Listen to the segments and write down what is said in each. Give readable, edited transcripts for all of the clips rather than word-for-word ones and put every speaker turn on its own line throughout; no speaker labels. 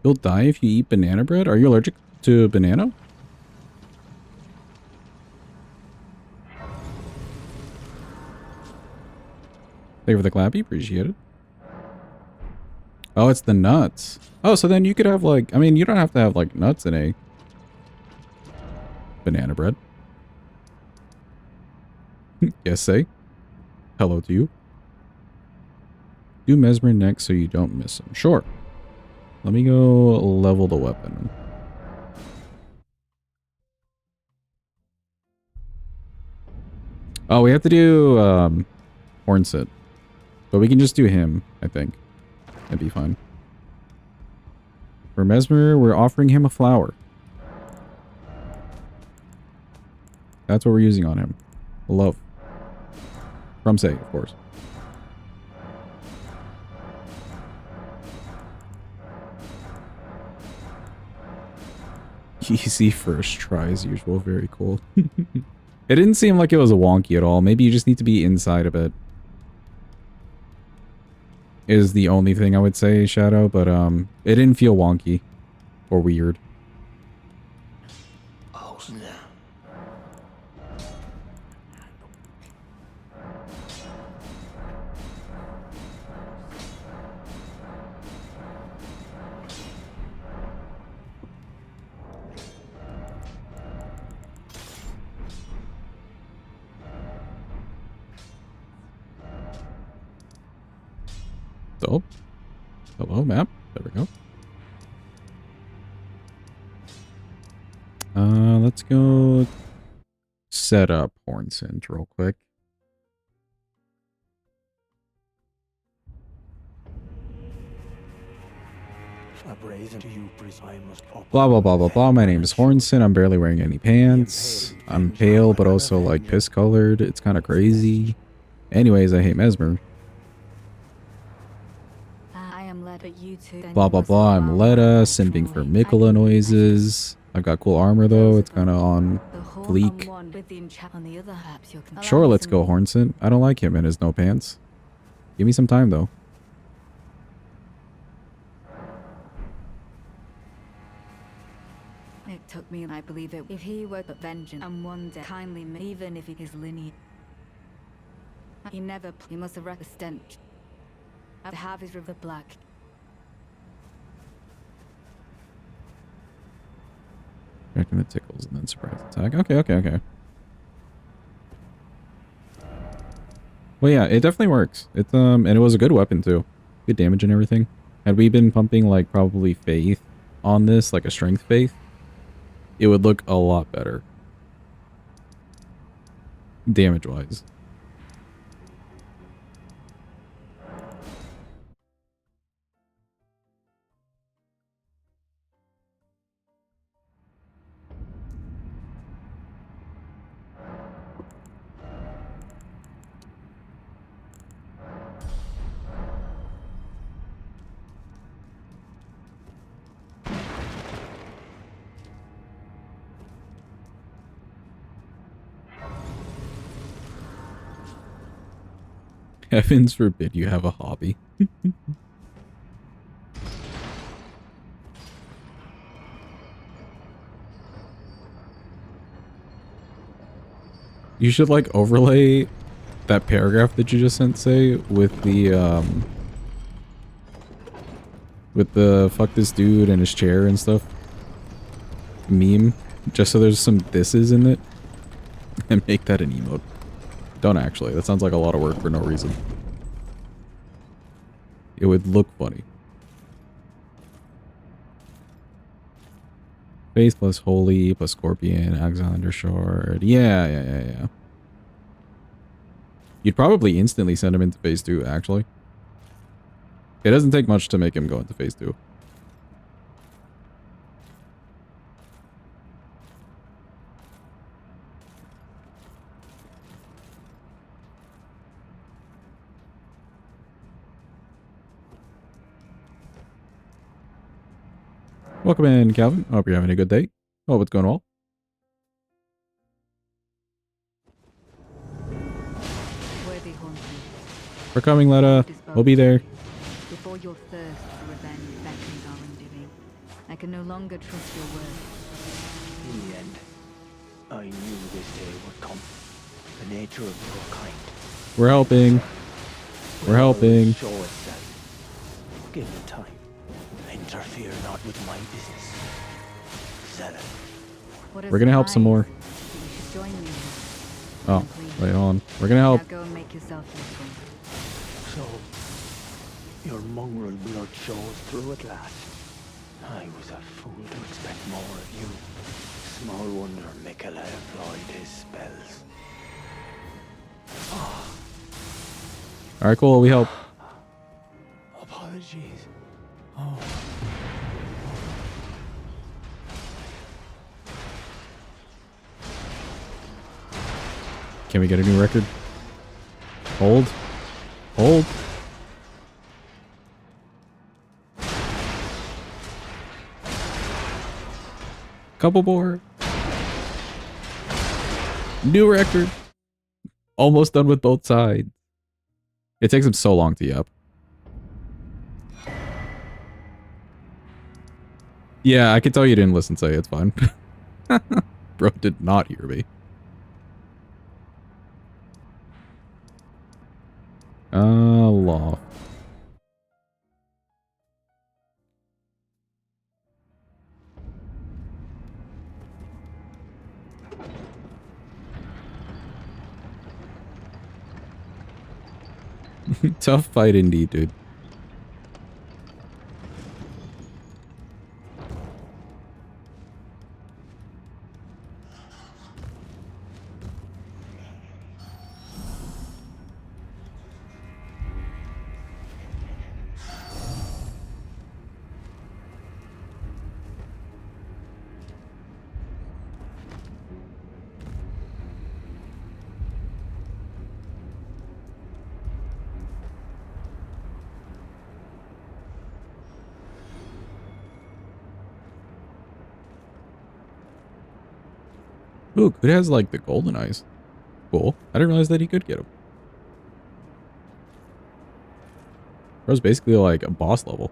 You'll die if you eat banana bread? Are you allergic to banana? Thank you for the clappy. Appreciate it. Oh, it's the nuts. Oh, so then you could have like, I mean, you don't have to have like nuts in a banana bread. Yes, say. Hello to you. Do Mesmer next so you don't miss him. Sure. Let me go level the weapon. Oh, we have to do Hornset. But we can just do him, I think. That'd be fine. For Mesmer, we're offering him a flower. That's what we're using on him. Love. From Say, of course. Easy first try as usual. Very cool. It didn't seem like it was wonky at all. Maybe you just need to be inside of it. Is the only thing I would say, Shadow, but it didn't feel wonky or weird. So, hello, map. There we go. Let's go set up Hornsent real quick. Blah, blah, blah, blah, blah. My name is Hornsent. I'm barely wearing any pants. I'm pale, but also like piss colored. It's kind of crazy. Anyways, I hate Mesmer. Blah, blah, blah. I'm Letta, simping for Mikola noises. I've got cool armor though. It's kind of on fleek. Sure, let's go Hornsent. I don't like him and his no pants. Give me some time though.
It took me, and I believe it. If he were but vengeance and one day kindly, even if his lineage, he never. He must have wrecked the stench. I have his river black.
Reacting the tickles and then surprise attack. Okay. Well, yeah, it definitely works. It's and it was a good weapon too. Good damage and everything. Had we been pumping like probably faith on this, like a strength faith, it would look a lot better. Damage wise. Heavens forbid you have a hobby. You should like overlay that paragraph that you just sent, say, with the fuck this dude and his chair and stuff meme, just so there's some thises in it, and make that an emote. Don't actually. That sounds like a lot of work for no reason. It would look funny. Faith plus Holy plus Scorpion, Alexander Shard. Yeah. You'd probably instantly send him into phase 2, actually. It doesn't take much to make him go into phase 2. Welcome in, Calvin. Hope you're having a good day. Hope it's going well. For coming, Letta. We'll be there.
Before your thirst for revenge beckons our undoing. I can no longer trust your word.
In the end, I knew this day would come. The nature of your kind
We're helping. We're
will always
helping.
show itself. Give it time. Interfere not with my business. Zealot.
What a
We're gonna help some more.
surprise. You should join me.
Oh,
Please.
wait, hold on. We're gonna help.
Now go and make yourself useful.
So, your mongrel blood shows through at last. I was a fool to expect more of you. Small wonder Mikola employed his spells.
Alright, cool. We help.
Apologies. Oh.
Can we get a new record? Hold. Hold. Couple more. New record. Almost done with both sides. It takes him so long to yap. Yeah, I can tell you didn't listen, say it's fine. Bro did not hear me. Law. Tough fight indeed, dude. Ooh, Good has like the golden eyes. Cool. I didn't realize that he could get them. Bro's basically like a boss level.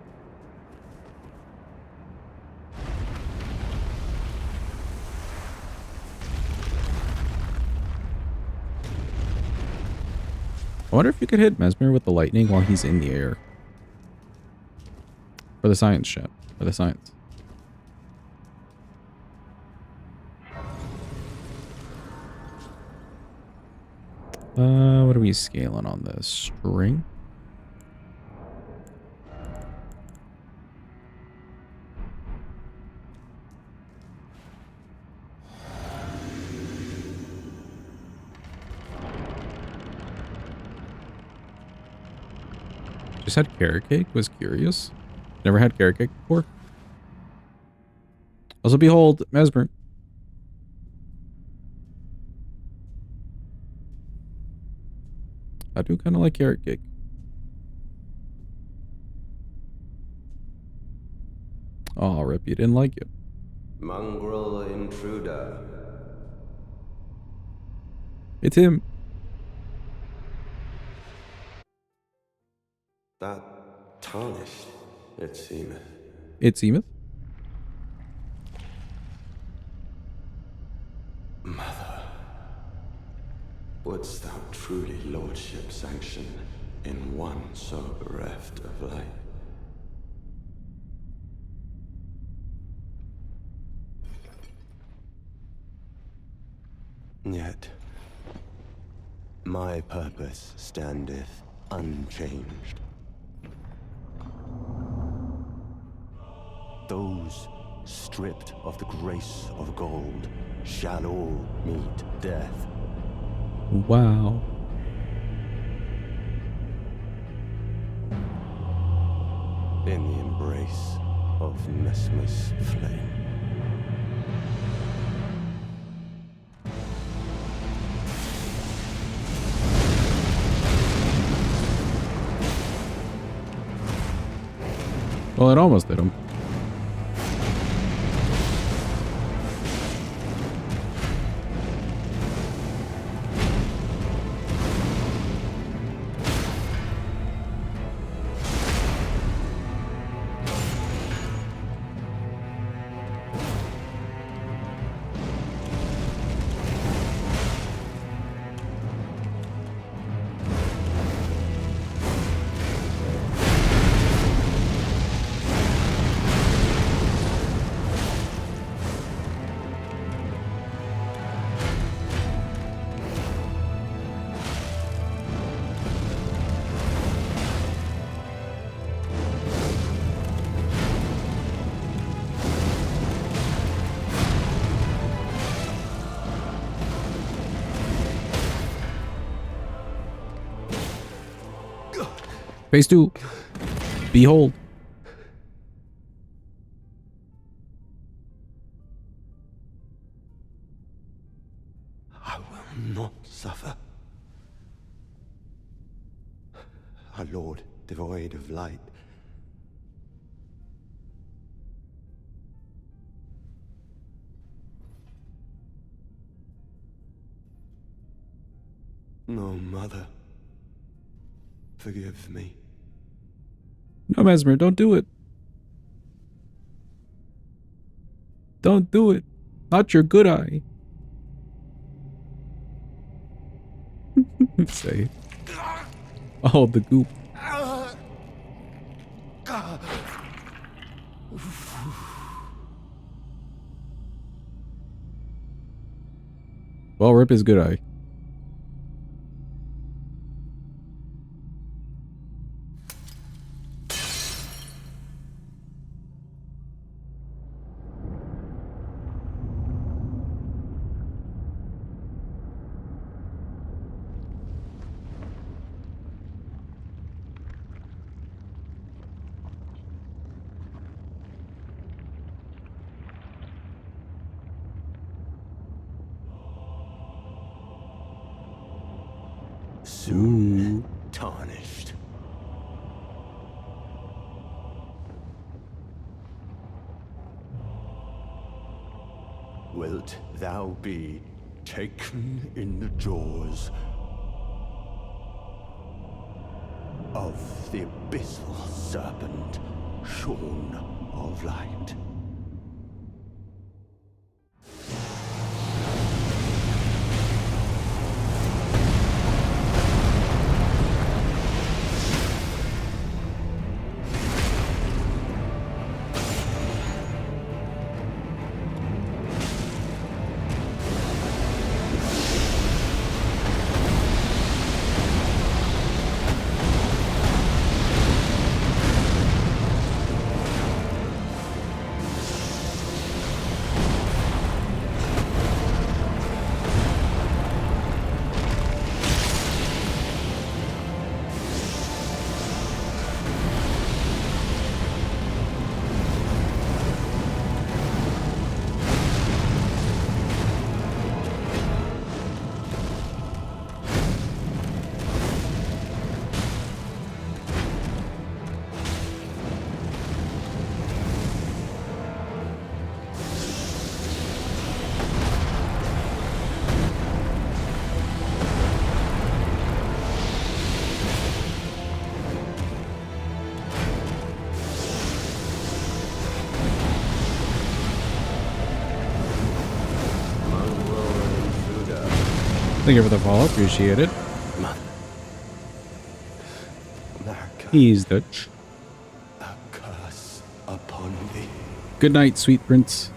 I wonder if you could hit Mesmer with the lightning while he's in the air. For the science chat. For the science. What are we scaling on this? String? Just had carrot cake? Was curious. Never had carrot cake before. Also, behold, Mesmer. I do kind of like carrot cake. Oh, rip, you didn't like it.
Mongrel intruder.
It's him.
That tarnished, it seemeth.
It seemeth.
Mother, wouldst thou truly lordship sanction in one so bereft of light? Yet, my purpose standeth unchanged. Those stripped of the grace of gold shall all meet death.
Wow.
In the embrace of Mesmer's flame.
Well, it almost did him. Phase 2. Behold.
I will not suffer. Our Lord, devoid of light. No, Mother. Forgive me.
No, Mesmer, don't do it. Don't do it. Not your good eye. Say. Oh, the goop. Well, rip his good eye.
Soon tarnished. Wilt thou be taken in the jaws of the abyssal serpent, shorn of light?
Thank you for the follow. Appreciate it.
Mother. America,
He's Dutch.
a curse upon thee.
Good night, sweet prince.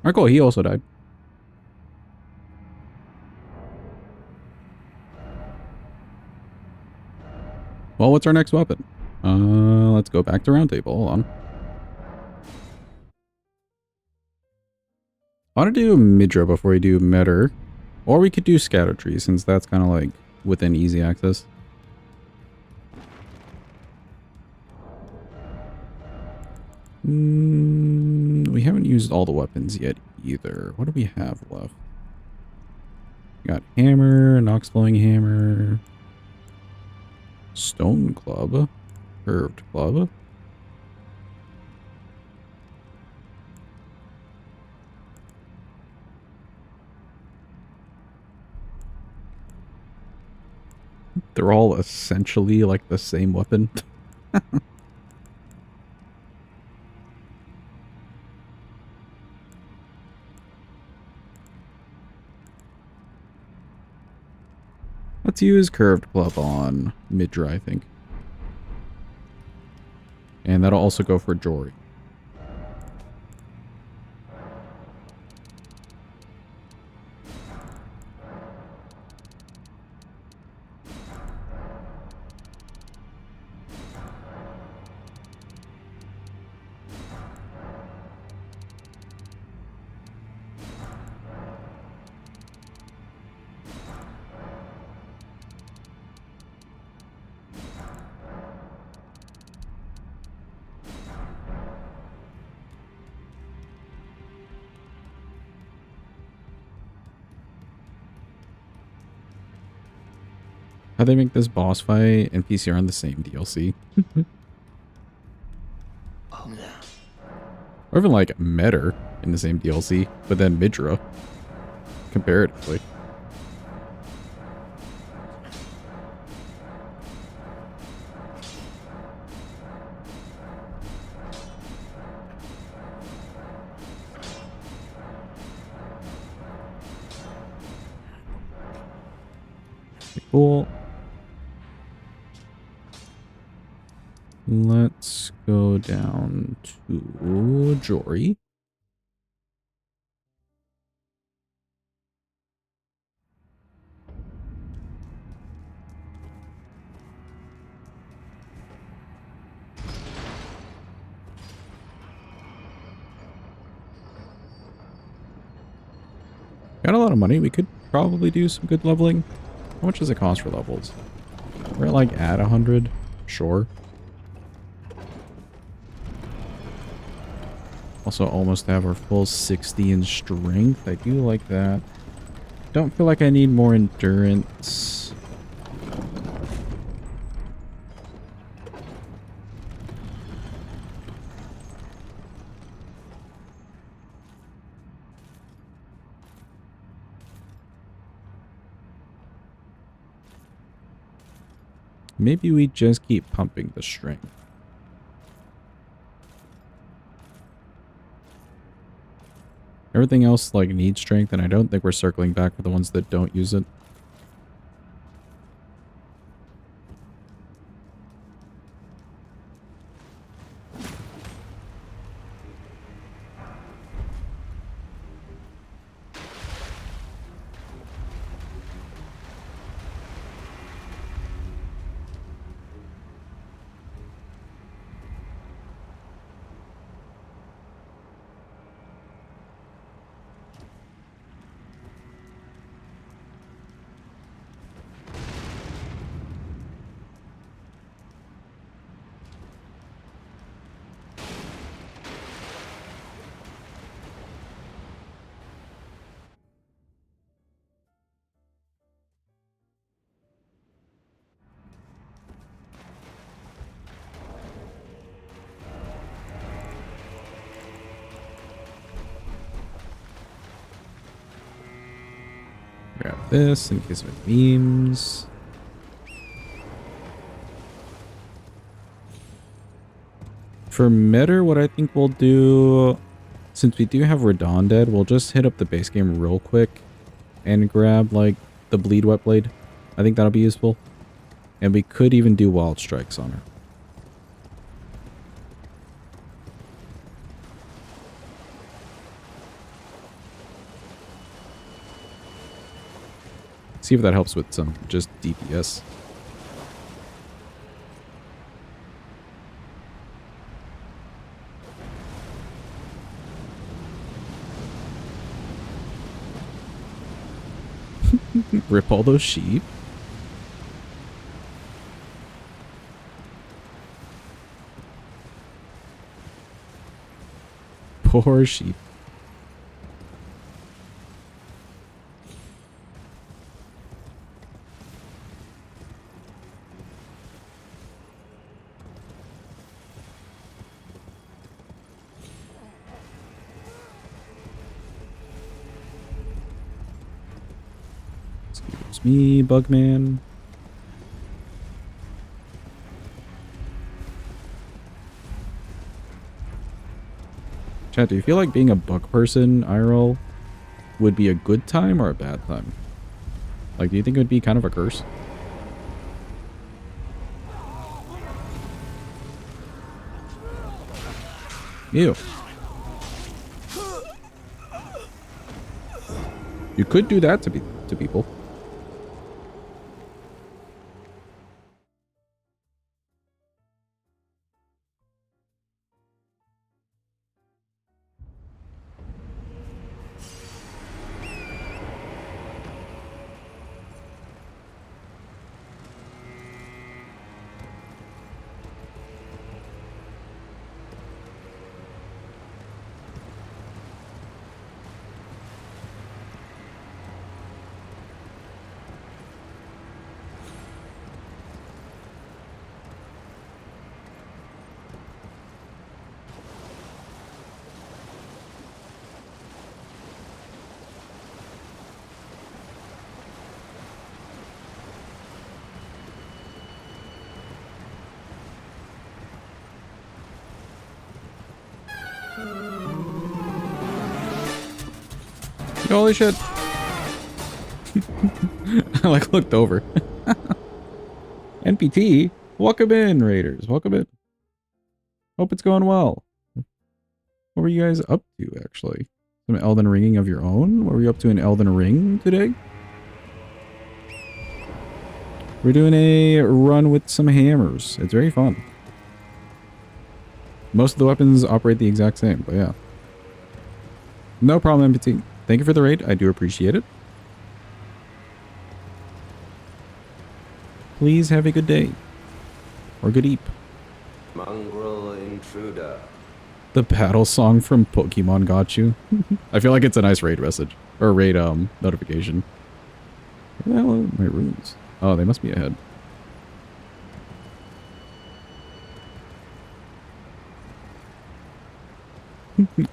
Alright, cool. He also died. Well, what's our next weapon? Let's go back to round table. Hold on. I want to do Midra before we do Metter. Or we could do Scatter Tree, since that's kind of like within easy access. We haven't used all the weapons yet either. What do we have left? We got Hammer, Nox Flowing Hammer, Stone Club, Curved Club. They're all essentially like the same weapon. Let's use Curved Club on Midra, I think. And that'll also go for Jory. How they make this boss fight and PCR in the same DLC? Or even like Metter in the same DLC, but then Midra, comparatively. Cool. Let's go down to Jory. Got a lot of money. We could probably do some good leveling. How much does it cost for levels? We're like at 100. Sure. Also almost have our full 60 in strength. I do like that. Don't feel like I need more endurance. Maybe we just keep pumping the strength. Everything else like needs strength, and I don't think we're circling back for the ones that don't use it. Grab this in case of memes. For Metter, what I think we'll do, since we do have Radon dead, we'll just hit up the base game real quick and grab like the Bleed Wet Blade. I think that'll be useful. And we could even do Wild Strikes on her. See if that helps with some just DPS. Rip all those sheep. Poor sheep. Excuse me, Bugman. Chat, do you feel like being a bug person, IRL, would be a good time or a bad time? Like, do you think it would be kind of a curse? Ew. You could do that to people. Holy shit. I like looked over. NPT, welcome in, Raiders. Welcome in. Hope it's going well. What were you guys up to, actually? Some Elden Ringing of your own? Were we up to an Elden Ring today? We're doing a run with some hammers. It's very fun. Most of the weapons operate the exact same, but yeah. No problem, NPT. Thank you for the raid. I do appreciate it. Please have a good day. Or good eep.
Mongrel intruder.
The battle song from Pokemon got you. I feel like it's a nice raid message. Or raid notification. Where the hell are my runes? Oh, they must be ahead.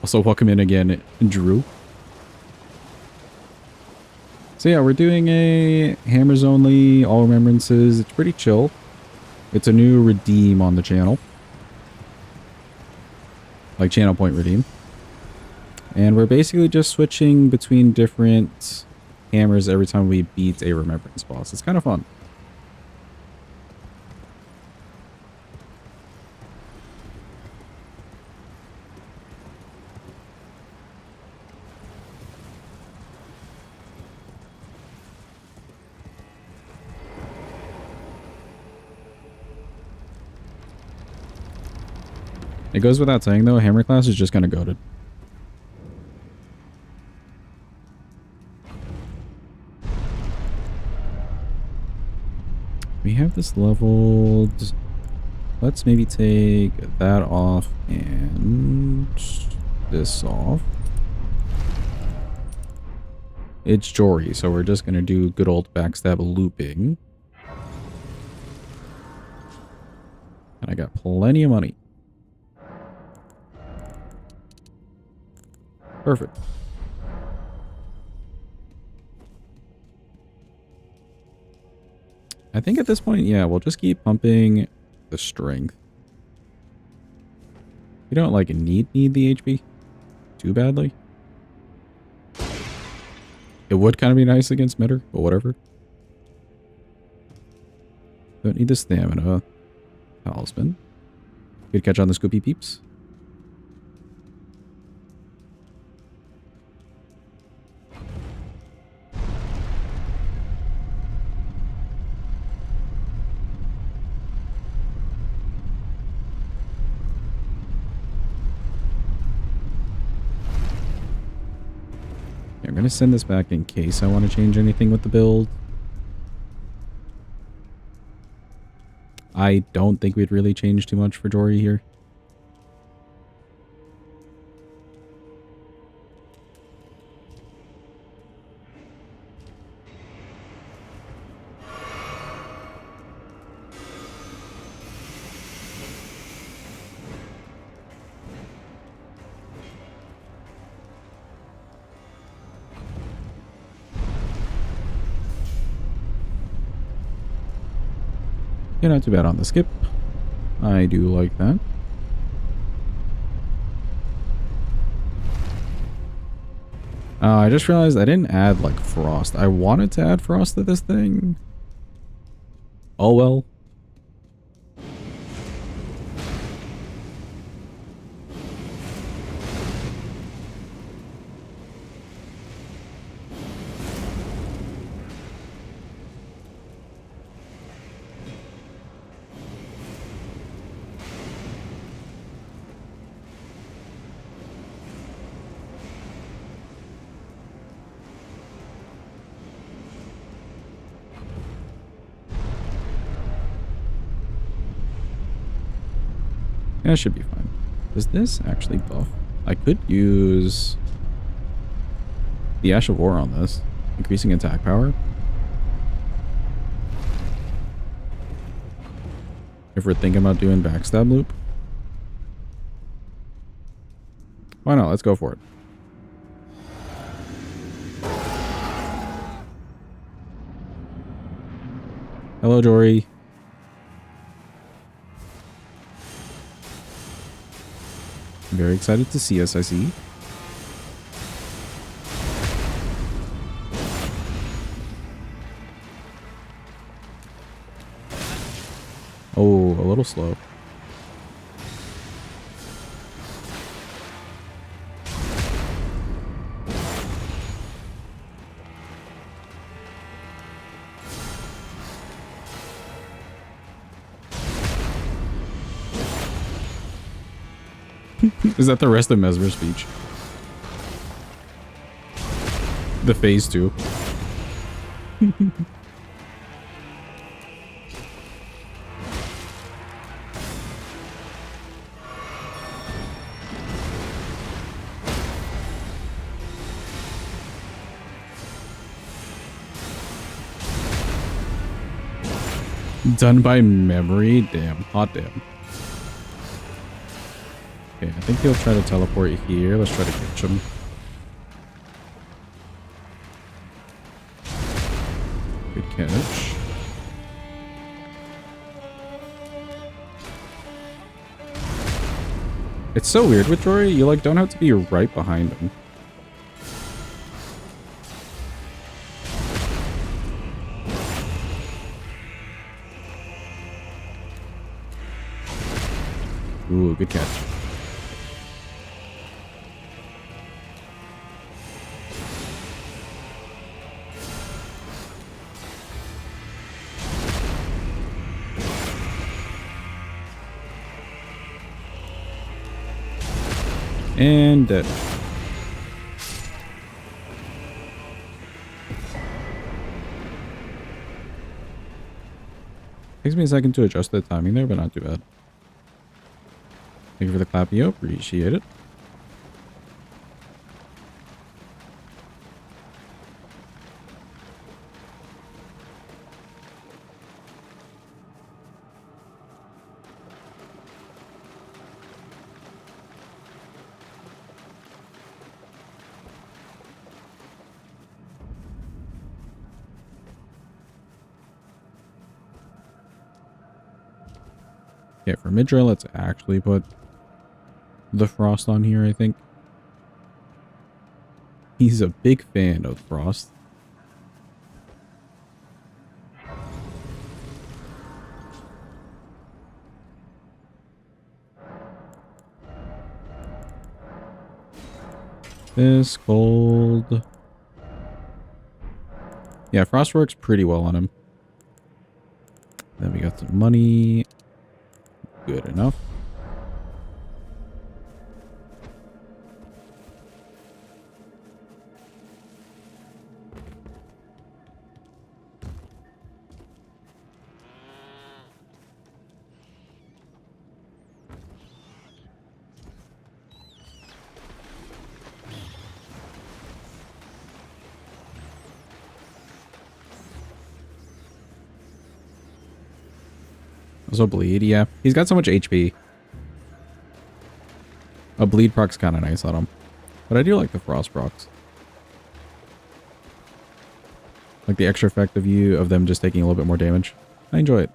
Also, welcome in again, Drew. So yeah, we're doing a hammers only, all remembrances. It's pretty chill. It's a new redeem on the channel. Like channel point redeem. And we're basically just switching between different hammers every time we beat a remembrance boss. It's kind of fun. It goes without saying though, hammer class is just kind of goated. We have this leveled. Let's maybe take that off and this off. It's Jory, so we're just going to do good old backstab looping. And I got plenty of money. Perfect. I think at this point, yeah, we'll just keep pumping the strength. We don't like need the HP too badly. It would kind of be nice against Mitter, but whatever. Don't need the stamina. Talisman. Good catch on the Scoopy peeps. I'm going to send this back in case I want to change anything with the build. I don't think we'd really change too much for Jory here. Yeah, not too bad on the skip. I do like that. I just realized I didn't add, like, frost. I wanted to add frost to this thing. Oh well. Yeah, it should be fine. Does this actually buff? I could use the Ash of War on this. Increasing attack power. If we're thinking about doing backstab loop. Why not? Let's go for it. Hello, Jory. I'm very excited to see us, I see. Oh, a little slow. Is that the rest of Mesmer's speech? The phase 2. Done by memory? Damn. Hot damn. Okay, I think he'll try to teleport here. Let's try to catch him. Good catch. It's so weird with Jory. You like don't have to be right behind him. Ooh, good catch. And dead. Takes me a second to adjust the timing there, but not too bad. Thank you for the clappy. Appreciate it. Okay, for Midra, let's actually put the Frost on here, I think. He's a big fan of Frost. This gold. Yeah, Frost works pretty well on him. Then we got some money. Good enough. Also bleed, yeah. He's got so much HP. A bleed proc's kind of nice on him. But I do like the frost procs. Like the extra effect of them just taking a little bit more damage. I enjoy it.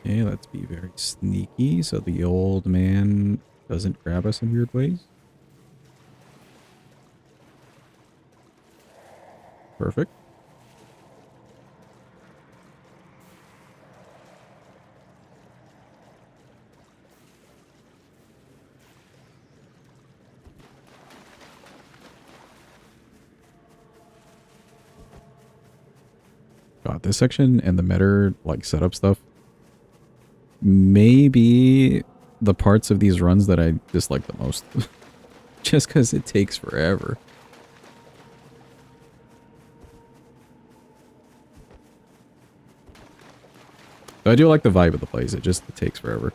Okay, let's be very sneaky so the old man doesn't grab us in weird ways. Perfect. God, this section and the meta like setup stuff maybe the parts of these runs that I dislike the most. Just because it takes forever. But I do like the vibe of the place, it takes forever.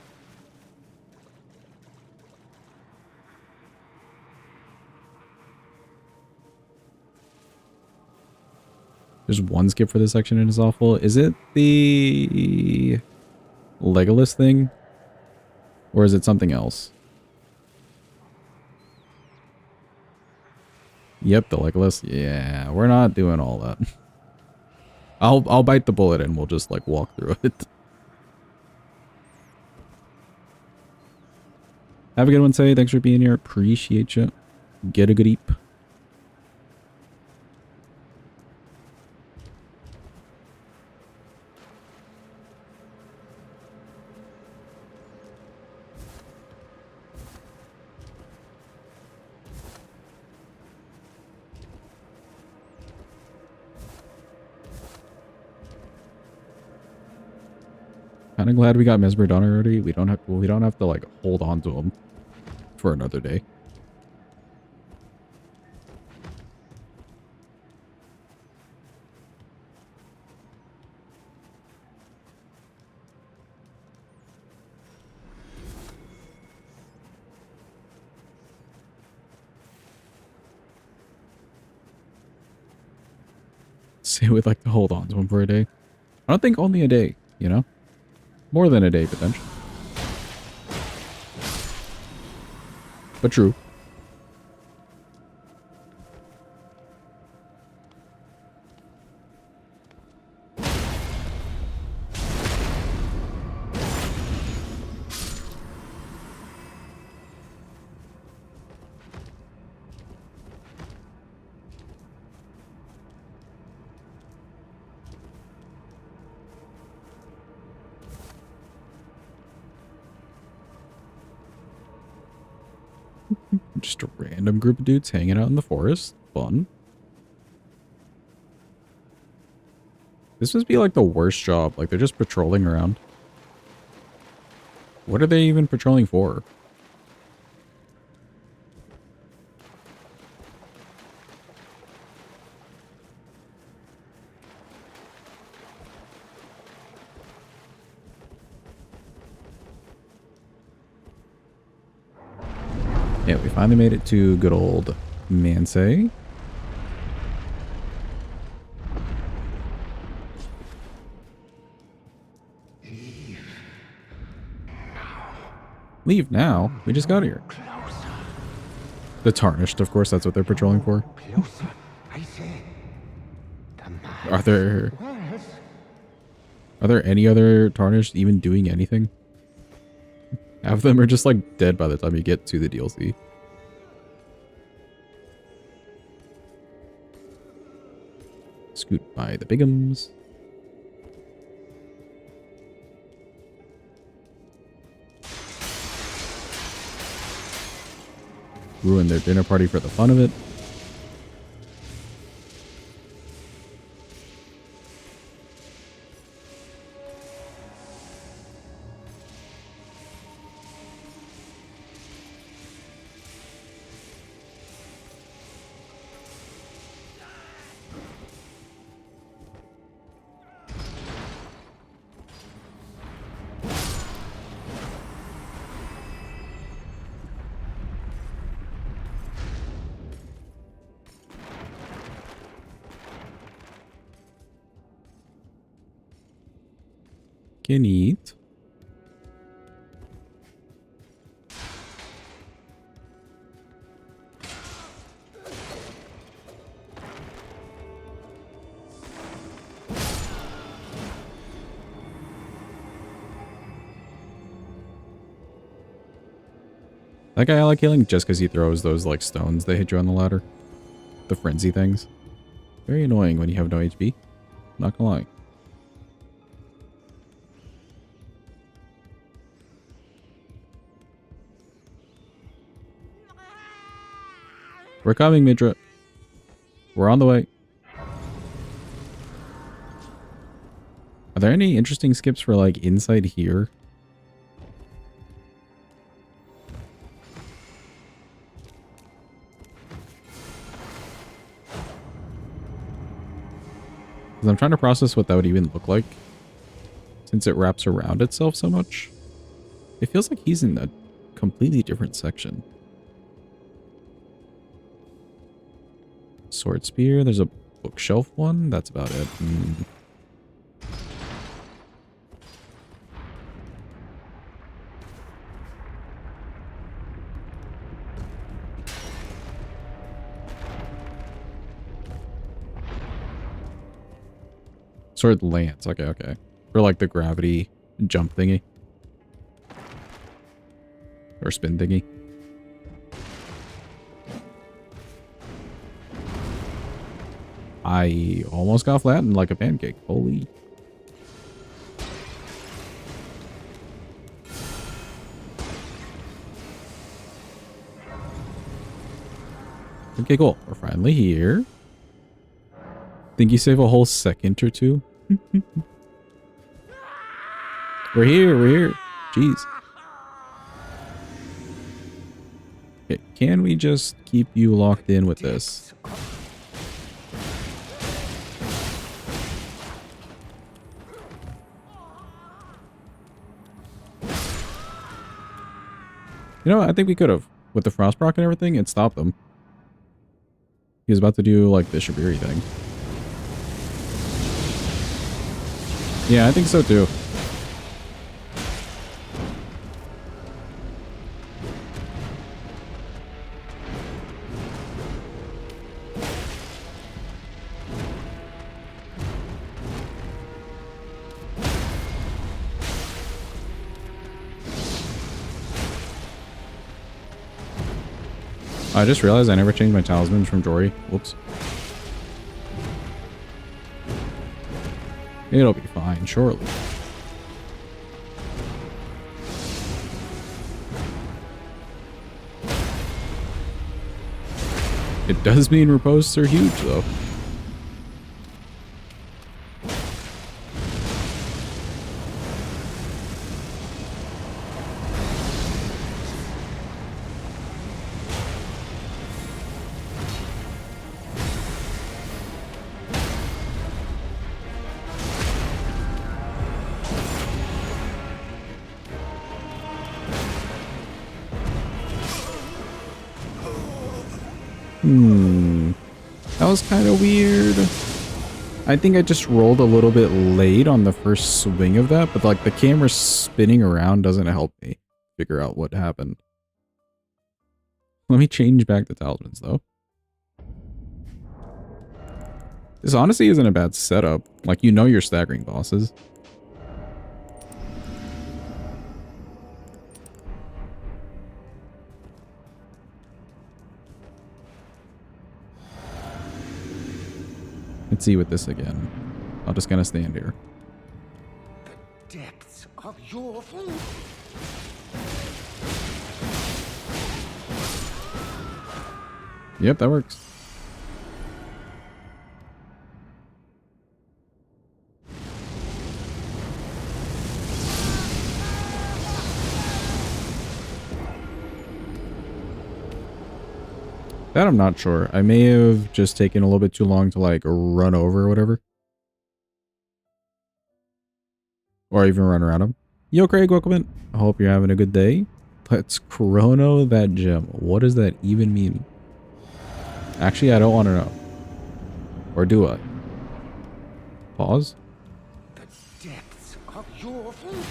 There's one skip for this section and it's awful. Is it the Legolas thing? Or is it something else? Yep, the Legolas. Yeah, we're not doing all that. I'll bite the bullet and we'll just like walk through it. Have a good one, Say. Thanks for being here. Appreciate you. Get a good eep. Kind of glad we got Mesmer done already. We don't have to like hold on to him for another day. Say we'd like to hold on to him for a day. I don't think only a day, you know? More than a day, potentially. But true. Just a random group of dudes hanging out in the forest. Fun. This must be like the worst job. Like they're just patrolling around. What are they even patrolling for? Yeah, we finally made it to good old Mansay. Leave now? We just got here. The Tarnished, of course, that's what they're patrolling for. Are there any other Tarnished even doing anything? Half of them are just like dead by the time you get to the DLC. Scoot by the Bigums. Ruin their dinner party for the fun of it. Can eat. That guy I like killing just because he throws those like stones they hit you on the ladder. The frenzy things. Very annoying when you have no HP. Not gonna lie. We're coming, Midra. We're on the way. Are there any interesting skips for like inside here? Because I'm trying to process what that would even look like. Since it wraps around itself so much. It feels like he's in a completely different section. Sword spear. There's a bookshelf one. That's about it. Sword lance. Okay, okay. For like the gravity jump thingy. Or spin thingy. I almost got flattened like a pancake. Holy. Okay, cool. We're finally here. Think you save a whole second or two? We're here, we're here. Jeez. Okay, can we just keep you locked in with this? You know, I think we could have. With the frost proc and everything, it stopped him. He was about to do, like, the Shibiri thing. Yeah, I think so, too. I just realized I never changed my talismans from Jory. Whoops. It'll be fine, surely. It does mean riposts are huge, though. That was kind of weird. I think I just rolled a little bit late on the first swing of that, but like the camera spinning around doesn't help me figure out what happened. Let me change back the talismans though. This honestly isn't a bad setup. Like, you know you're staggering bosses. Let's see with this again. I'll just kind of stand here.
The depths of your food.
Yep, that works. That I'm not sure. I may have just taken a little bit too long to like run over or whatever. Or even run around him. Yo, Craig, welcome in. I hope you're having a good day. Let's chrono that gem. What does that even mean? Actually, I don't want to know. Or do I? Pause.
The depths of your food.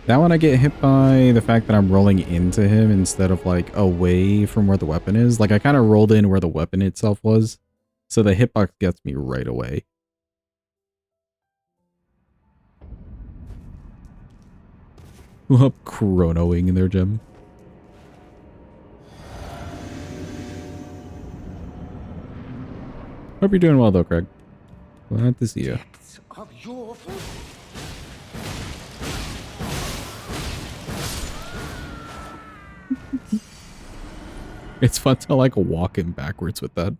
That one I get hit by the fact that I'm rolling into him instead of like away from where the weapon is. Like I kind of rolled in where the weapon itself was. So the hitbox gets me right away. Up chronoing in their gem. Hope you're doing well though, Craig. Glad to see you.
Depths of your food.
It's fun to like walk him backwards with that.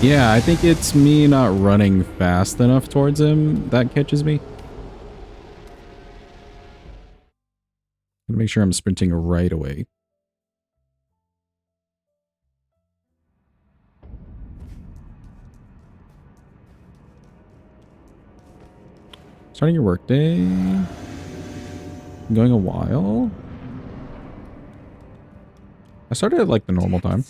Yeah, I think it's me not running fast enough towards him that catches me. Make sure I'm sprinting right away. Starting your workday. Going a while. I started at like the normal time.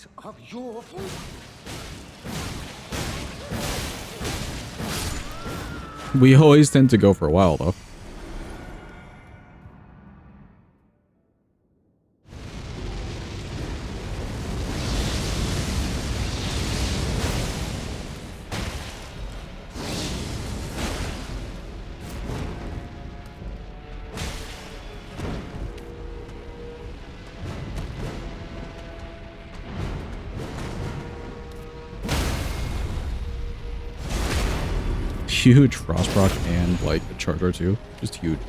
We always tend to go for a while though. Huge frost proc and like a charger too. Just huge.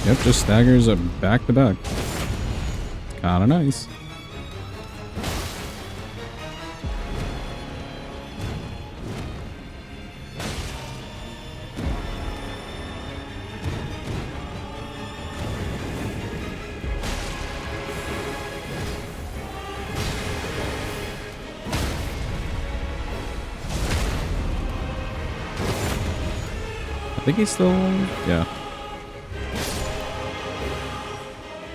Yep, just staggers up back to back. Kinda nice. I think he's still... yeah.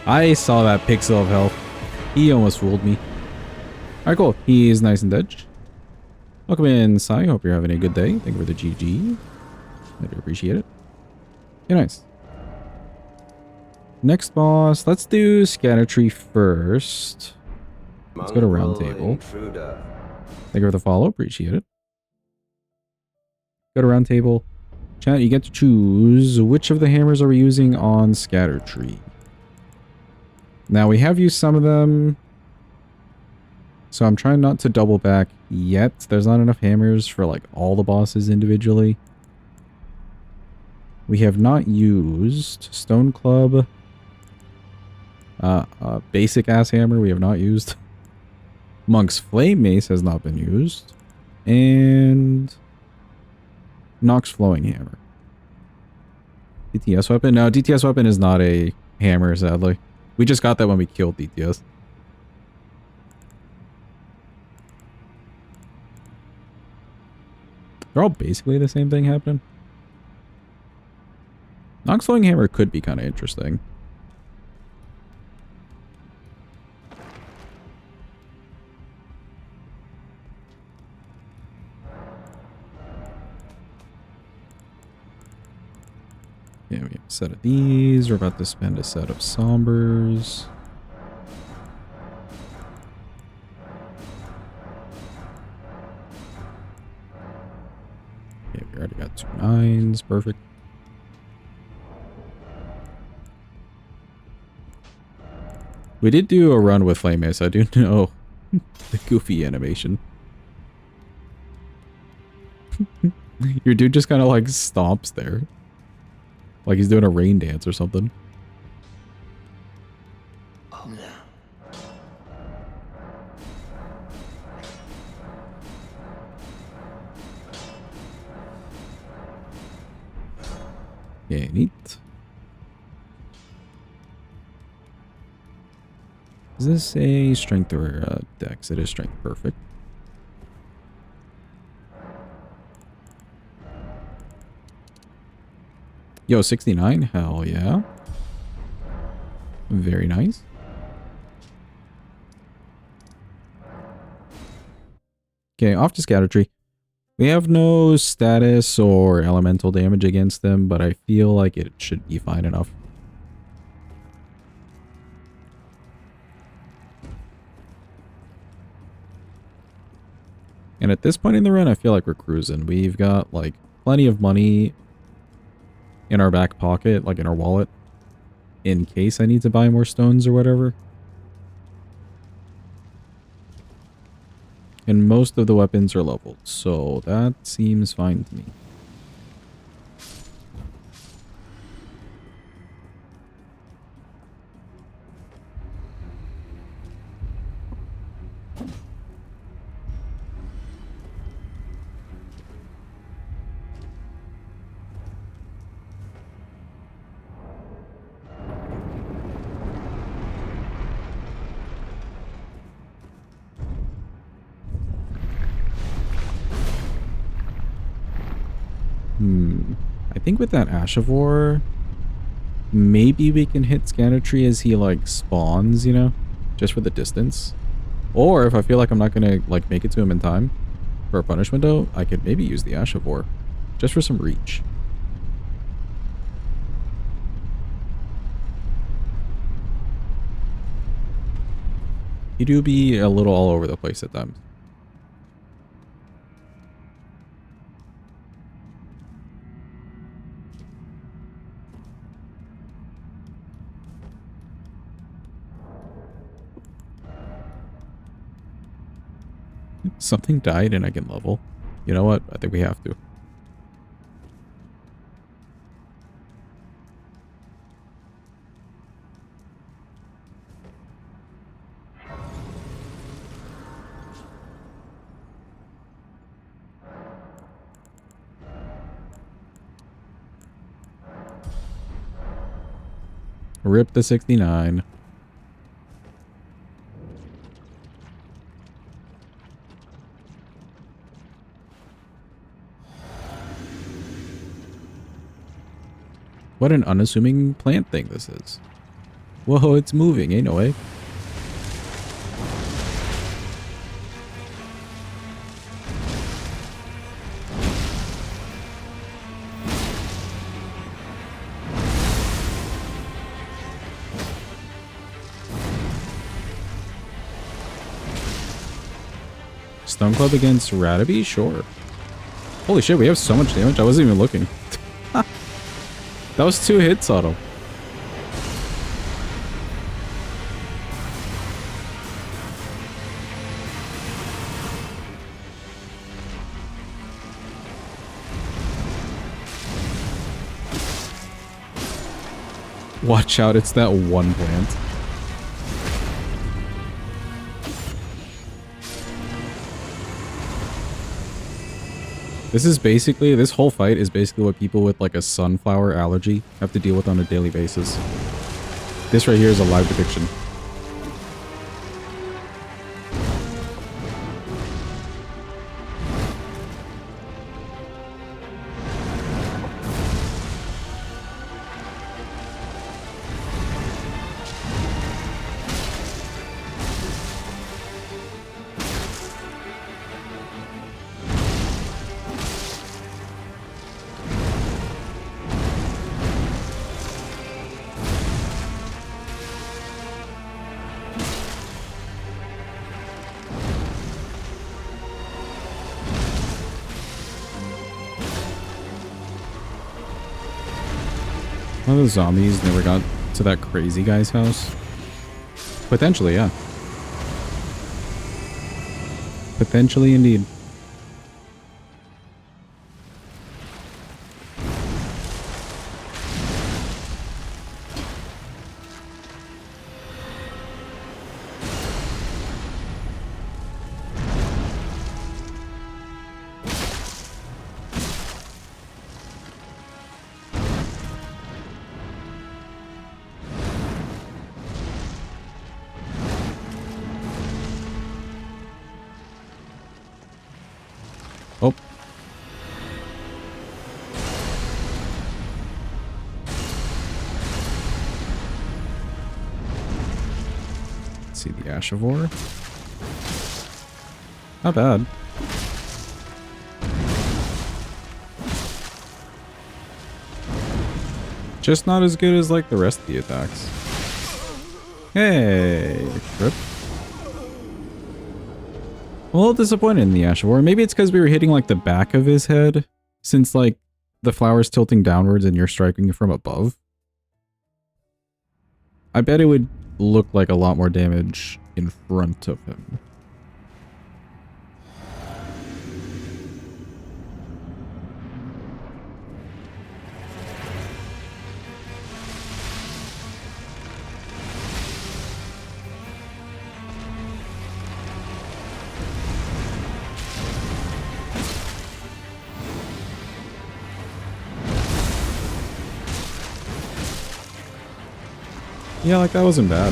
I saw that pixel of health. He almost fooled me. Alright, cool. He is nice and dead. Welcome in, Sai. Hope you're having a good day. Thank you for the GG. I do appreciate it. Yeah, nice. Next boss. Let's do Scatter Tree first. Let's go to Round Table. Thank you for the follow. Appreciate it. Go to Round Table. Chat, you get to choose which of the hammers are we using on Scatter Tree. Now, we have used some of them, so I'm trying not to double back yet. There's not enough hammers for, like, all the bosses individually. We have not used Stone Club. Basic-ass hammer we have not used. Monk's Flame Mace has not been used. And... Nox Flowing Hammer. DTS Weapon? No, DTS Weapon is not a hammer, sadly. We just got that when we killed DTS. They're all basically the same thing happening. Nox Flowing Hammer could be kind of interesting. Yeah, we have a set of these. We're about to spend a set of Sombers. Yeah, we already got 2 9s. Perfect. We did do a run with Flame Mace. I do know the goofy animation. Your dude just kind of like stomps there. Like he's doing a rain dance or something.
Oh, no.
Yeah, neat. Is this a strength or a dex? It is strength. Perfect. Yo, 69? Hell yeah. Very nice. Okay, off to Scatter Tree. We have no status or elemental damage against them, but I feel like it should be fine enough. And at this point in the run, I feel like we're cruising. We've got, like, plenty of money in our back pocket, like in our wallet, in case I need to buy more stones or whatever. And most of the weapons are leveled, so that seems fine to me. I think with that Ashivore, maybe we can hit Scanatry as he, like, spawns, you know? Just for the distance. Or if I feel like I'm not gonna, like, make it to him in time for a punish window, I could maybe use the Ashivore. Just for some reach. He do be a little all over the place at times. Something died and I can level. You know what? I think we have to. Rip the 69. What an unassuming plant thing this is. Whoa, it's moving, ain't no way. Stone Club against Rataby? Sure. Holy shit, we have so much damage. I wasn't even looking. That was 2 hits on him. Watch out, it's that one plant. This is basically, this whole fight is basically what people with like a sunflower allergy have to deal with on a daily basis. This right here is a live depiction. One of the zombies never got to that crazy guy's house. Potentially, yeah. Potentially indeed. Oh. Let's see the Ashivore. Not bad. Just not as good as like the rest of the attacks. Hey, Trip. A little disappointed in the Ash of War. Maybe it's because we were hitting like the back of his head, since like the flower's tilting downwards and you're striking from above. I bet it would look like a lot more damage in front of him. Yeah, like that wasn't bad.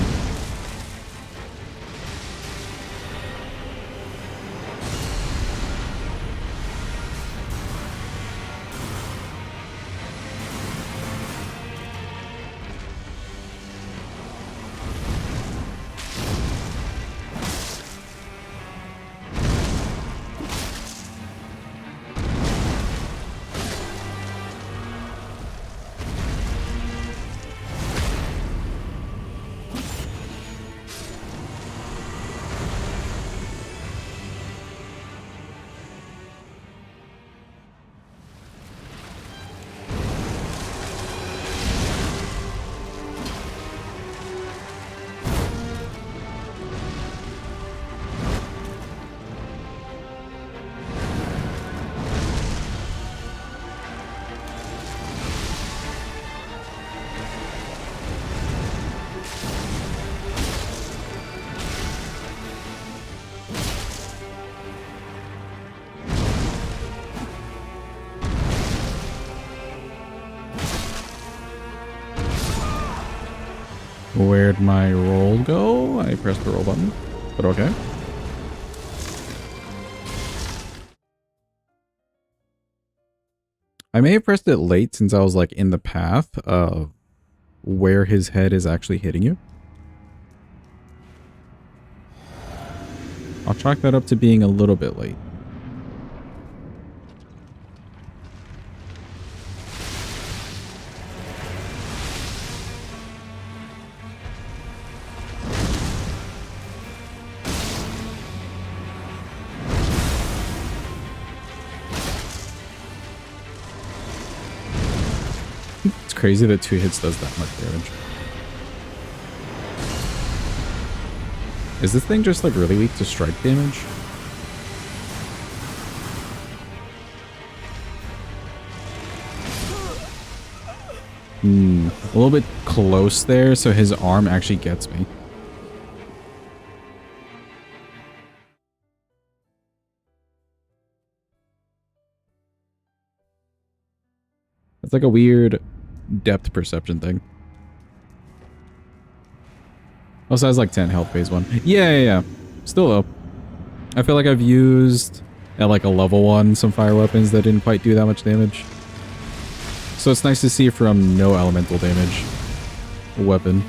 Where'd my roll go? I pressed the roll button, but okay. I may have pressed it late since I was like in the path of where his head is actually hitting you. I'll chalk that up to being a little bit late. It's crazy that 2 hits does that much damage. Is this thing just like really weak to strike damage? A little bit close there, so his arm actually gets me. It's like a weird depth perception thing. Also has like 10 health phase 1. Yeah. Still though. I feel like I've used at like a level 1 some fire weapons that didn't quite do that much damage. So it's nice to see from no elemental damage a weapon.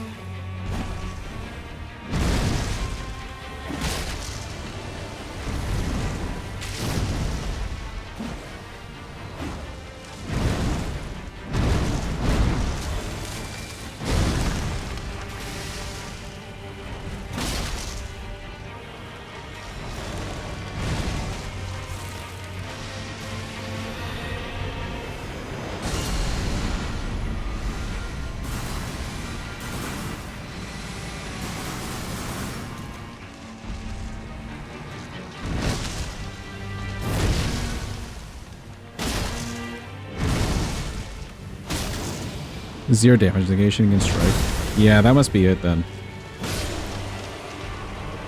Zero damage negation against strike. Yeah, that must be it then.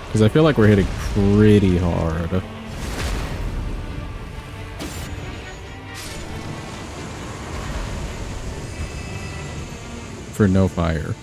Because I feel like we're hitting pretty hard. For no fire.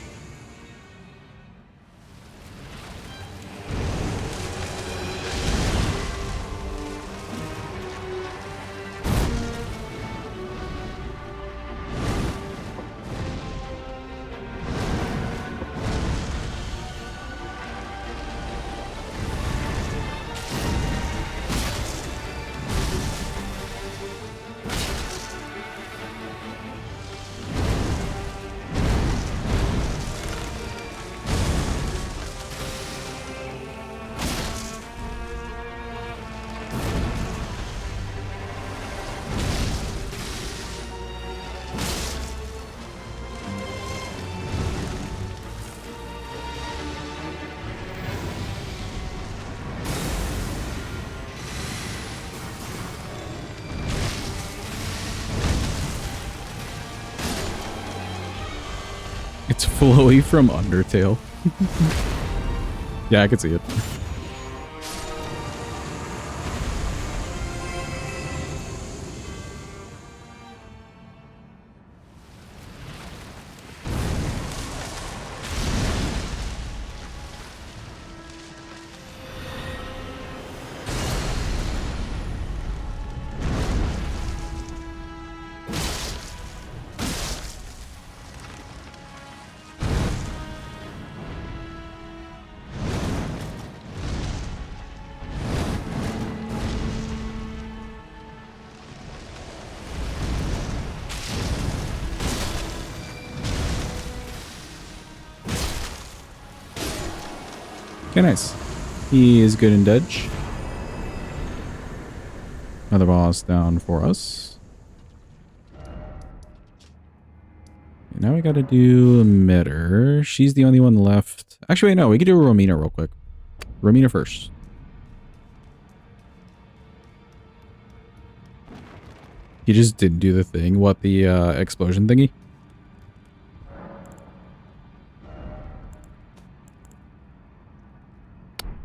It's flowy from Undertale. Yeah, I could see it. Okay, nice. He is good in dodge. Another boss down for us. Okay, now we gotta do Mitter. She's the only one left. Actually, no, we could do Romina real quick. Romina first. He just didn't do the thing. What, the explosion thingy?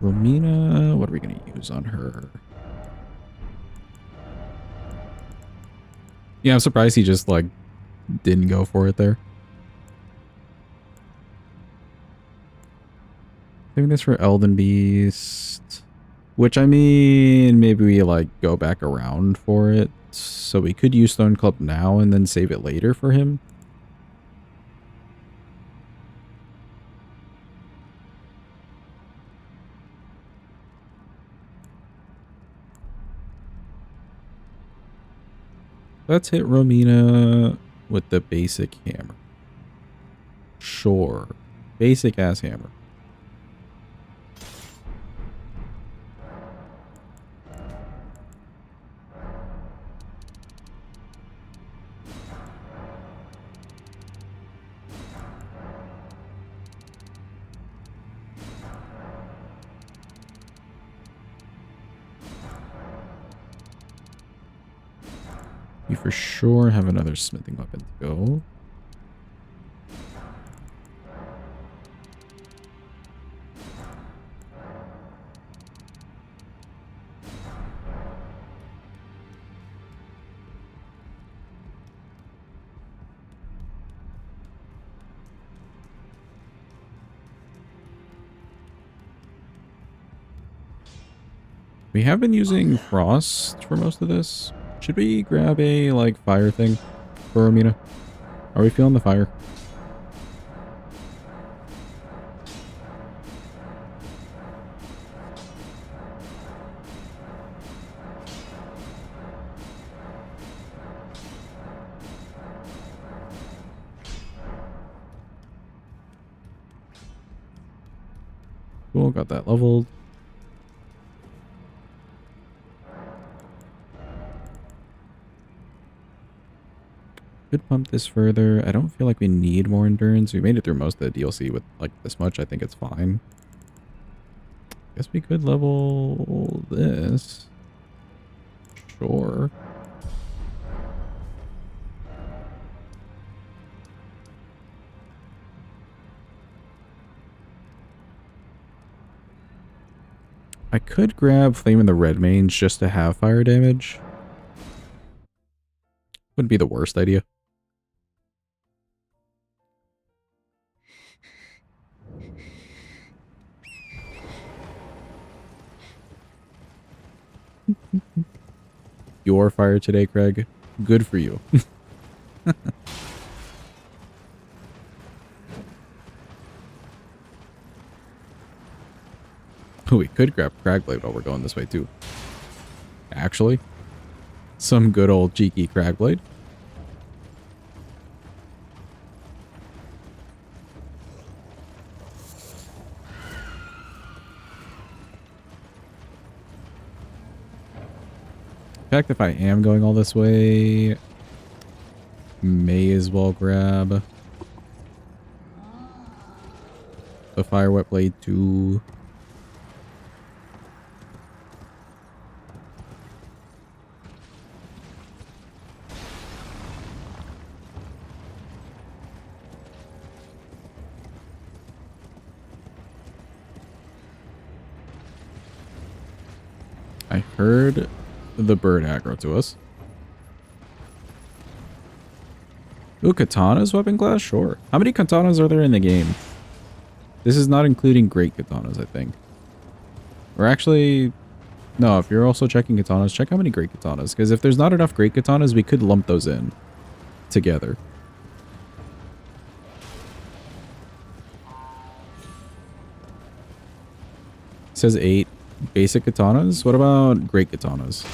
Romina, what are we going to use on her? Yeah, I'm surprised he just, like, didn't go for it there. Saving this for Elden Beast. Which, I mean, maybe we, like, go back around for it. So we could use Stone Club now and then save it later for him. Let's hit Romina with the basic hammer. Sure. Basic ass hammer. You for sure have another smithing weapon to go. We have been using frost for most of this. Should we grab a, like, fire thing for Romina? Are we feeling the fire? Cool, got that leveled. Could pump this further. I don't feel like we need more endurance. We made it through most of the DLC with, like, this much. I think it's fine. Guess we could level this. Sure. I could grab Flame in the Red Mange just to have fire damage. Wouldn't be the worst idea. Your fire today, Craig. Good for you. We could grab Cragblade while we're going this way, too. Actually. Some good old cheeky Cragblade. In fact, if I am going all this way, may as well grab the Fire Wet Blade too. I heard the bird aggro to us. Ooh, katanas weapon class? Sure. How many katanas are there in the game? This is not including great katanas, I think. Or actually, no, if you're also checking katanas, check how many great katanas. Because if there's not enough great katanas, we could lump those in together. It says 8 basic katanas. What about great katanas?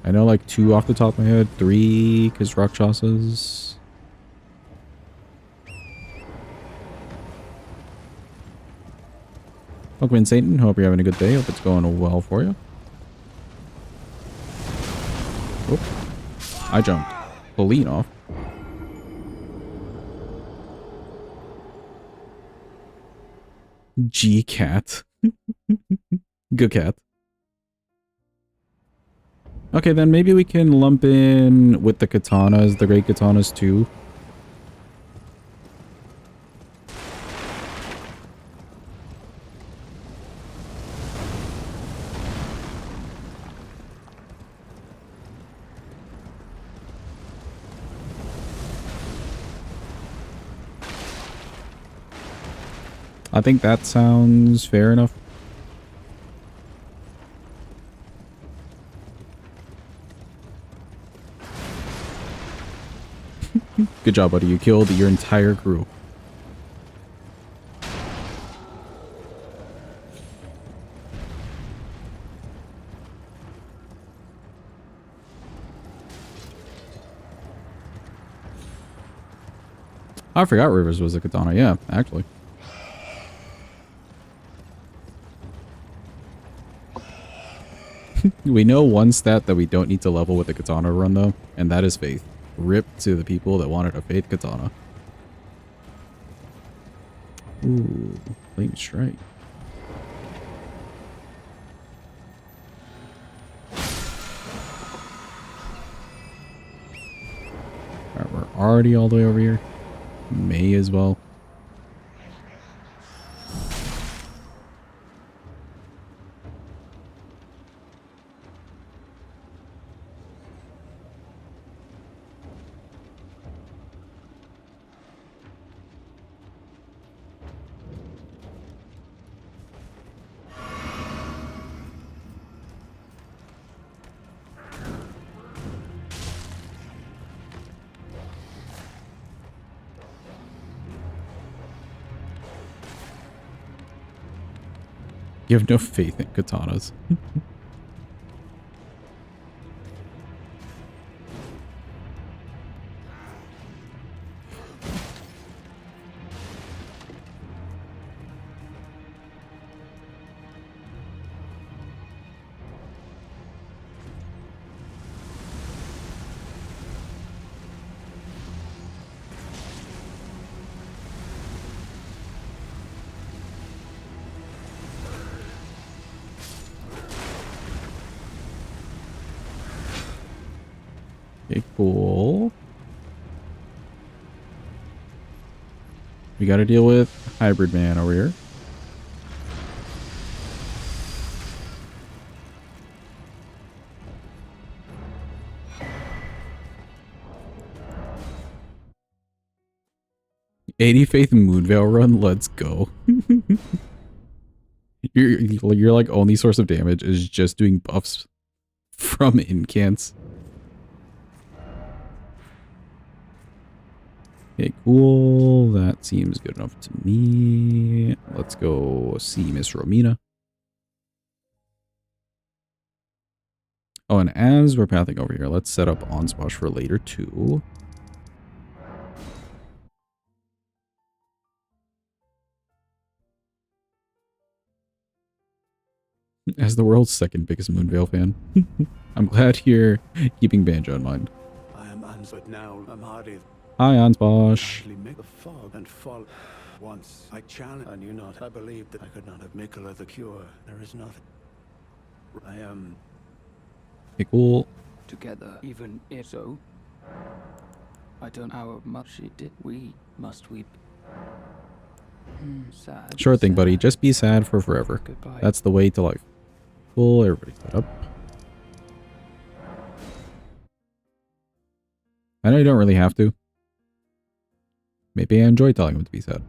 I know like 2 off the top of my head. 3 because Rakshasas. Welcome in, Satan. Hope you're having a good day. Hope it's going well for you. Oop. I jumped clean off. G-cat. Good cat. Okay, then maybe we can lump in with the katanas, the great katanas too. I think that sounds fair enough. Good job, buddy. You killed your entire crew. I forgot Rivers was a katana. Yeah, actually. We know one stat that we don't need to level with the katana run, though, and that is faith. Rip to the people that wanted a faith katana. Ooh, flame strike. Alright, we're already all the way over here. May as well. You have no faith in katanas. Okay, cool. We gotta deal with Hybrid Man over here. '80 Faith Moonveil run, let's go. Your like only source of damage is just doing buffs from incants. Okay, cool. That seems good enough to me. Let's go see Miss Romina. Oh, and as we're pathing over here, let's set up Onsposh for later too. As the world's second biggest Moonveil fan, I'm glad you're keeping Banjo in mind.
I am answered now. I'm hardy.
Hi, Onsposh.
Actually make the fog and fall. Once I challenged, I knew not. I believed that I could not have Mikola the cure. There is nothing. I am.
Okay, cool.
Together, even if so. I don't know how much it did. We must weep. Sad.
Sure thing, buddy.
Sad.
Just be sad for forever.
Goodbye.
That's the way to life. Cool. Everybody set up. I know you don't really have to. Maybe I enjoy telling him to be sad.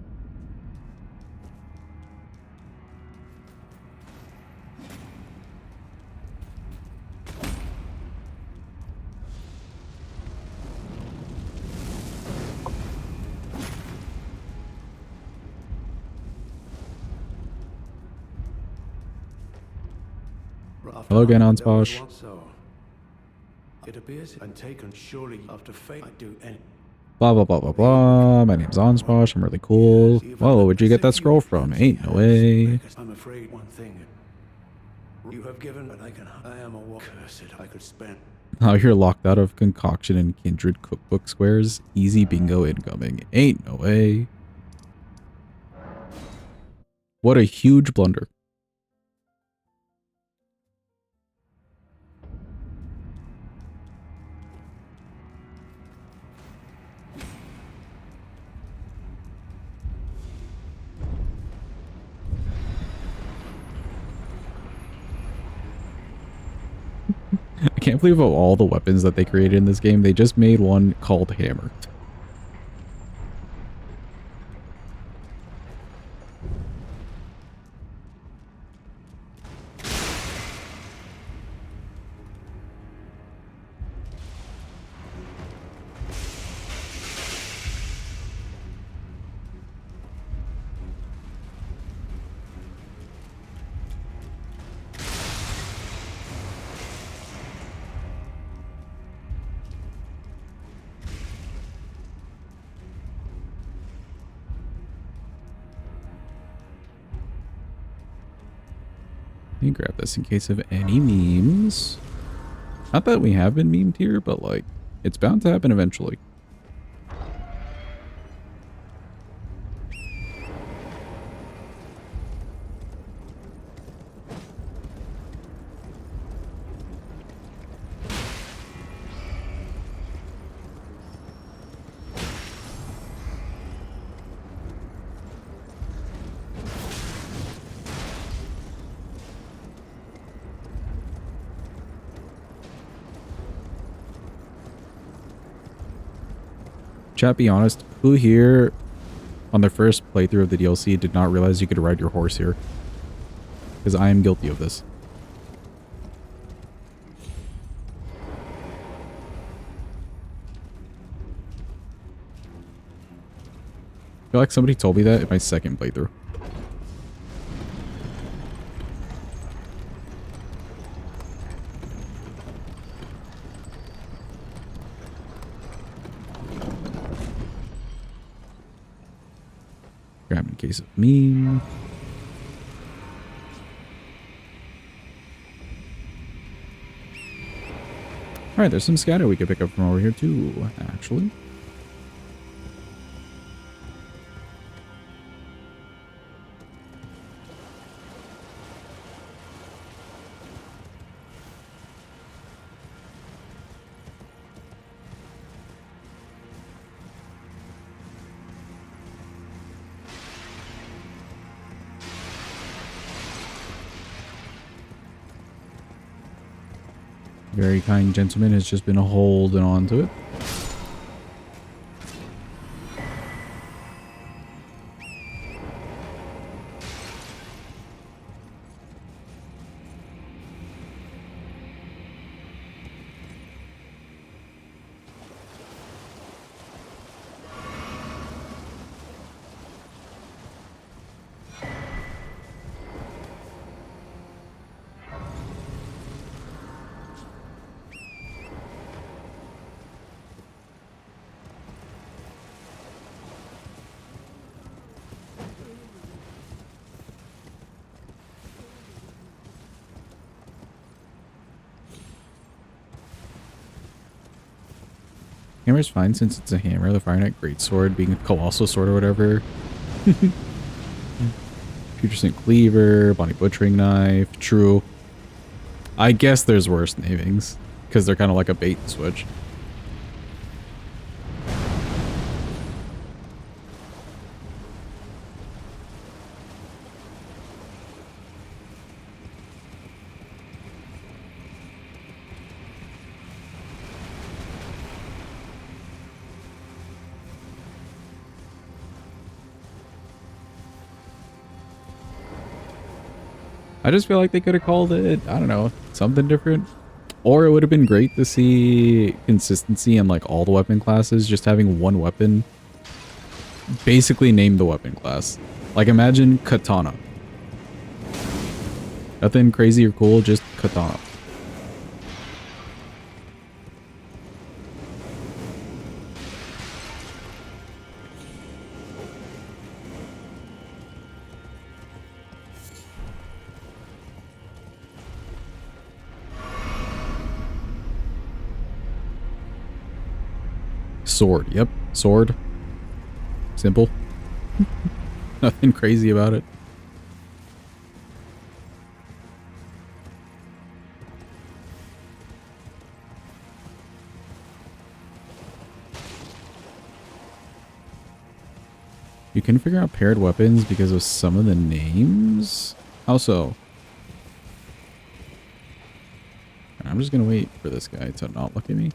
Hello again, Ansposh.
So, it appears and taken surely after fate I do any.
Blah, blah, blah, blah, blah. My name's Ansposh. I'm really cool. Whoa, where'd you get that scroll from? Ain't no way.
I'm afraid one thing. You have given, but I am a cursed. I could spend.
Now you're locked out of concoction and kindred cookbook squares. Easy bingo incoming. Ain't no way. What a huge blunder. I can't believe of all the weapons that they created in this game, they just made one called Hammer. Let me grab this in case of any memes. Not that we have been memed here, but like, it's bound to happen eventually. Chat, be honest, who here on their first playthrough of the DLC did not realize you could ride your horse here? Because I am guilty of this. I feel like somebody told me that in my second playthrough. Grab in case of meme. Alright, there's some scatter we could pick up from over here too, actually. Very kind gentleman has just been holding on to it. Hammer's fine since it's a hammer. The Fire Knight Greatsword being a Colossal Sword or whatever. Putrescent Cleaver, Bonnie Butchering Knife. True. I guess there's worse namings because they're kind of like a bait and switch. I just feel like they could have called it, I don't know, something different. Or it would have been great to see consistency in like all the weapon classes, just having one weapon basically name the weapon class. Like imagine katana. Nothing crazy or cool, just katana. Sword. Yep. Sword. Simple. Nothing crazy about it. You can figure out paired weapons because of some of the names? How so? I'm just gonna wait for this guy to not look at me.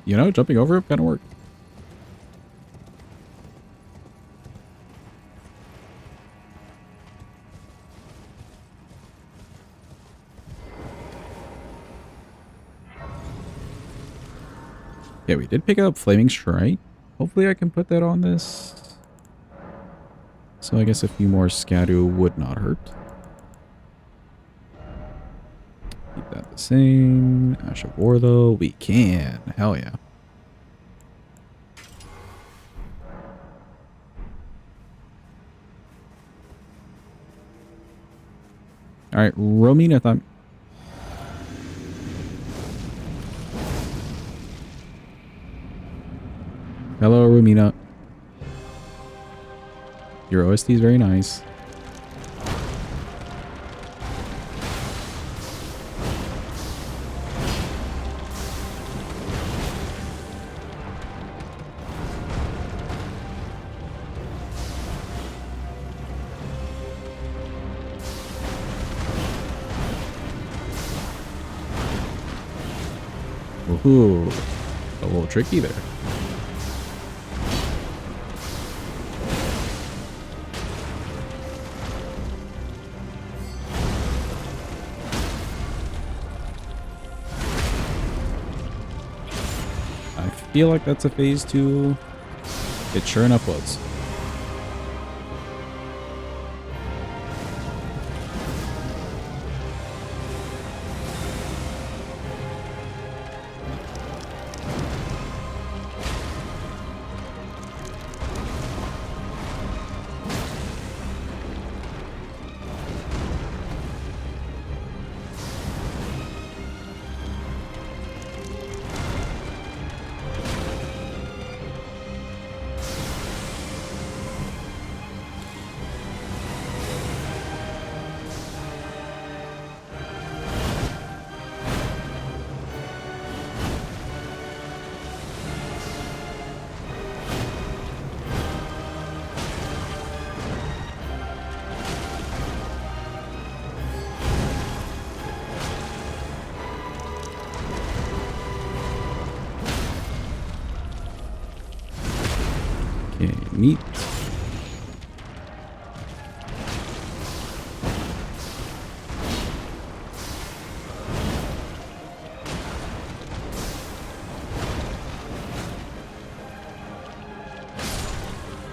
You know, jumping over it kind of worked. Yeah, we did pick up Flaming Strike. Hopefully I can put that on this. So I guess a few more Scadu would not hurt. Keep that the same. Ash of War though, we can. Hell yeah. Alright, Romina time. Hello, Romina. Your OST is very nice. Ooh, a little tricky there. I feel like that's a phase 2. It sure enough was. Okay, neat.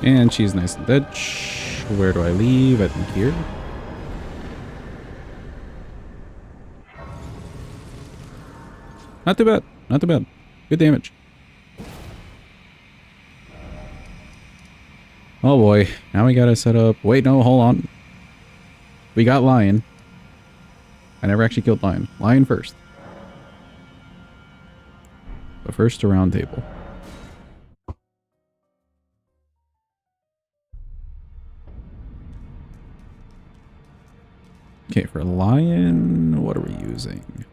And she's nice and dead. Shh. Where do I leave? I think here. Not too bad. Not too bad. Good damage. Oh boy. Now we gotta set up... Wait, no, hold on. We got Lion. I never actually killed Lion. Lion first. But first, a round table. Okay, for Lion, what are we using?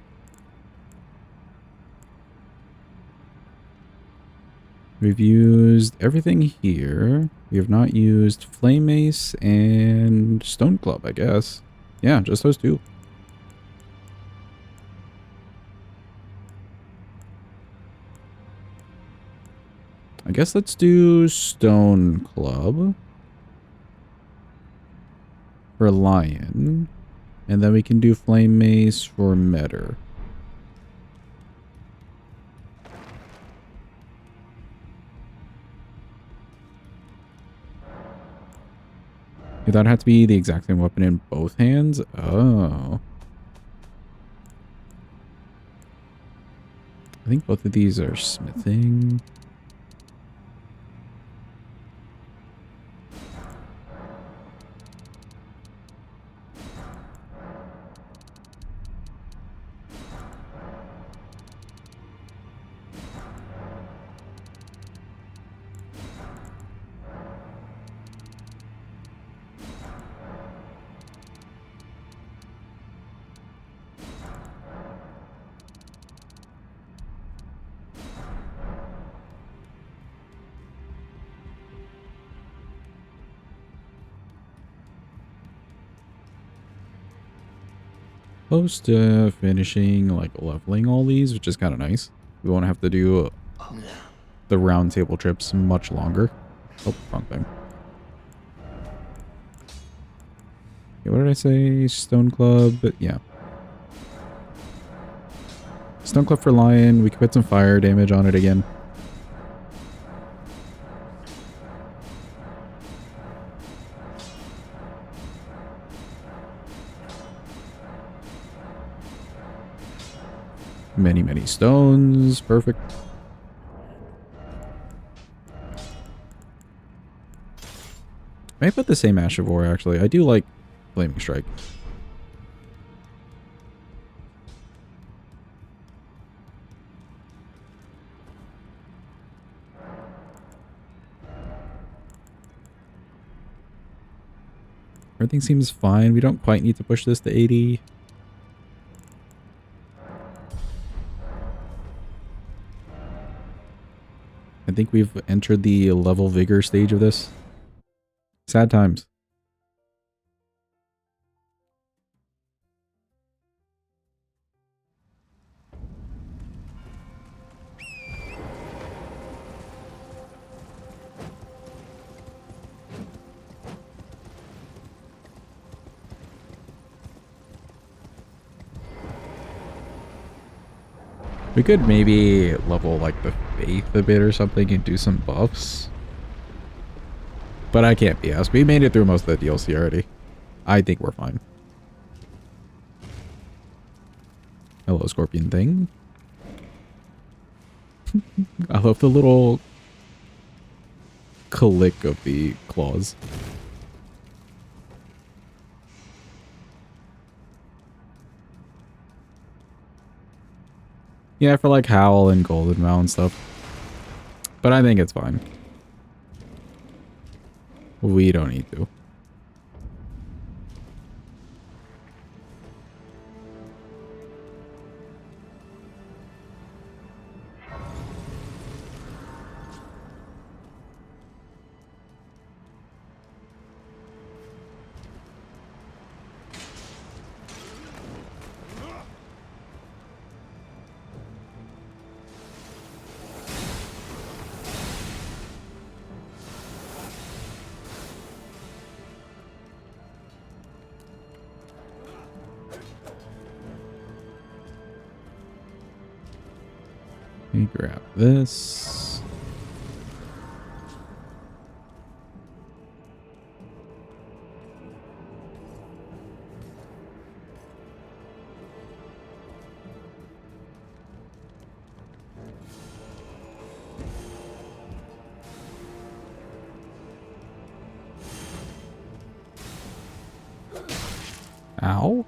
We've used everything here. We have not used Flame Mace and Stone Club, I guess. Yeah, just those two. I guess let's do Stone Club for Lion. And then we can do Flame Mace for Metter. You thought it had to be the exact same weapon in both hands? Oh. I think both of these are smithing. Close to finishing, like, leveling all these, which is kind of nice. We won't have to do the round table trips much longer. Oh, wrong thing. Okay, what did I say? Stone Club, but yeah. Stone Club for Lion. We can put some fire damage on it again. Many, many stones. Perfect. May put the same Ash of War, actually. I do like Flaming Strike. Everything seems fine. We don't quite need to push this to 80. I think we've entered the level vigor stage of this. Sad times. We could maybe level like the faith a bit or something and do some buffs. But I can't be asked. We made it through most of the DLC already. I think we're fine. Hello, scorpion thing. I love the little click of the claws. Yeah, for like Howl and Golden Mound and stuff. But I think it's fine. We don't need to. Let me grab this. Ow.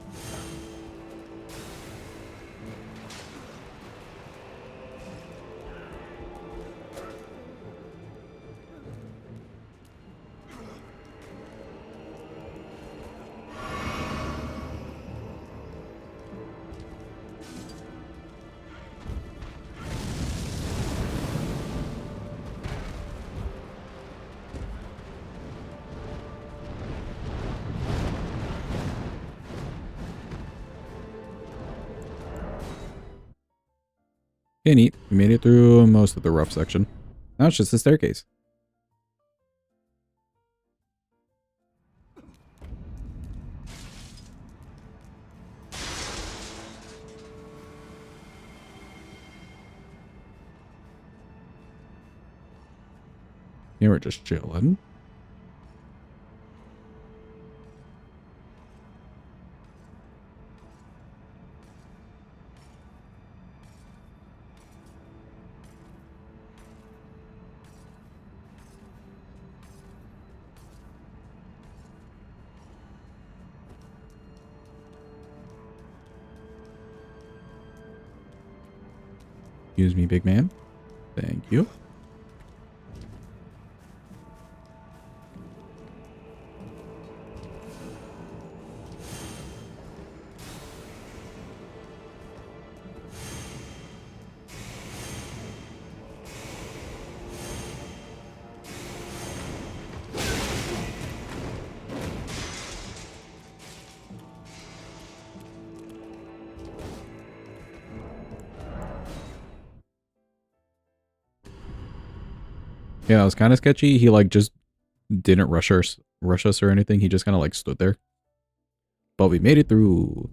Okay, neat. We made it through most of the rough section. No, it's just the staircase. Yeah, we're just chilling. Excuse me, big man. Thank you. Yeah, that was kind of sketchy. He like just didn't rush us or anything. He just kind of like stood there. But we made it through.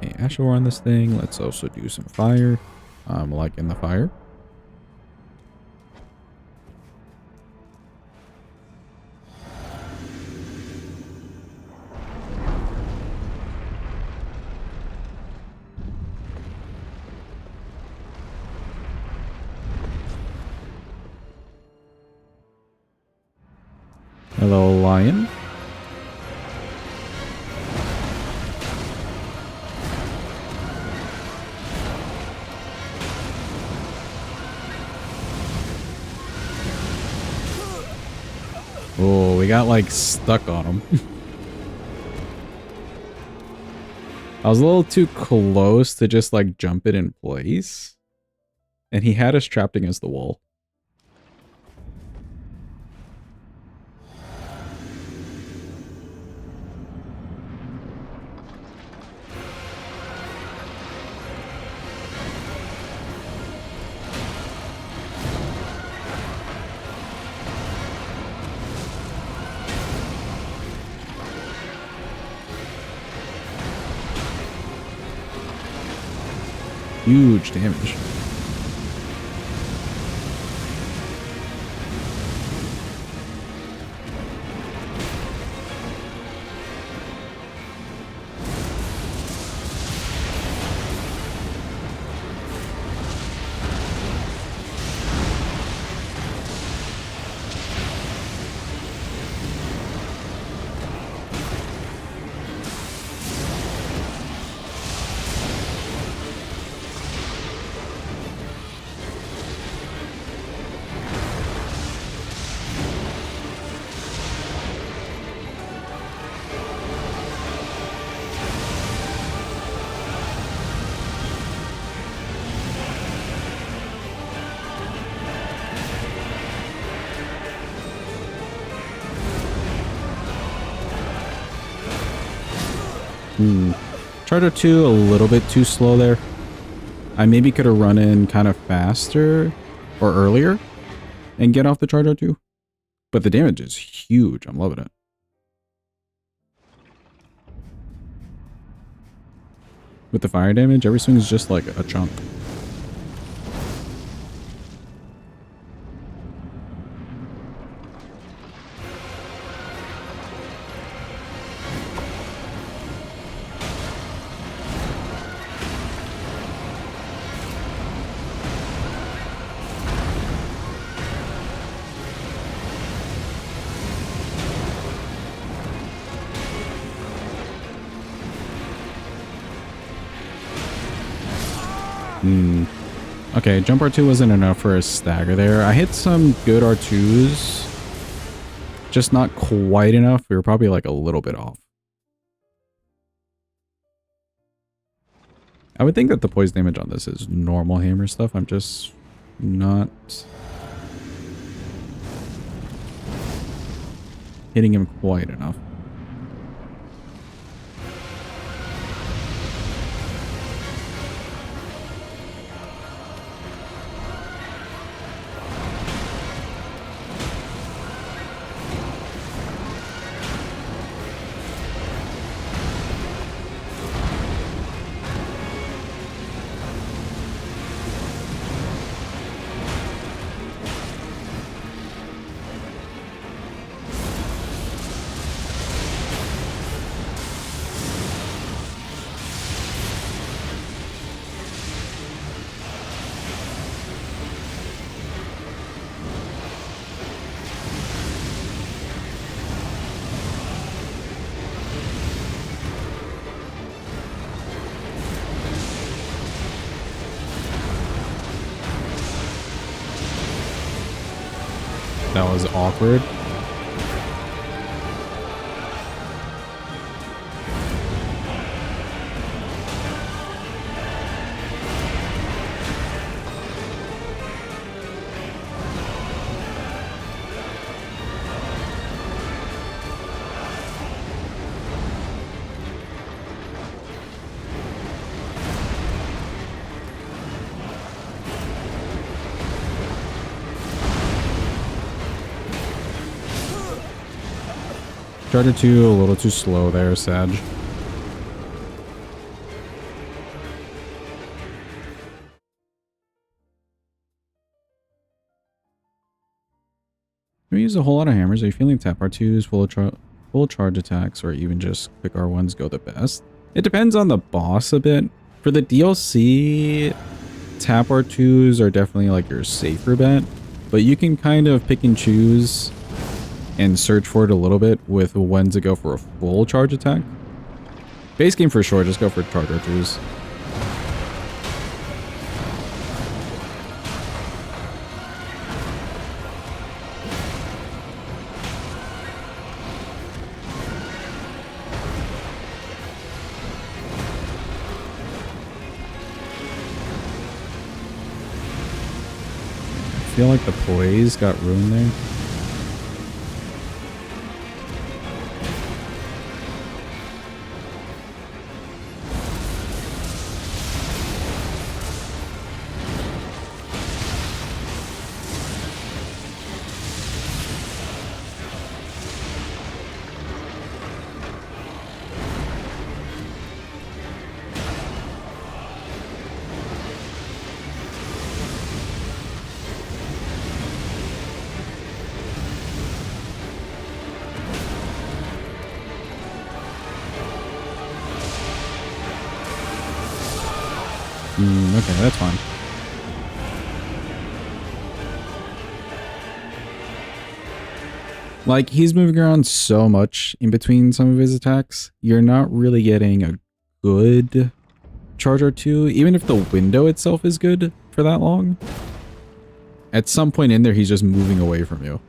Okay, Ashore on this thing. Let's also do some fire. I'm liking the fire. Hello, lion. Oh, we got like stuck on him. I was a little too close to just like jump it in place. And he had us trapped against the wall. Huge damage. Charter 2 a little bit too slow there. I maybe could have run in kind of faster or earlier and get off the Charger 2. But the damage is huge. I'm loving it. With the fire damage, every swing is just like a chunk. Okay, jump R2 wasn't enough for a stagger there. I hit some good R2s. Just not quite enough. We were probably like a little bit off. I would think that the poise damage on this is normal hammer stuff. I'm just not hitting him quite enough. That was awkward. Charger 2 a little too slow there, Sag. We use a whole lot of hammers. Are you feeling tap R2s, full charge attacks, or even just quick R1s go the best? It depends on the boss a bit. For the DLC, tap R2s are definitely like your safer bet, but you can kind of pick and choose and search for it a little bit with when to go for a full charge attack. Base game for sure, just go for charge R2s. I feel like the poise got ruined there. Okay, that's fine. Like, he's moving around so much in between some of his attacks. You're not really getting a good charge R2, even if the window itself is good for that long. At some point in there, he's just moving away from you.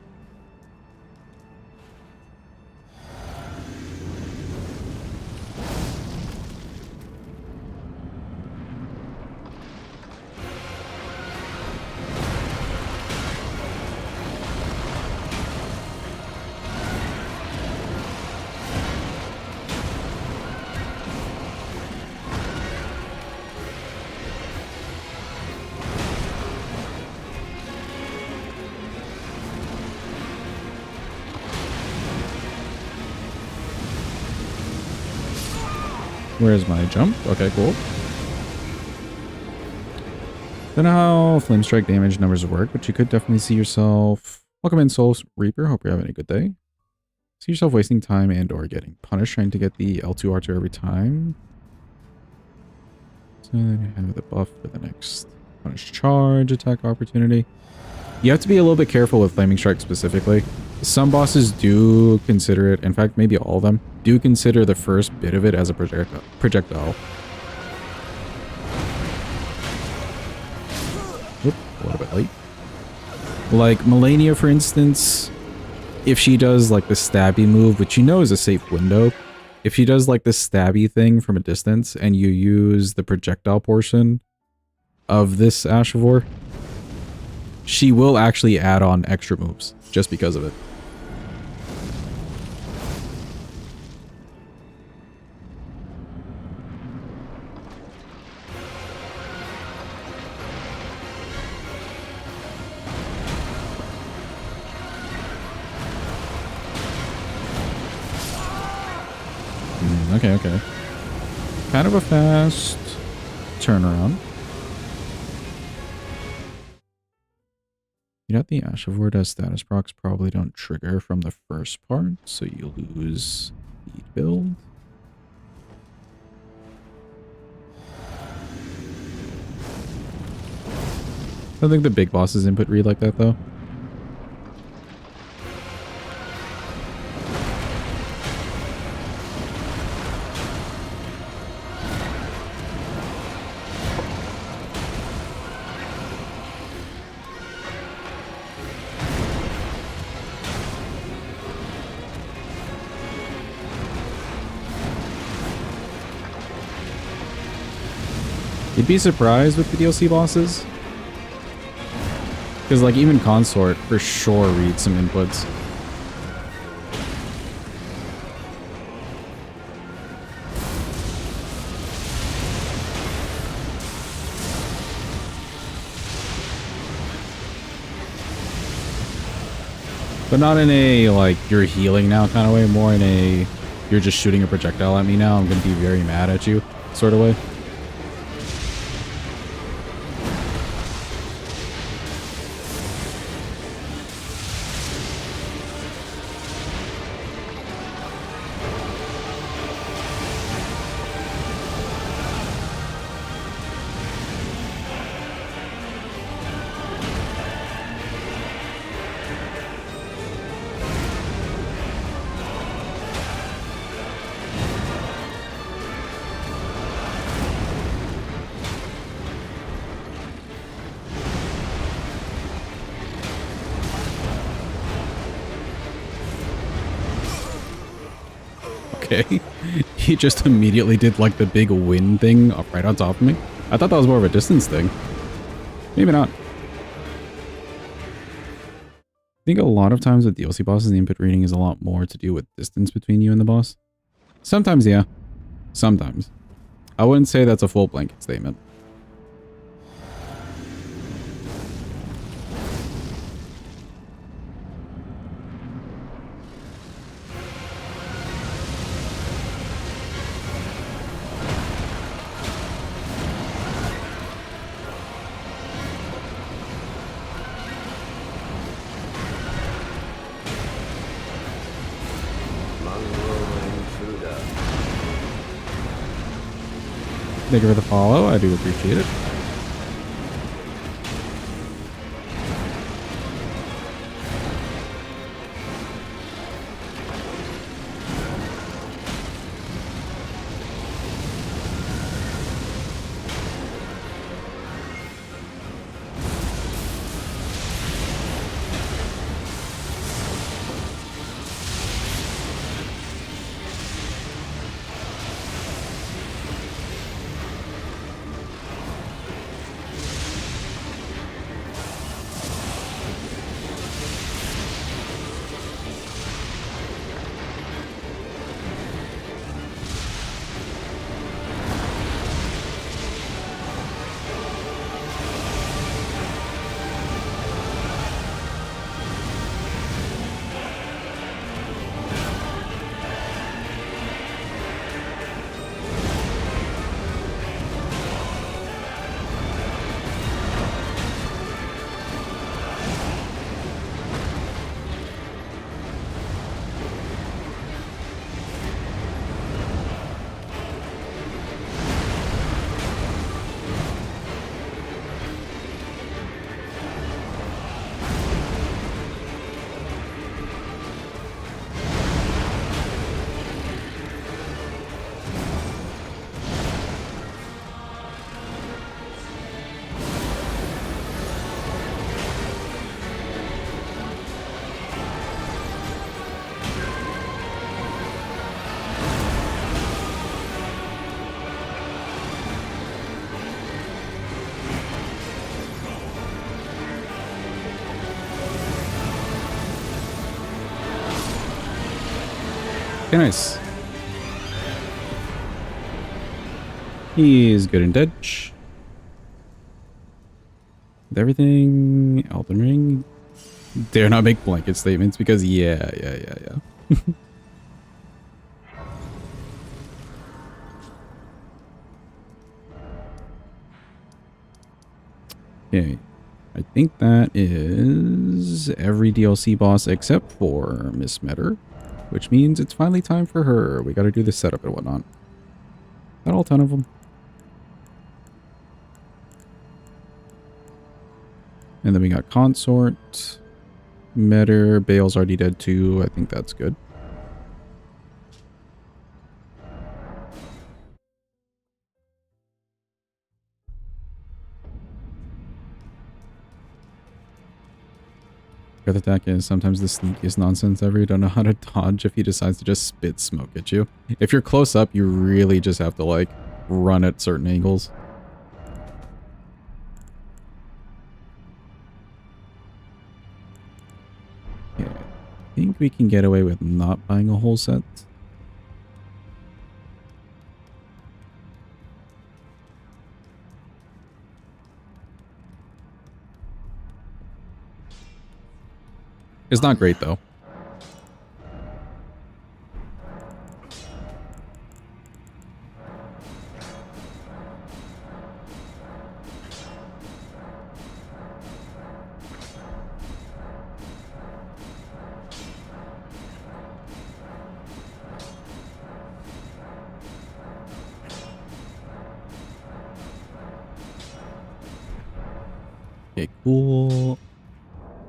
Where's my jump? Okay, cool. Don't know how flame strike damage numbers work, but you could definitely see yourself. Welcome in, Soul Reaper. Hope you're having a good day. See yourself wasting time and or getting punished trying to get the L2 R2 every time. So then you have the buff for the next punish charge attack opportunity. You have to be a little bit careful with Flaming Strike specifically. Some bosses do consider it, in fact maybe all of them, do consider the first bit of it as a projectile. Oop, a little bit late. Like Melania, for instance, if she does like the stabby move, which you know is a safe window, if she does like the stabby thing from a distance and you use the projectile portion of this Ash of War, she will actually add on extra moves just because of it. Okay. Kind of a fast turnaround. You know, the Ash of War does status procs probably don't trigger from the first part, so you lose speed build. I don't think the big boss's input read like that though. You'd be surprised with the DLC bosses. Because, like, even Consort for sure reads some inputs. But not in a, like, you're healing now kind of way, more in a, you're just shooting a projectile at me now, I'm going to be very mad at you sort of way. Okay. He just immediately did like the big win thing up right on top of me. I thought that was more of a distance thing. Maybe not. I think a lot of times with DLC bosses, the input reading is a lot more to do with distance between you and the boss. Sometimes, yeah. Sometimes. I wouldn't say that's a full blanket statement. Thank you for the follow. I do appreciate it. Okay, nice. He's good in dodge. With everything, Elden Ring. Dare not make blanket statements because yeah. Okay. I think that is every DLC boss except for Miss Metter, which means it's finally time for her. We gotta do the setup and whatnot. Not all 10 of them. And then we got Consort, Metter, Bale's already dead too. I think that's good. Breath attack is sometimes the sneakiest nonsense ever. You don't know how to dodge if he decides to just spit smoke at you. If you're close up, you really just have to like run at certain angles. think we can get away with not buying a whole set. It's not great though. Okay, cool.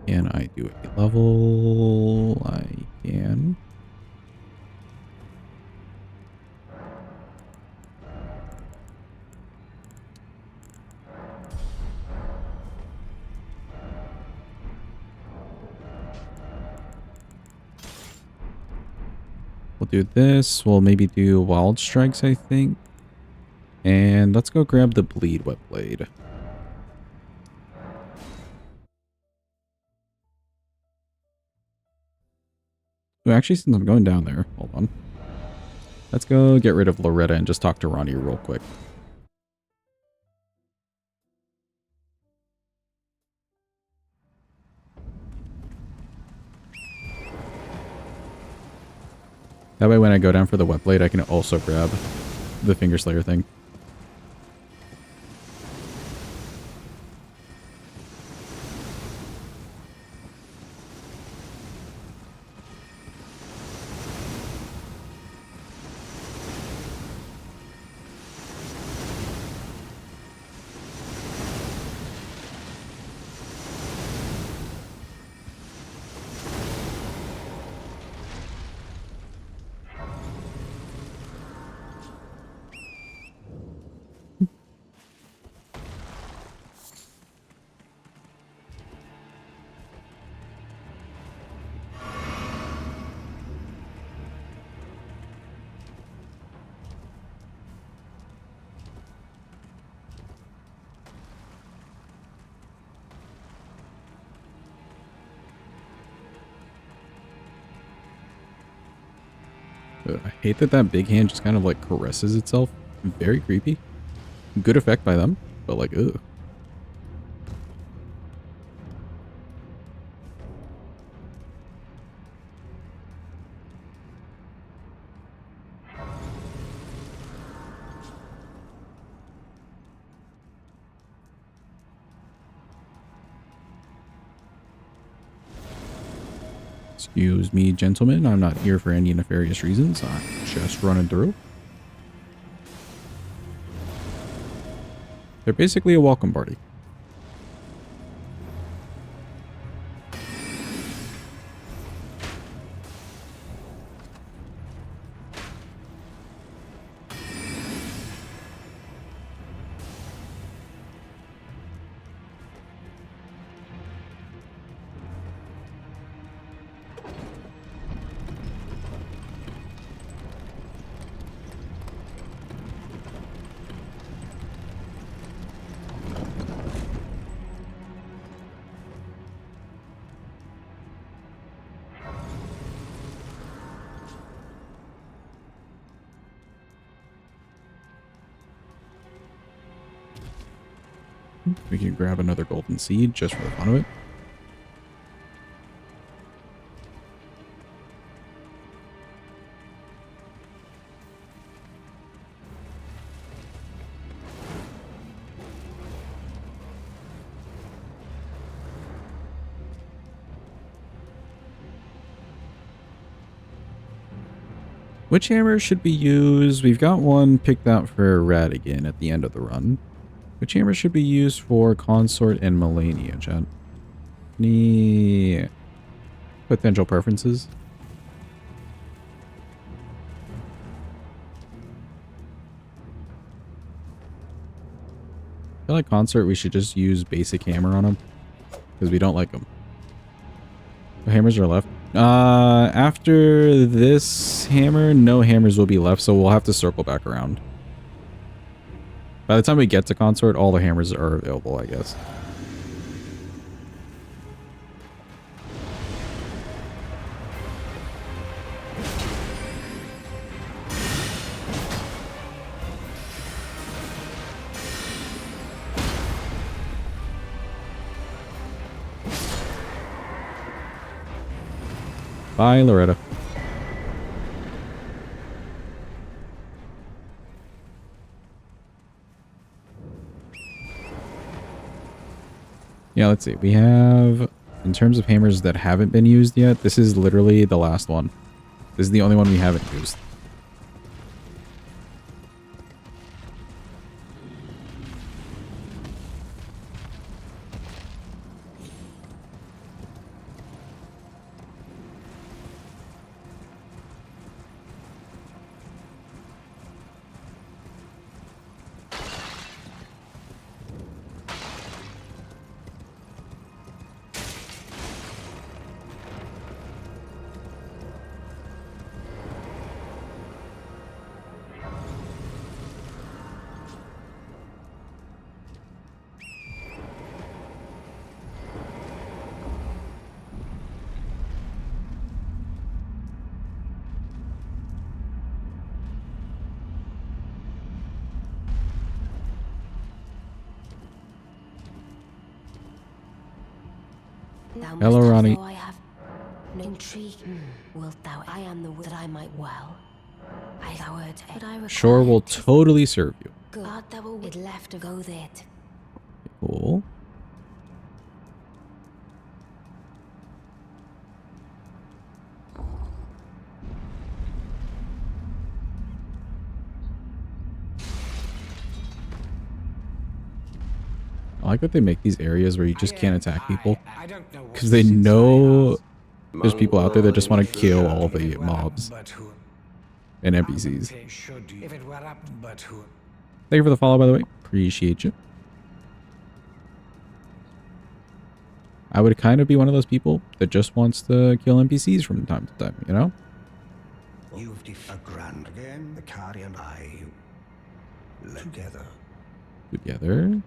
Can I do a level? I can. We'll do this. We'll maybe do wild strikes, I think. And let's go grab the bleed wet blade. Well, actually, since I'm going down there, hold on. Let's go get rid of Loretta and just talk to Ronnie real quick. That way when I go down for the wet blade, I can also grab the Finger Slayer thing. I hate that that big hand just kind of like caresses itself. Very creepy. Good effect by them, but like, ugh. Excuse me, gentlemen. I'm not here for any nefarious reasons. I'm just running through. They're basically a welcome party. We can grab another golden seed just for the fun of it. Which hammer should we use? We've got one picked out for Radigan at the end of the run. Which hammer should be used for Consort and Melania, chat? Any potential preferences? I feel like Consort, we should just use basic hammer on him. Because we don't like them. What hammers are left? After this hammer, no hammers will be left, so we'll have to circle back around. By the time we get to Consort, all the hammers are available, I guess. Bye, Loretta. Yeah, let's see. We have, in terms of hammers that haven't been used yet, this is literally the last one. This is the only one we haven't used.
Thou
Hello,
must have,
Ronnie.
though I have no intrigue. Wilt thou? I am the that I might well. I coward, but I
Sure will
require
totally serve you.
God, thou will it left to go there.
Cool. I like that they make these areas where you just can't attack people. Because they know there's people out there that just want to kill all the mobs and NPCs. Thank you for the follow, by the way. Appreciate you. I would kind of be one of those people that just wants to kill NPCs from time to time, you know?
You've a grand again, the carry and I together.
Together.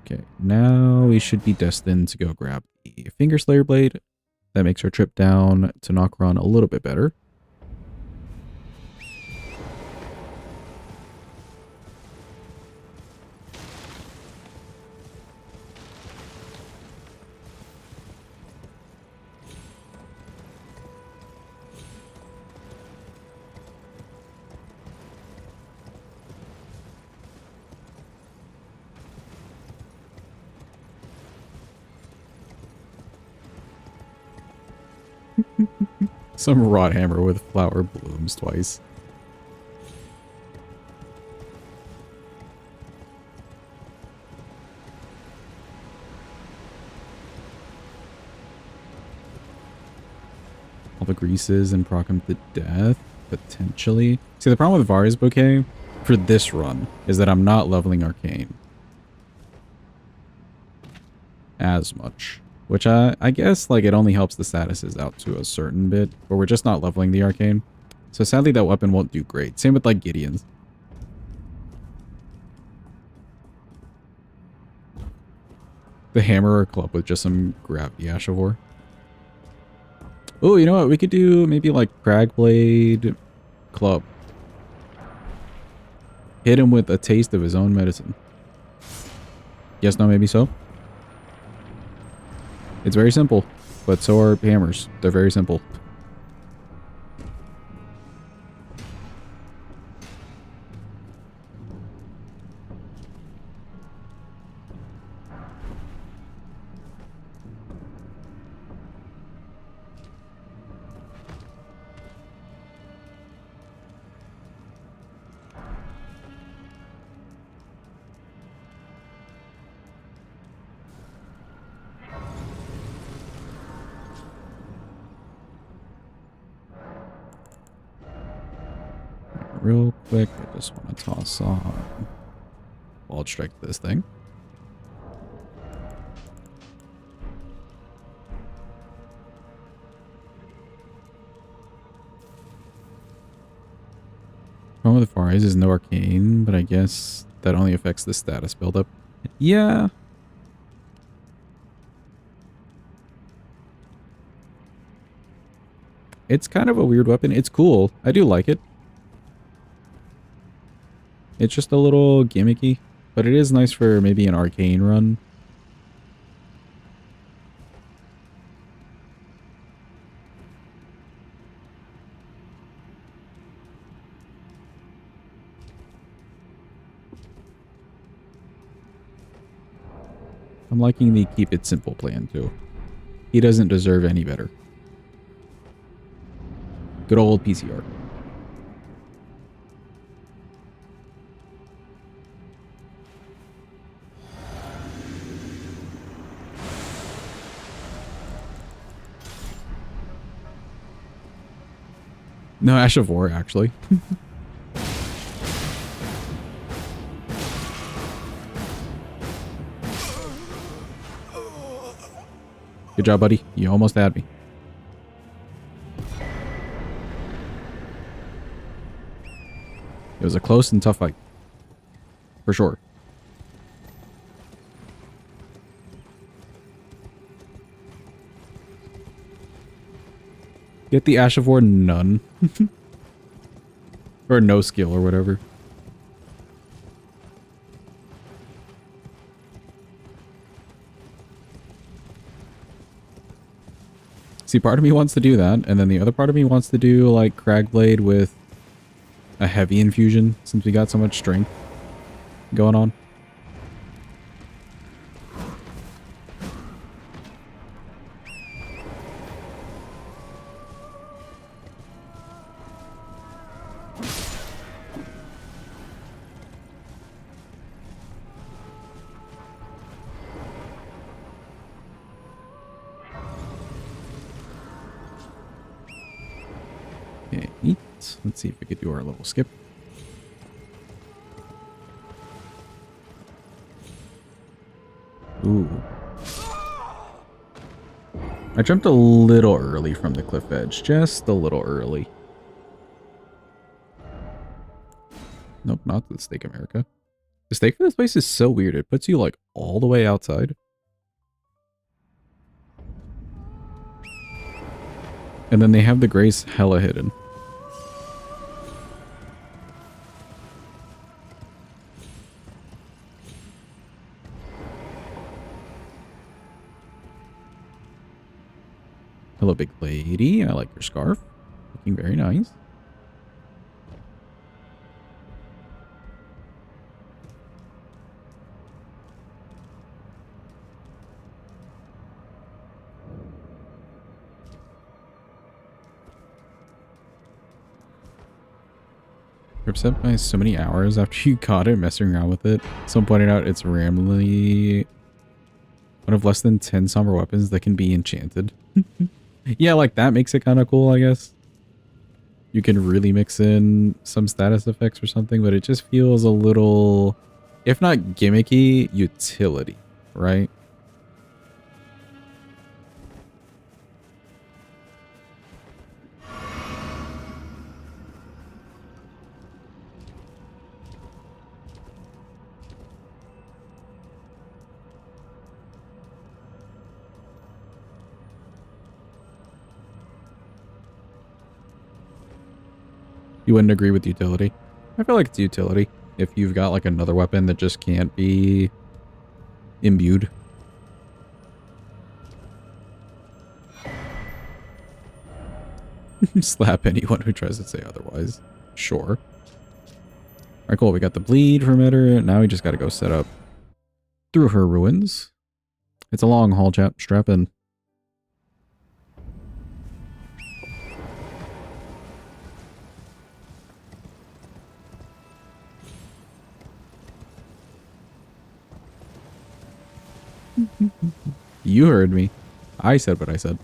Okay, now we should be destined to go grab the Finger Slayer Blade. That makes our trip down to Nokron a little bit better. Some wrought hammer with flower blooms twice. All the greases and proc him to death, potentially. See, the problem with Vari's Bouquet for this run is that I'm not leveling Arcane as much. Which I guess, like, it only helps the statuses out to a certain bit, but we're just not leveling the Arcane. So sadly, that weapon won't do great. Same with, like, Gideon's. The hammer or club with just some gravity Ashavor. Oh, you know what? We could do maybe, like, Cragblade Club. Hit him with a taste of his own medicine. Yes, no, maybe so? It's very simple, but so are hammers. They're very simple. Real quick, I just want to toss on Ball Strike this thing. Problem with the Far Eyes is no Arcane, but I guess that only affects the status buildup. Yeah. It's kind of a weird weapon. It's cool. I do like it. It's just a little gimmicky. But it is nice for maybe an arcane run. I'm liking the keep it simple plan too. He doesn't deserve any better. Good old PCR. No, Ash of War, actually. Good job, buddy. You almost had me. It was a close and tough fight. For sure. Get the Ash of War none. Or no skill or whatever. See, part of me wants to do that, and then the other part of me wants to do, like, Cragblade with a heavy infusion, since we got so much strength going on. Okay, neat. Let's see if we could do our little skip. Ooh. I jumped a little early from the cliff edge. Just a little early. Nope, not the Stake America. The stake for this place is so weird. It puts you, like, all the way outside. And then they have the grace hella hidden. Hello, big lady. I like your scarf. Looking very nice. You're upset by so many hours after you caught it messing around with it. Someone pointed out it's randomly one of less than 10 somber weapons that can be enchanted. Yeah, like that makes it kind of cool, I guess. You can really mix in some status effects or something, but it just feels a little, if not gimmicky, utility, right? You wouldn't agree with utility? I feel like it's utility. If you've got like another weapon that just can't be imbued. Slap anyone who tries to say otherwise. Sure. Alright, cool. We got the bleed from Eder. Now we just gotta go set up through her ruins. It's a long haul, chap. Strap in. You heard me. I said what I said.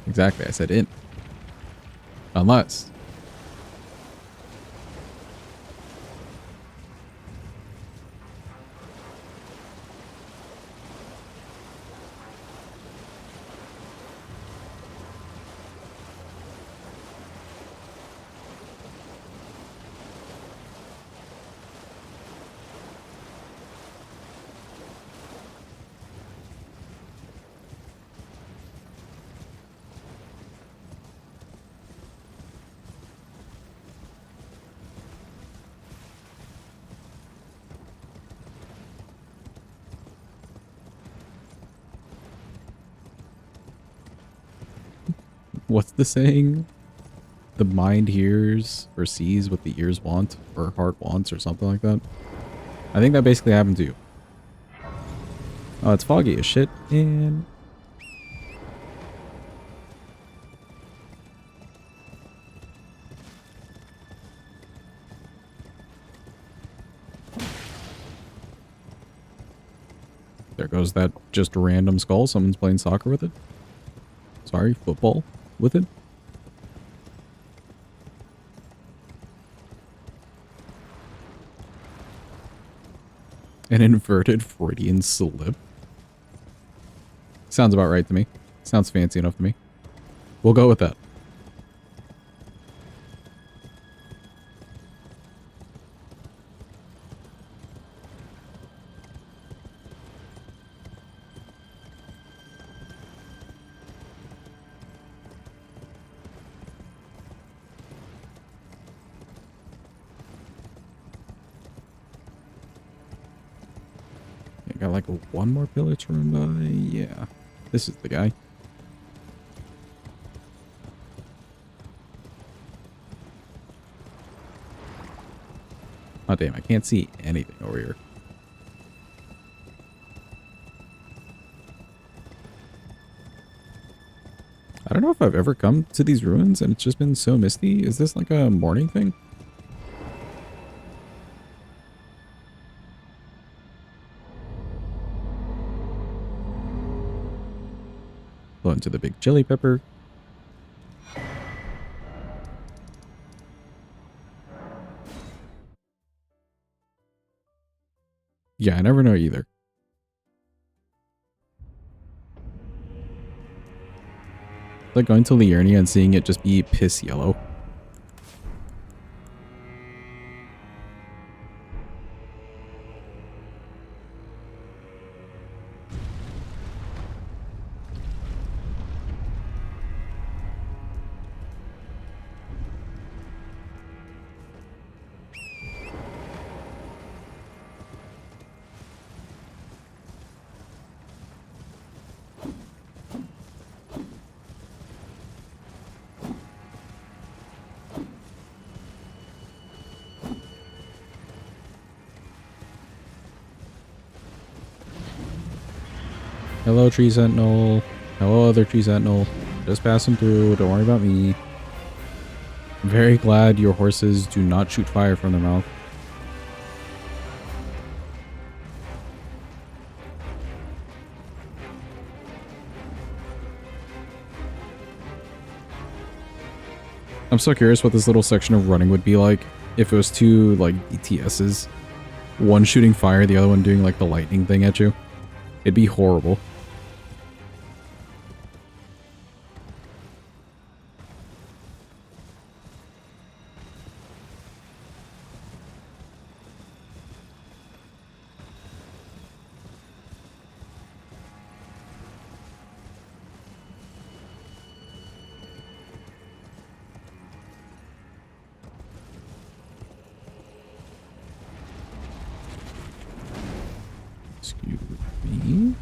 Exactly, I said in. Unless. What's the saying? The mind hears or sees what the ears want, or heart wants, or something like that. I think that basically happened to you. Oh, it's foggy as shit, and... There goes that just random skull. Someone's playing soccer with it. Sorry, football with it. An inverted Freudian slip. Sounds about right to me. Sounds fancy enough to me. We'll go with that. I got like one more pillar to run by. Yeah. This is the guy. Oh damn, I can't see anything over here. I don't know if I've ever come to these ruins and it's just been so misty. Is this like a morning thing? Blow into the big chili pepper. Yeah, I never know either. Like going to Liurnia and seeing it just be piss yellow. Hello, Tree Sentinel. Hello, other Tree Sentinel. Just passing through. Don't worry about me. I'm very glad your horses do not shoot fire from their mouth. I'm so curious what this little section of running would be like if it was two, like, DTSs. One shooting fire, the other one doing, like, the lightning thing at you. It'd be horrible. Excuse me.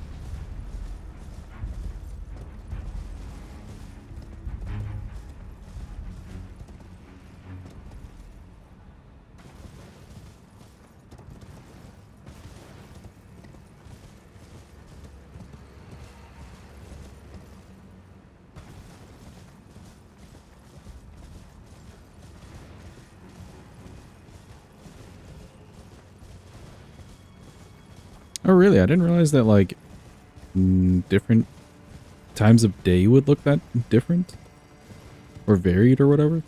Oh, really? I didn't realize that, like, different times of day would look that different. Or varied or whatever.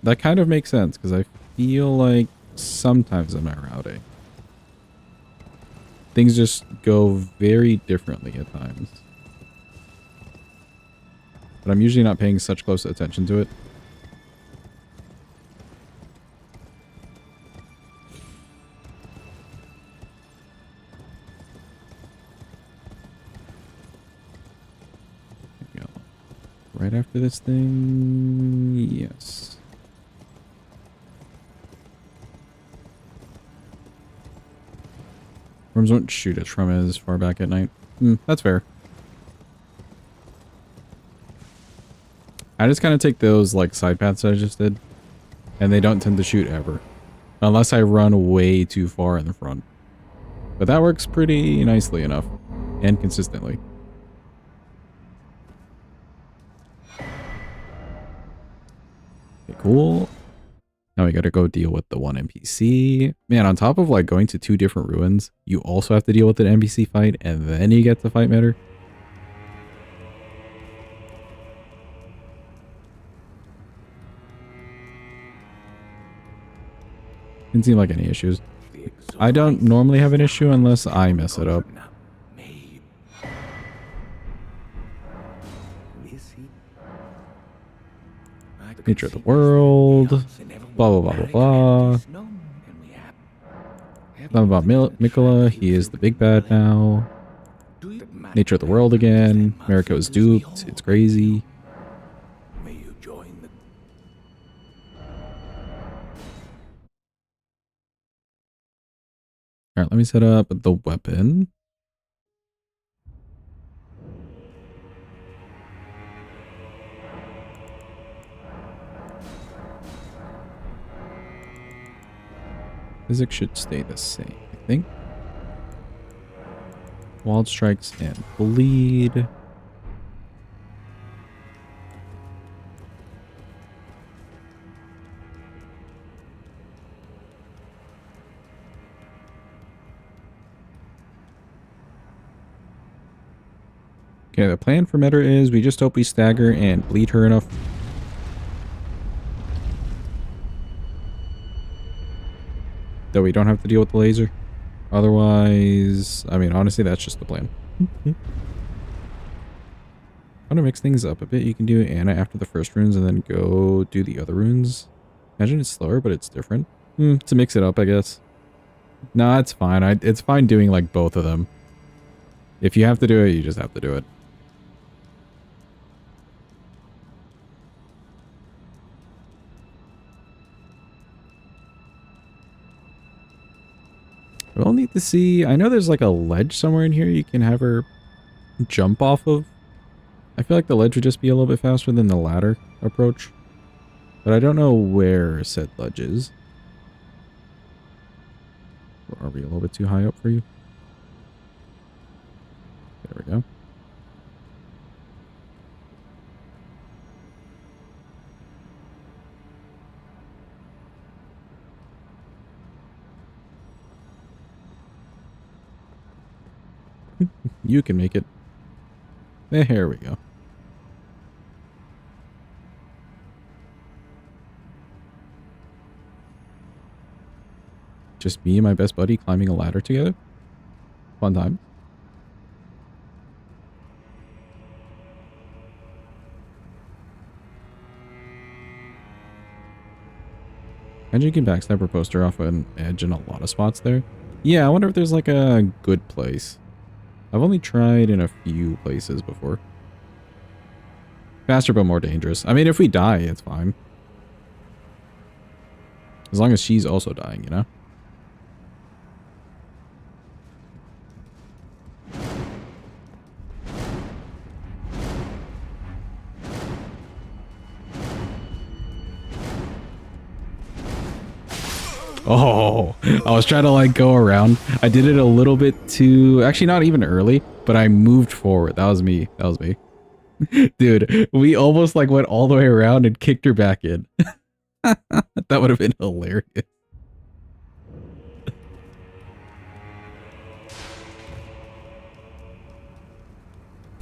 That kind of makes sense, because I feel like sometimes in my routing, things just go very differently at times. But I'm usually not paying such close attention to it. There we go. Right after this thing, yes. Worms won't shoot us from as far back at night. That's fair. I just kind of take those like side paths I just did, and they don't tend to shoot ever. Unless I run way too far in the front. But that works pretty nicely enough. And consistently. Okay, cool. Now we gotta go deal with the one NPC. Man, on top of like going to 2 different ruins, you also have to deal with an NPC fight, and then you get to fight Matter. Didn't seem like any issues. I don't normally have an issue unless I mess it up. Nature of the world. Blah, blah, blah, blah, blah. Something about Mikola. He is the big bad now. Nature of the world again. Mariko is duped. It's crazy. Alright, let me set up the weapon. Physics should stay the same, I think. Wild strikes and bleed. Okay, the plan for Meta is we just hope we stagger and bleed her enough. That we don't have to deal with the laser. Otherwise, I mean, honestly, that's just the plan. I want to mix things up a bit. You can do Anna after the first runes and then go do the other runes. Imagine it's slower, but it's different. To mix it up, I guess. Nah, it's fine. It's fine doing like both of them. If you have to do it, you just have to do it. We'll need to see. I know there's like a ledge somewhere in here you can have her jump off of. I feel like the ledge would just be a little bit faster than the ladder approach. But I don't know where said ledge is. Or are we a little bit too high up for you? There we go. You can make it. There we go. Just me and my best buddy climbing a ladder together. Fun time. And you can backstab her poster off an edge in a lot of spots there. Yeah, I wonder if there's like a good place. I've only tried in a few places before. Faster but more dangerous. I mean, if we die, it's fine. As long as she's also dying, you know? Oh, I was trying to like go around. I did it a little bit too, actually not even early, but I moved forward. That was me. That was me. Dude, we almost like went all the way around and kicked her back in. That would have been hilarious.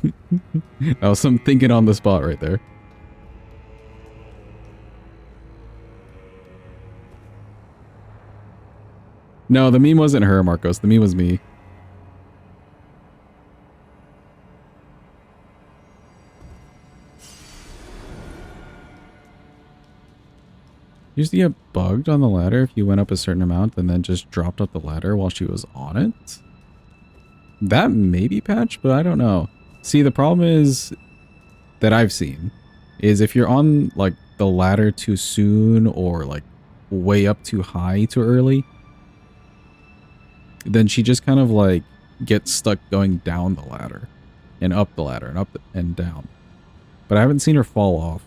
That was some thinking on the spot right there. No, the meme wasn't her, Marcos. The meme was me. You used to get bugged on the ladder if you went up a certain amount and then just dropped up the ladder while she was on it? That may be patched, but I don't know. See, the problem is that I've seen is if you're on like the ladder too soon or like way up too high too early, then she just kind of like gets stuck going down the ladder and up the ladder and up and down. But I haven't seen her fall off.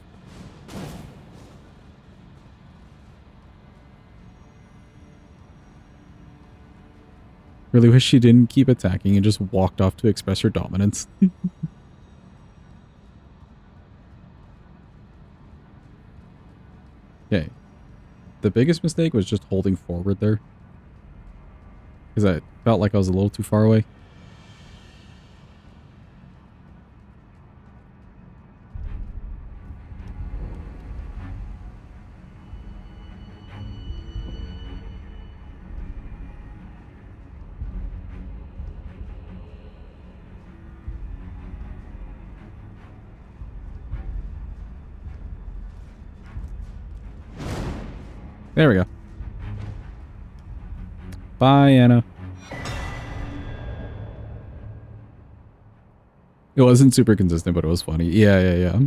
Really wish she didn't keep attacking and just walked off to express her dominance. Okay. The biggest mistake was just holding forward there. Because I felt like I was a little too far away. There we go. Bye, Anna. It wasn't super consistent, but it was funny. Yeah.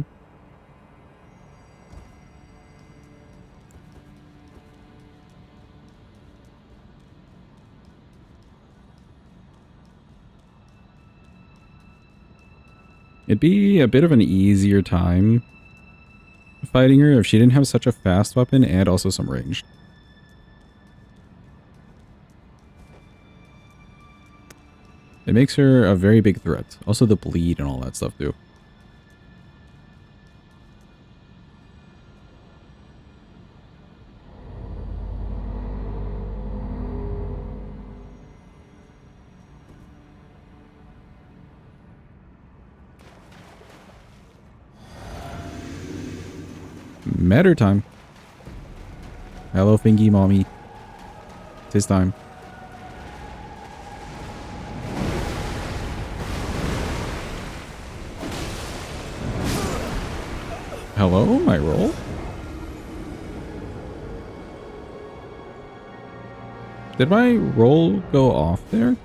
It'd be a bit of an easier time fighting her if she didn't have such a fast weapon and also some range. It makes her a very big threat. Also the bleed and all that stuff too. Matter time. Hello, Fingy Mommy. Tis time. Hello, my roll? Did my roll go off there?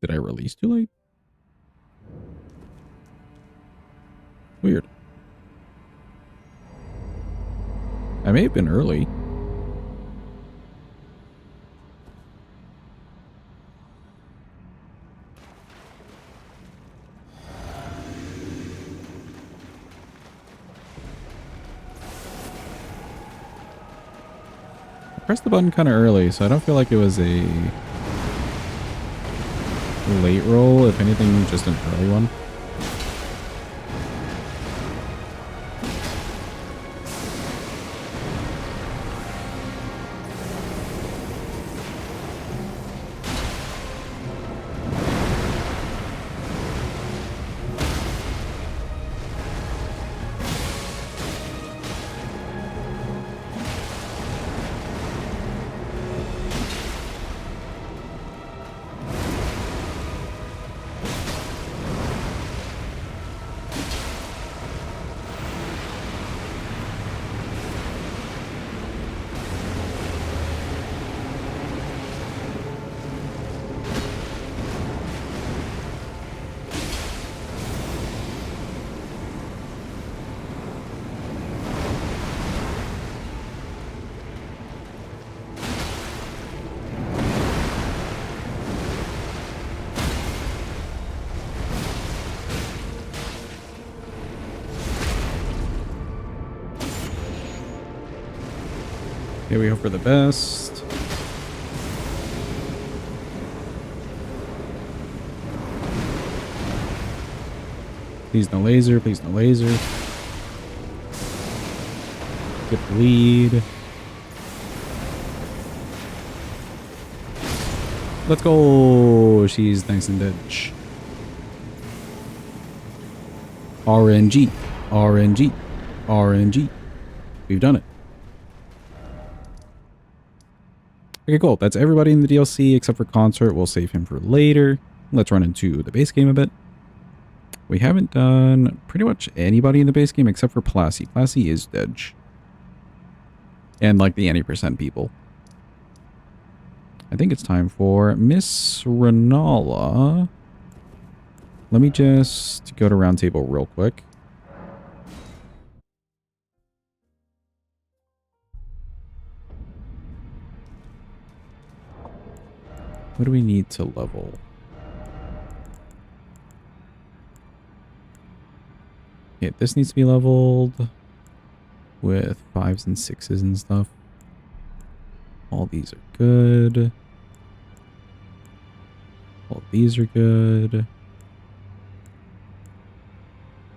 Did I release too late? Weird. I may have been early. I pressed the button kind of early, so I don't feel like it was a late roll. If anything, just an early one. Here we hope for the best. Please no laser, please no laser. Get the lead. Let's go. She's nice and dead. RNG. RNG. RNG. We've done it. Okay, cool. That's everybody in the DLC except for Concert. We'll save him for later. Let's run into the base game a bit. We haven't done pretty much anybody in the base game except for Plassie. Plassie is dead. And like the any percent people. I think it's time for Miss Renala. Let me just go to round table real quick. What do we need to level? Okay, this needs to be leveled. with 5s and 6s and stuff. All these are good. All these are good.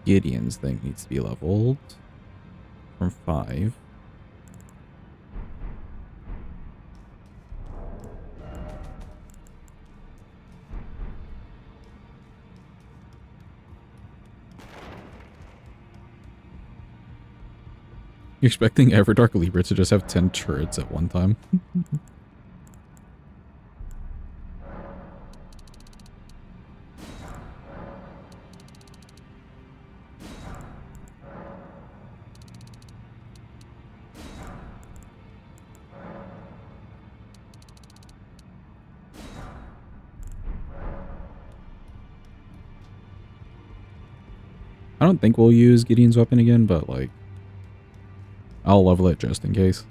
Gideon's thing needs to be leveled from 5. You're expecting Everdark Libra to just have 10 turrets at one time? I don't think we'll use Gideon's weapon again, but like, I'll level it just in case.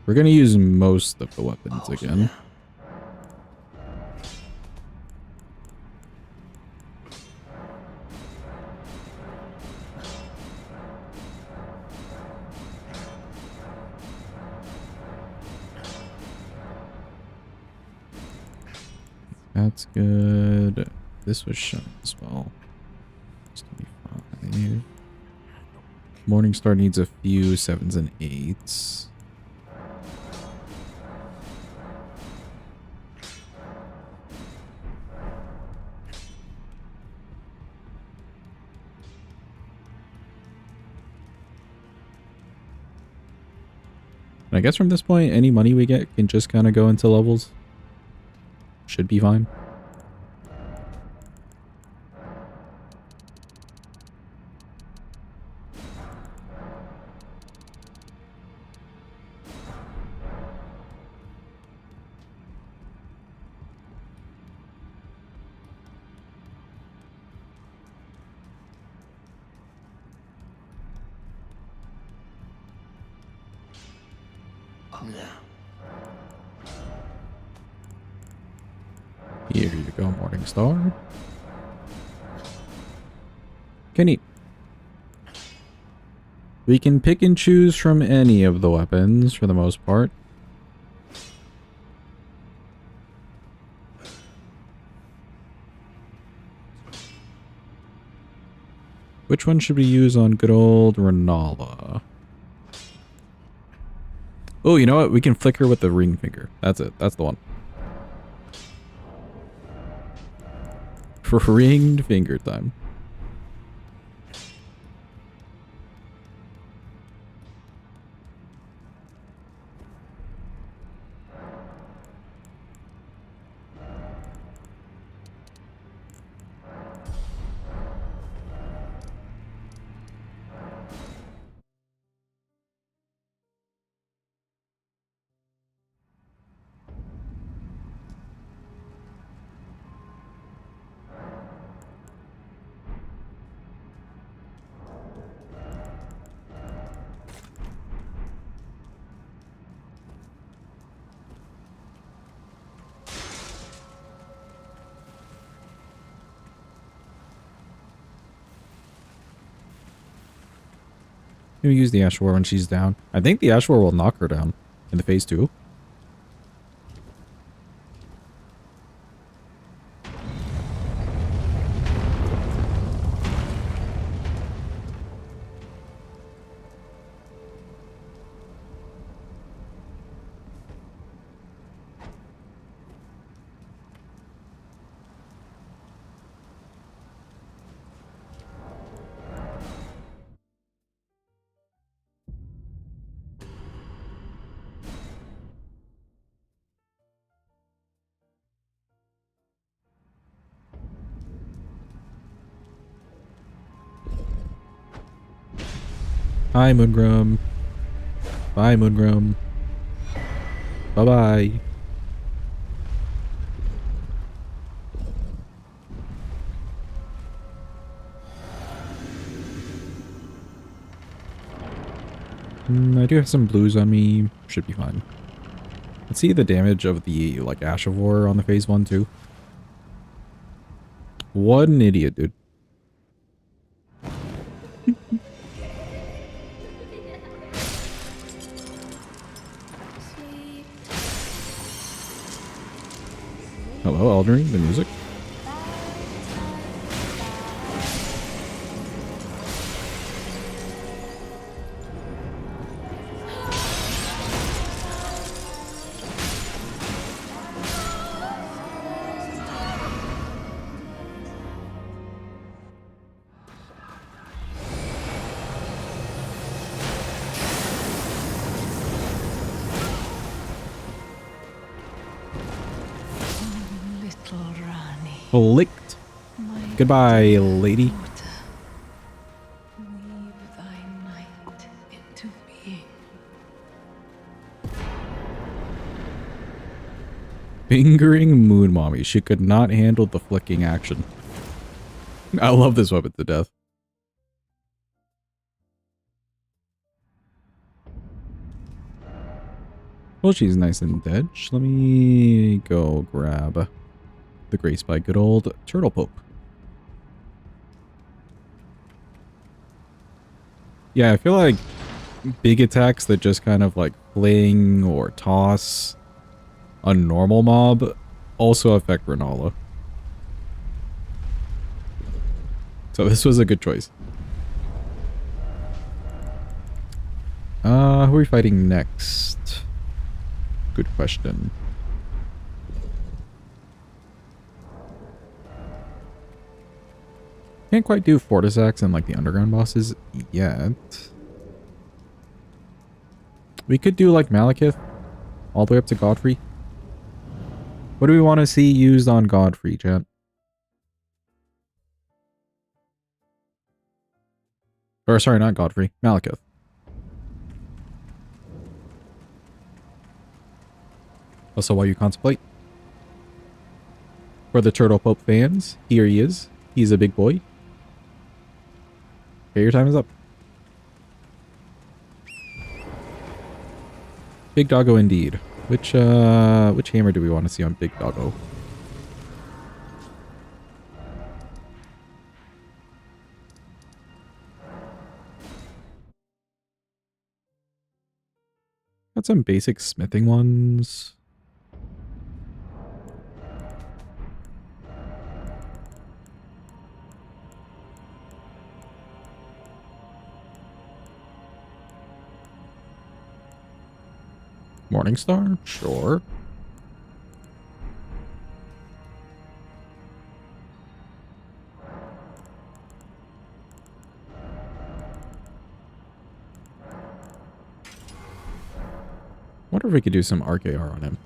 We're gonna use most of the weapons again. That's good. This was shown as well. 25. Morningstar needs a few 7s and 8s. And I guess from this point, any money we get can just kind of go into levels. Should be fine. Here you go, Morningstar. Okay, neat. We can pick and choose from any of the weapons for the most part. Which one should we use on good old Renala? Oh, you know what? We can flicker with the ring finger. That's it. That's the one. For ringed finger time. Maybe use the Ash War when she's down. I think the Ash War will knock her down in the phase 2. Hi, Moongrum. Bye, Moongrum. Bye-bye. I do have some blues on me. Should be fine. Let's see the damage of the, like, Ash of War on the phase 1, too. What an idiot, dude. Hello, Elden Ring, the music.
Little Rani,
Flicked.
my
Goodbye, lady.
daughter, weave thy night into being.
Fingering Moon Mommy. She could not handle the flicking action. I love this weapon to death. Well, she's nice and dead. Let me go grab the grace by good old Turtle Pope. Yeah, I feel like big attacks that just kind of like fling or toss a normal mob also affect Renala. So this was a good choice. Who are we fighting next? Good question. Can't quite do Fortisax and like the underground bosses yet. We could do like Malekith all the way up to Godfrey. What do we want to see used on Godfrey, chat? Or sorry, not Godfrey, Malekith. Also, while you contemplate. For the Turtle Pope fans, here he is. He's a big boy. Okay, your time is up. Big Doggo indeed. Which hammer do we want to see on Big Doggo? Got some basic smithing ones. Morningstar? Sure. Wonder if we could do some RKR on him.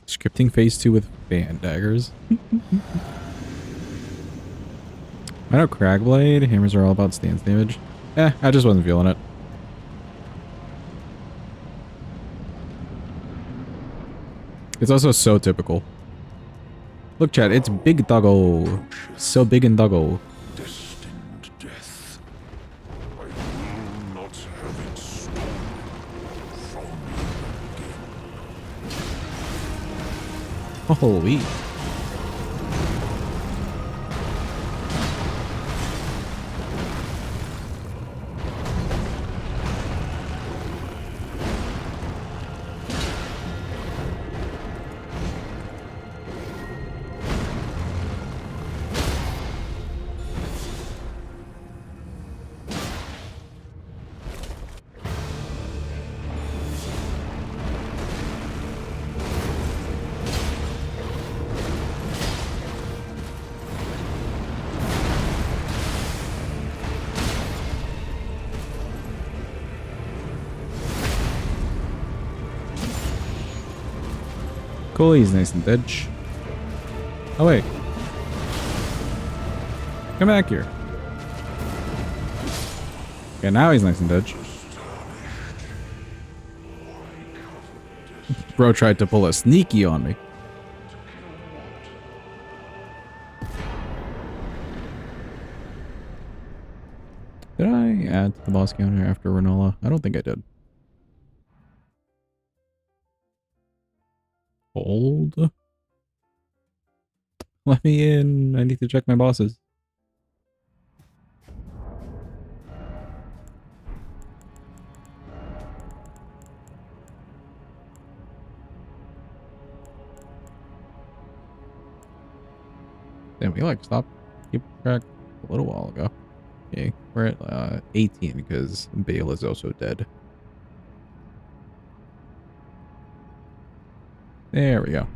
Scripting phase 2 with band daggers. I know Cragblade, hammers are all about stance damage. I just wasn't feeling it. It's also so typical. Look, chat, it's Big Doggo. So big and Doggo.
Destined death. I will not have it stolen from me again.
Holy. Cool, he's nice and dead. Oh wait. Come back here. Okay, now he's nice and dead. Bro tried to pull a sneaky on me. Did I add to the boss counter after Renola? I don't think I did. Hold. Let me in. I need to check my bosses. Damn, we like stopped keep track a little while ago. Okay, we're at 18 because Bale is also dead. There we go.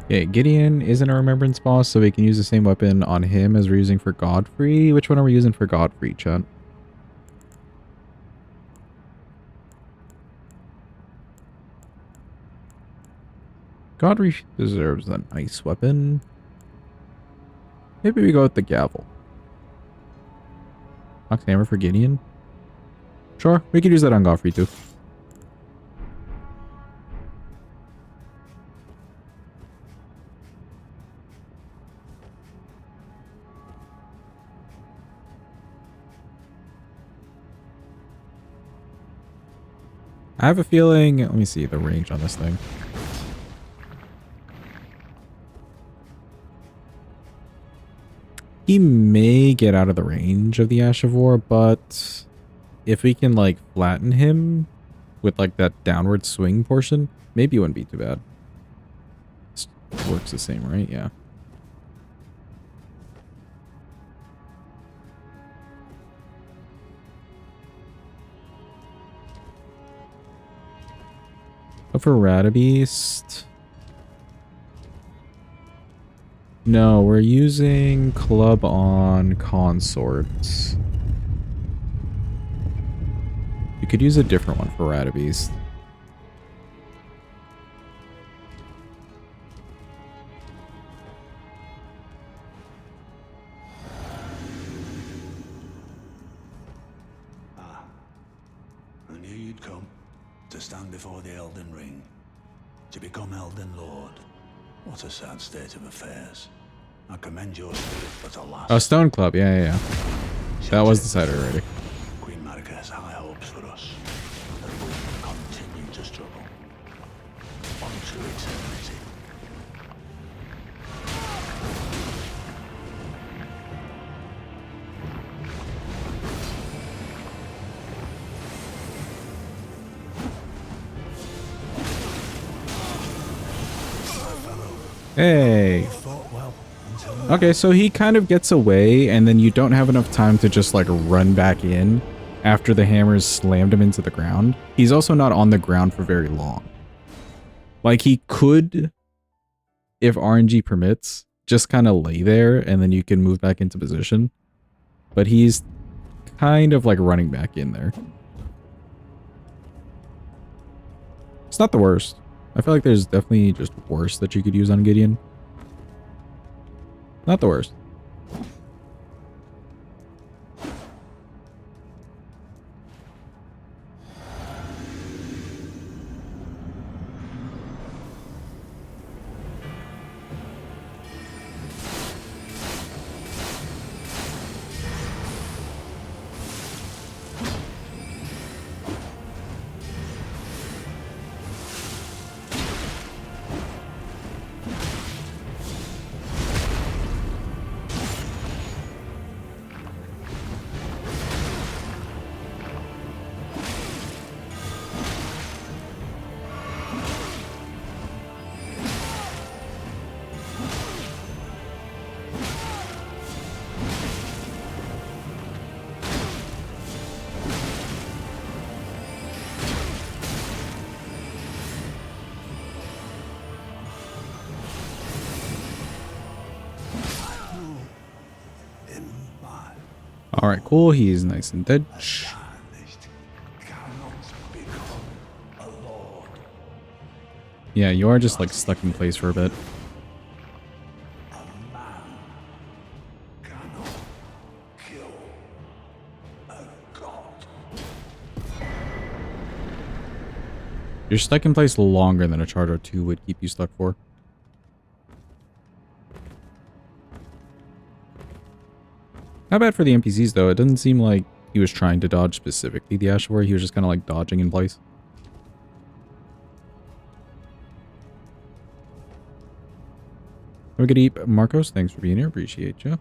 Okay, Gideon isn't a remembrance boss, so we can use the same weapon on him as we're using for Godfrey. Which one are we using for Godfrey, Chunt? Godfrey deserves a nice weapon. Maybe we go with the gavel. Ox hammer for Gideon? Sure, we could use that on Godfrey too. I have a feeling... Let me see the range on this thing. He may get out of the range of the Ash of War, but if we can, like, flatten him with, like, that downward swing portion, maybe it wouldn't be too bad. This works the same, right? Yeah. But for Radabeast... No, we're using Club on Consorts. We could use a different one for Radabeast.
I knew you'd come to stand before the Elden Ring, to become Elden Lord. What a sad state of affairs. I commend your spirit, but alas...
Oh, Stone Club. Yeah, yeah, yeah. That was decided already.
Queen Marika has high hopes for us, that we will continue to struggle on to eternity.
Hey. Okay, so he kind of gets away, and then you don't have enough time to just, like, run back in after the hammers slammed him into the ground. He's also not on the ground for very long. Like, he could, if RNG permits, just kind of lay there, and then you can move back into position. But he's kind of, like, running back in there. It's not the worst. I feel like there's definitely just worse that you could use on Gideon. Not the worst. Alright, cool. He's nice and dead. Yeah, you are just like stuck in place for a bit. You're stuck in place longer than a charge or two would keep you stuck for. Not bad for the NPCs though. It doesn't seem like he was trying to dodge specifically the Ashware. He was just kind of like dodging in place. Have a good eat, Marcos. Thanks for being here. Appreciate you.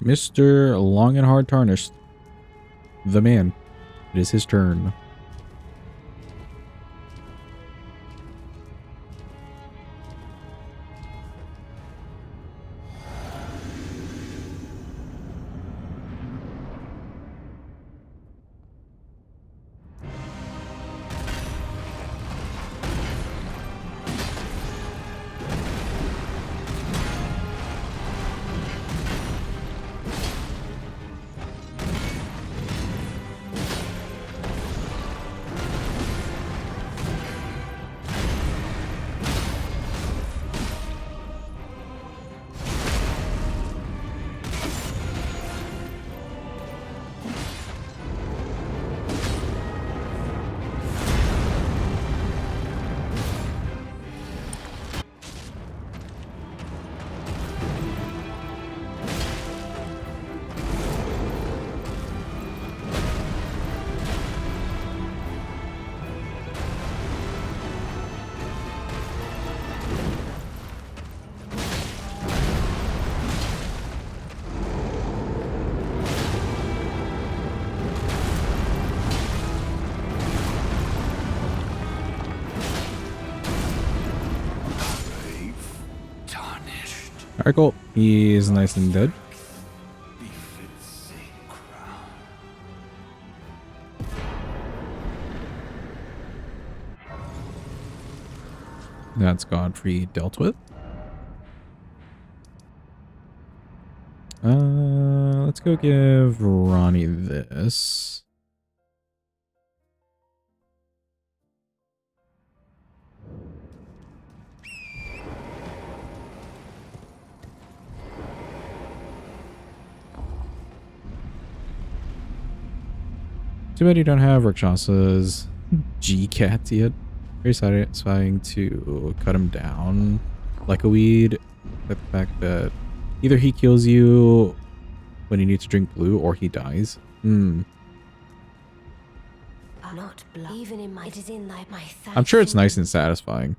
Mr. Long and Hard Tarnished. The man. It is his turn. Alright, cool. He's nice and dead. That's Godfrey dealt with. Let's go give Ronnie this. Too bad you don't have Rakshasa's G-Cats yet. Very satisfying to cut him down like a weed. The fact that either he kills you when you need to drink blue or he dies.
Not blood. Even in my, it is in my
I'm sure it's nice and satisfying.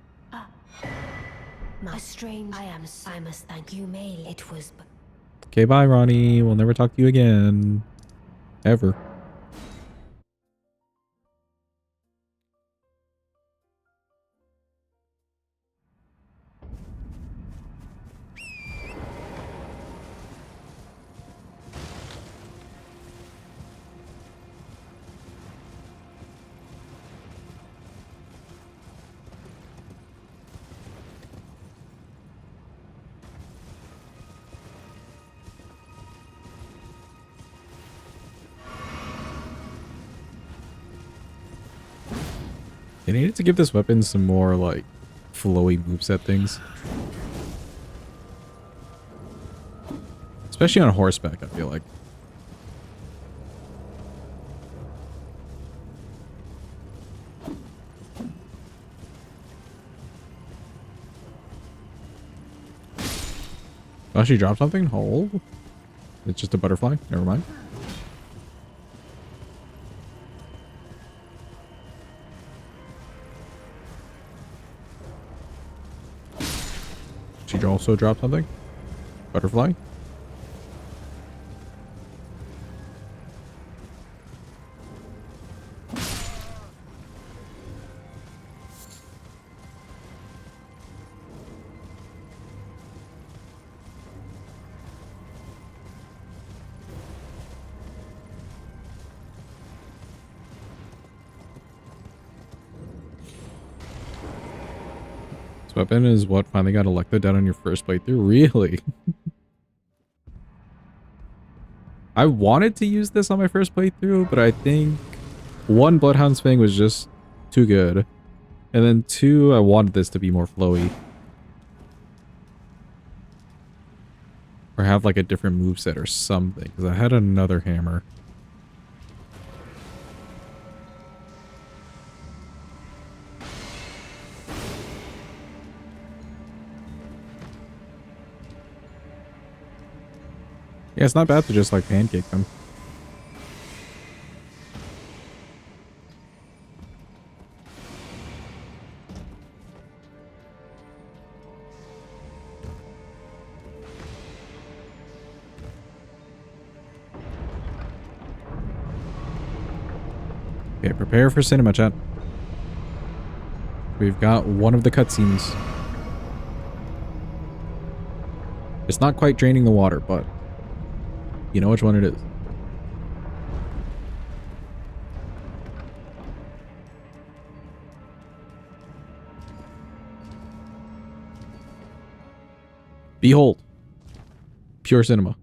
My strange. I must thank you, Mail. It was.
Okay, bye, Ronnie. We'll never talk to you again. Ever. They needed to give this weapon some more, like, flowy moveset things. Especially on horseback, I feel like. Oh, she dropped something? Oh. It's just a butterfly? Never mind. She also dropped something? Butterfly? This weapon is what finally got elected down on your first playthrough? Really? I wanted to use this on my first playthrough, but I think one, Bloodhound's Fang was just too good. And then two, I wanted this to be more flowy. Or have like a different moveset or something, because I had another hammer. Yeah, it's not bad to just like pancake them. Okay, prepare for cinema, chat. We've got one of the cutscenes. It's not quite draining the water, but you know which one it is. Behold. Pure cinema.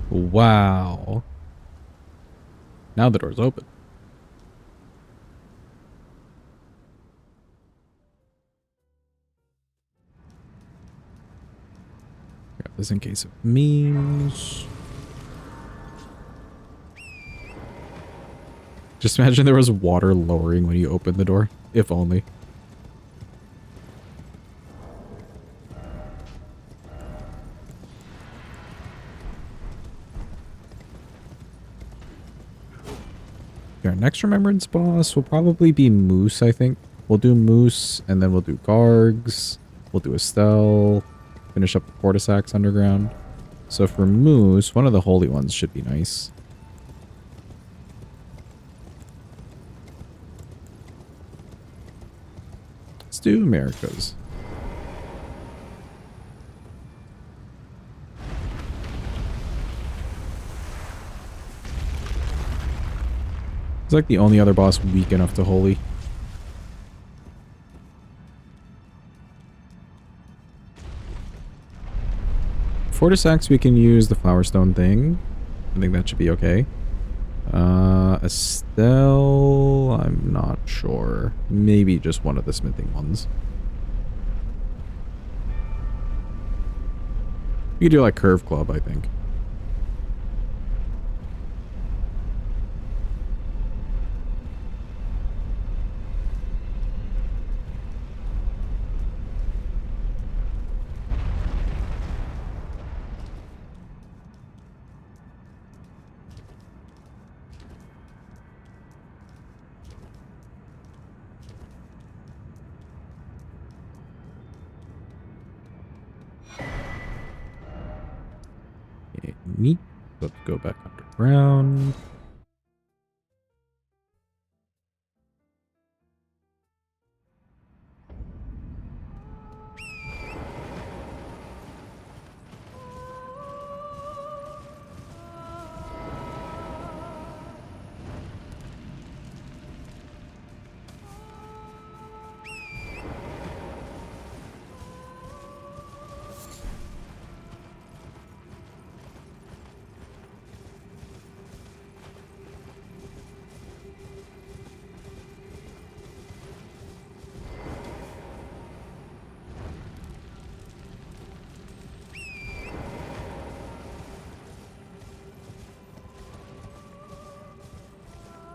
Wow. Now the door's open. Got this in case of memes. Just imagine there was water lowering when you opened the door. If only. Our next Remembrance boss will probably be Moose, I think. We'll do Moose, and then we'll do Gargs. We'll do Estelle. Finish up Portisax Underground. So for Moose, one of the holy ones should be nice. Let's do Americas. It's like the only other boss weak enough to holy. Fortisax, we can use the Flower Stone thing. I think that should be okay. Estelle, I'm not sure. Maybe just one of the smithing ones. You could do like Curve Club, I think. Neat. Let's go back underground.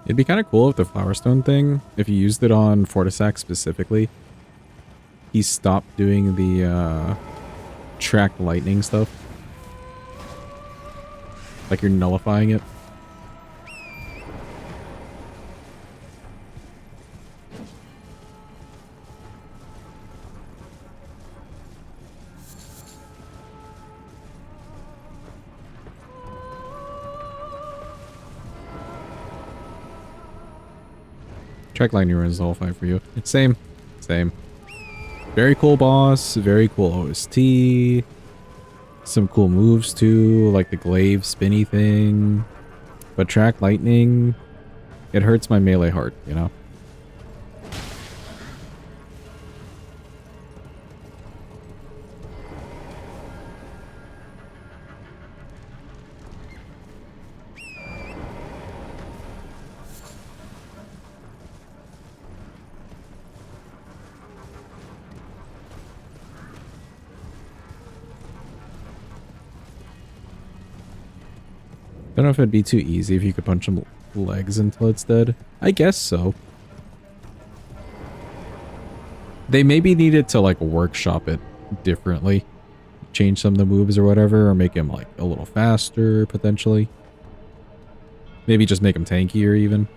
It'd be kind of cool if the Flower Stone thing, if you used it on Fortisax specifically, he stopped doing the tracked lightning stuff. Like you're nullifying it. Track lightning runs nullify for you. Same. Same. Very cool boss, very cool OST. Some cool moves too, like the glaive spinny thing. But track lightning, it hurts my melee heart, you know? Don't know if it'd be too easy if you could punch him legs until it's dead. I guess so. They maybe needed to like workshop it differently. Change some of the moves or whatever, or make him like a little faster potentially. Maybe just make him tankier even.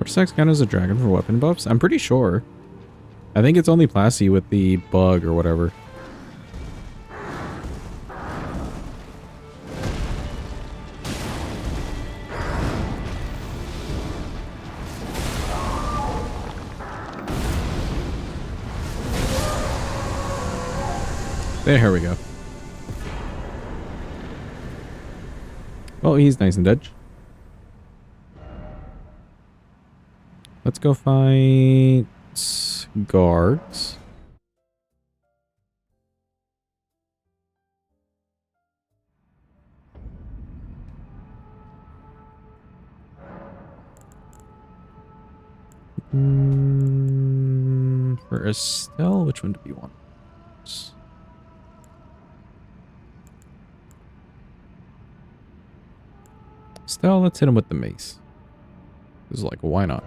Sex count as a dragon for weapon buffs? I'm pretty sure. I think it's only Plasty with the bug or whatever. There we go. Well, he's nice and dead. Let's go fight guards. For Estelle, which one do we want? Estelle, let's hit him with the mace. This is like, why not?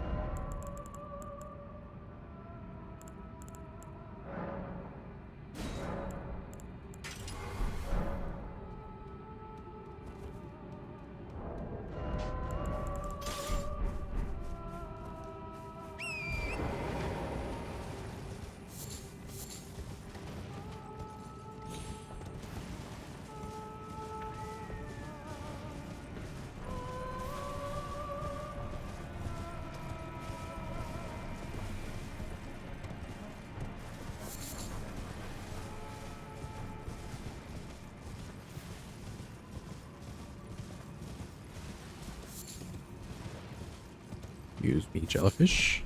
Use me jellyfish.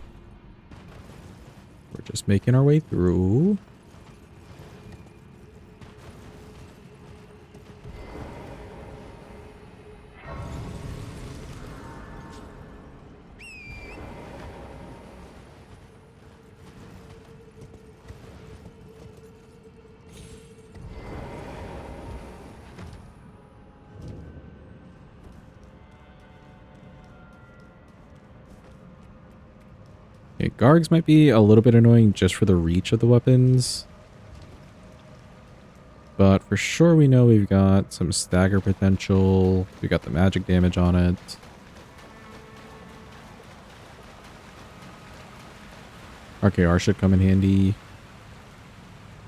We're just making our way through. Okay, Gargs might be a little bit annoying just for the reach of the weapons. But for sure we know we've got some stagger potential. We got the magic damage on it. RKR should come in handy.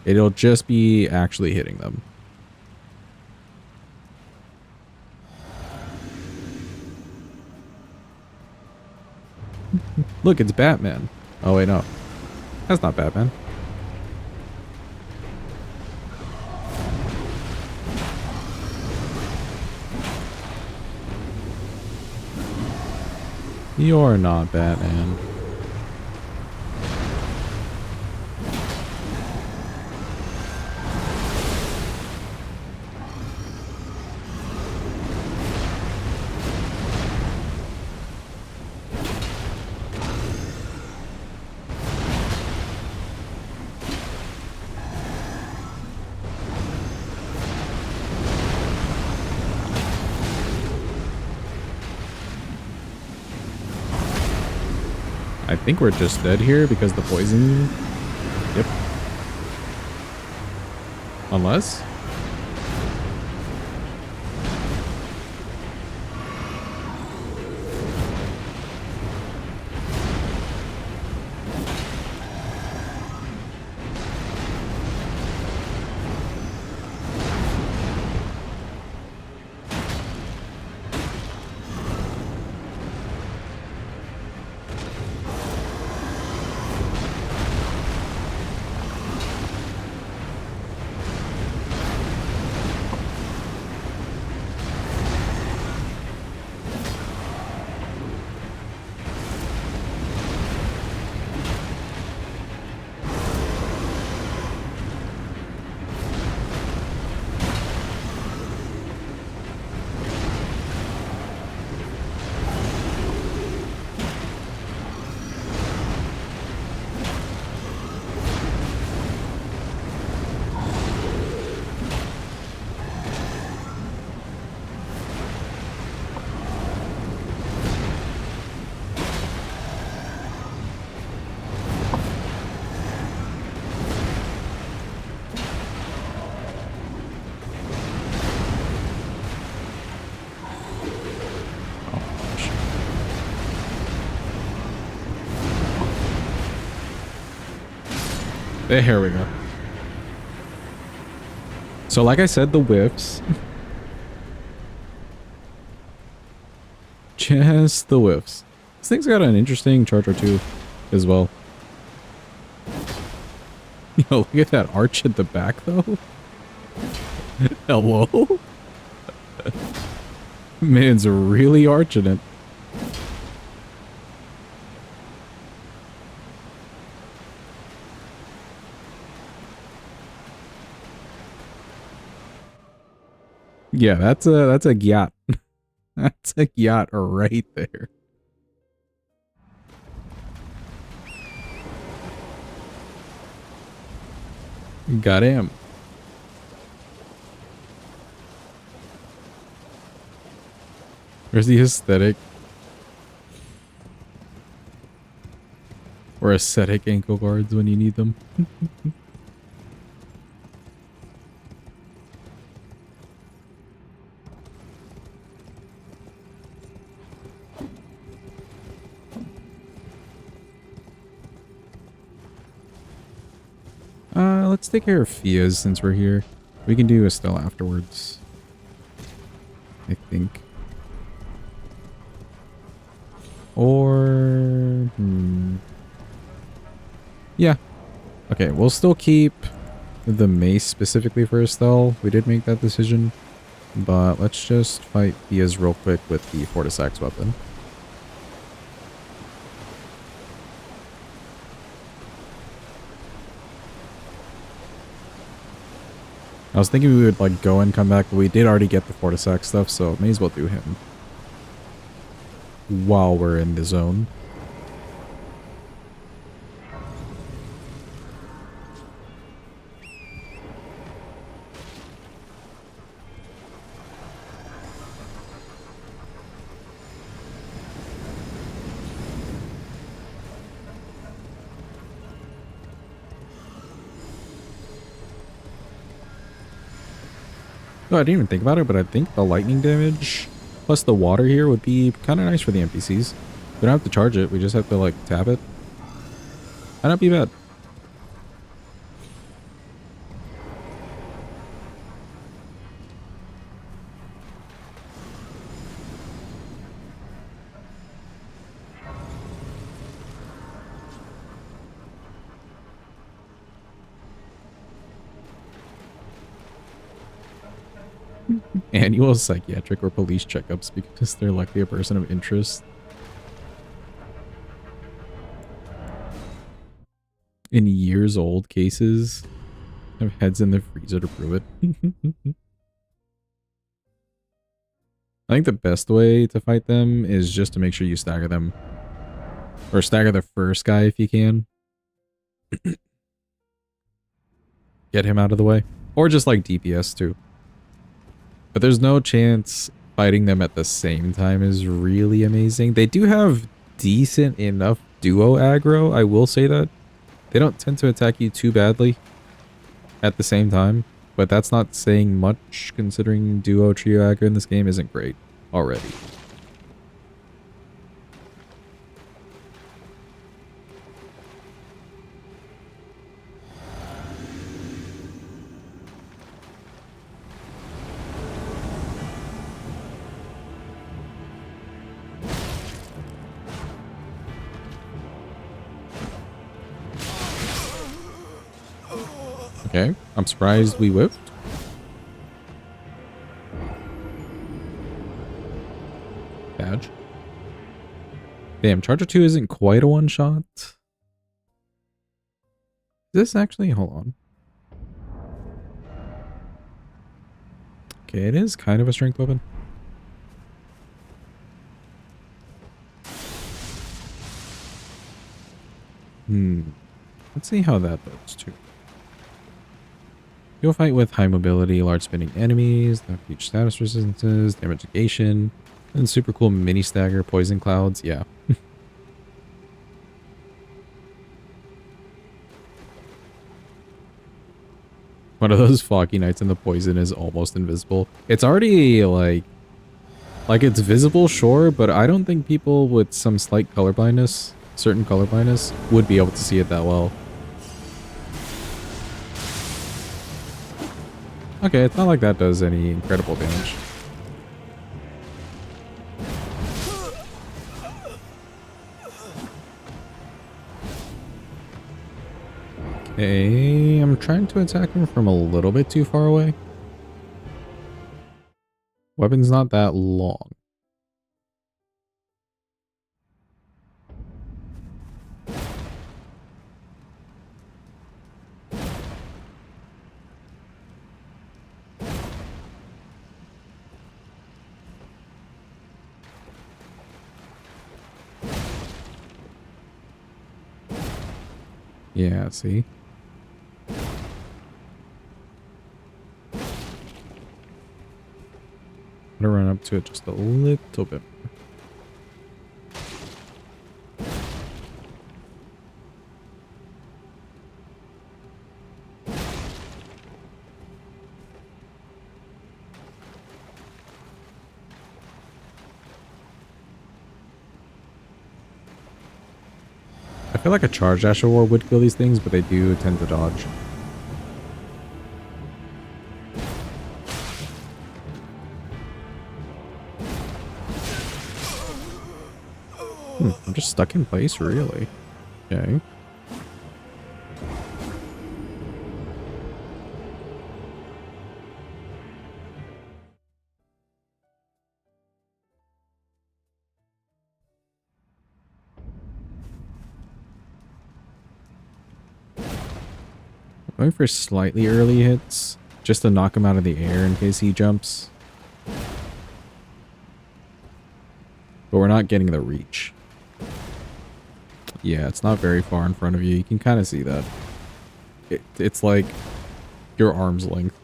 It'll just be actually hitting them. Look, it's Batman. Oh, wait, no. That's not Batman. You're not Batman. I think we're just dead here because the poison Yep. Unless... Here we go. So like I said, the whiffs. Just the whiffs. This thing's got an interesting charger too, as well. Yo, look at that arch at the back though. Hello? Man's really arching it. Yeah, that's a yacht. That's a yacht right there. Goddamn. Where's the aesthetic? Or aesthetic ankle guards when you need them. Let's take care of Fia's since we're here. We can do Estelle afterwards, I think. Or... yeah. Okay, we'll still keep the mace specifically for Estelle. We did make that decision. But let's just fight Fia's real quick with the Fortis Axe weapon. I was thinking we would like go and come back, but we did already get the Fortis Axe stuff, so may as well do him while we're in the zone. Oh, I didn't even think about it, but I think the lightning damage plus the water here would be kind of nice for the NPCs. We don't have to charge it, we just have to like tap it. Might not be bad. Annual psychiatric or police checkups because they're likely a person of interest. In years old cases have heads in the freezer to prove it. I think the best way to fight them is just to make sure you stagger them. Or stagger the first guy if you can. Get him out of the way. Or just like DPS too. But there's no chance fighting them at the same time is really amazing. They do have decent enough duo aggro, I will say that. They don't tend to attack you too badly at the same time, but that's not saying much considering duo trio aggro in this game isn't great already. Okay, I'm surprised we whipped. Badge. Damn, Charger 2 isn't quite a one-shot. Is this actually? Hold on. Okay, it is kind of a strength weapon. Let's see how that does too. You'll fight with high mobility, large spinning enemies, that huge status resistances, damage negation, and super cool mini stagger, poison clouds. Yeah. One of those foggy nights and the poison is almost invisible. It's already like it's visible, sure, but I don't think people with some slight color blindness, certain color blindness, would be able to see it that well. Okay, it's not like that does any incredible damage. Okay, I'm trying to attack him from a little bit too far away. Weapon's not that long. Yeah, see? I'm gonna run up to it just a little bit more. I feel like a charged Astral War would kill these things, but they do tend to dodge. I'm just stuck in place, really. Okay. Going for slightly early hits, just to knock him out of the air in case he jumps. But we're not getting the reach. Yeah, it's not very far in front of you. You can kind of see that. It's like your arm's length.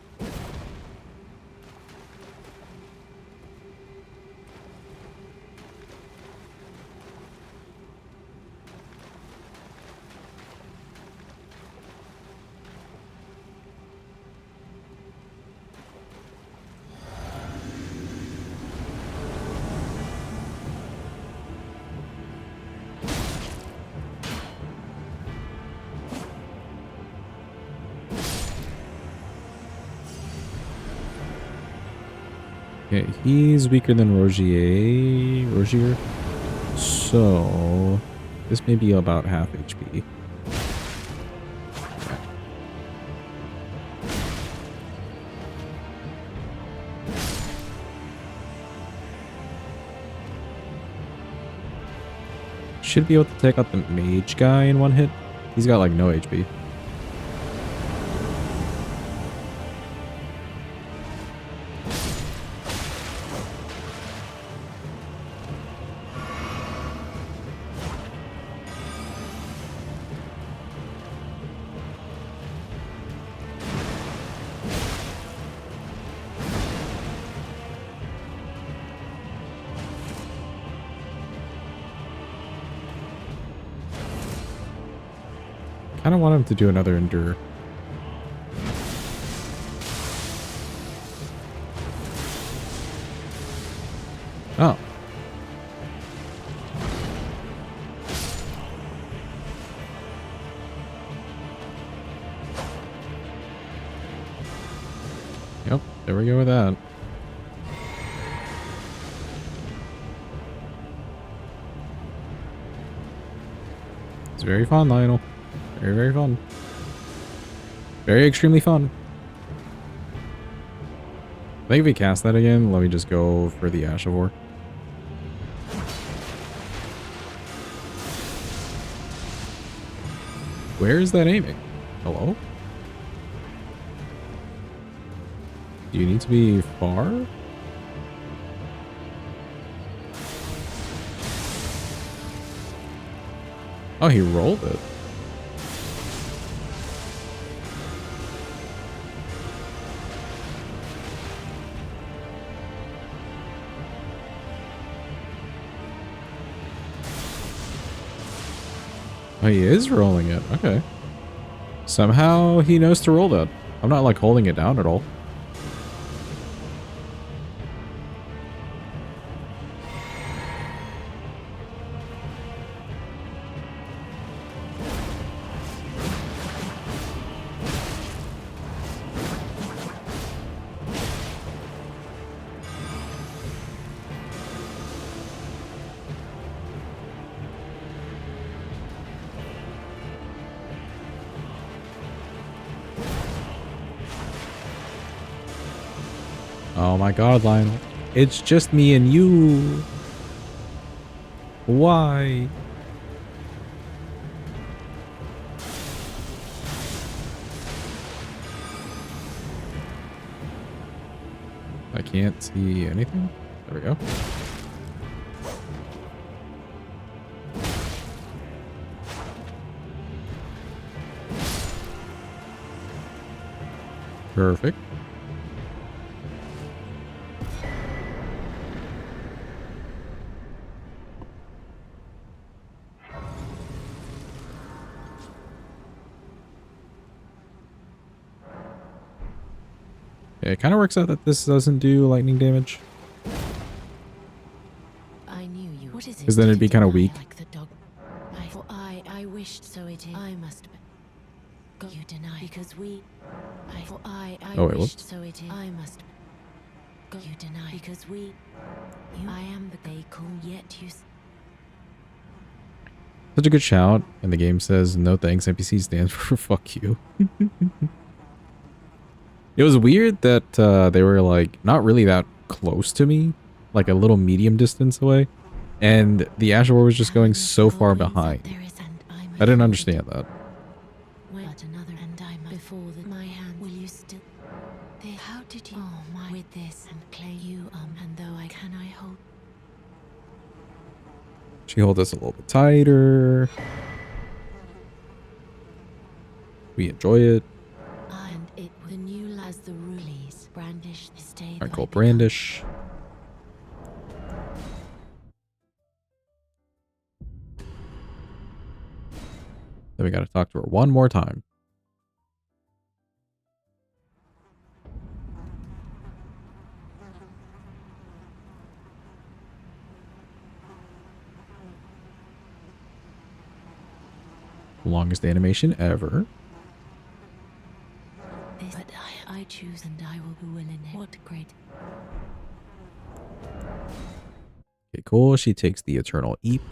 Okay, he's weaker than Rogier. So this may be about half HP. Okay. Should be able to take out the mage guy in one hit. He's got like no HP. kind of want him to do another endure. Oh. Yep, there we go with that. It's very fun, Lionel. Very, very fun. Very extremely fun. I think if we cast that again, let me just go for the Ash of War. Where is that aiming? Hello? Do you need to be far? Oh, he rolled it. Oh, he is rolling it. Okay. Somehow he knows to roll that. I'm not like holding it down at all. Oh my god, Lionel. It's just me and you. Why? I can't see anything. There we go. Perfect. Yeah, it kind of works out that this doesn't do lightning damage.
I knew you. What is it?
Because then it'd be kind of weak.
Like the dog. I wished so it is. I must go. You deny because we. I
Oh, wait,
wished
whoops.
so it is. I must go. You deny because we. You. I am the they call yet you.
Such a good shout. And the game says, no thanks, NPC stands for fuck you. It was weird that they were like not really that close to me, like a little medium distance away, and the Ash of War was just going so far behind. I didn't understand that.
Another and I before that my hand will you still how did you with this and claim you and though I can I hold
She holds us a little bit tighter. We enjoy it.
and it the new as the rulies brandish stay.
Alright, cool. Brandish. Then we gotta talk to her one more time. Longest animation ever.
But I choose and I will be willing. What great.
Okay, cool. She takes the Eternal Eep.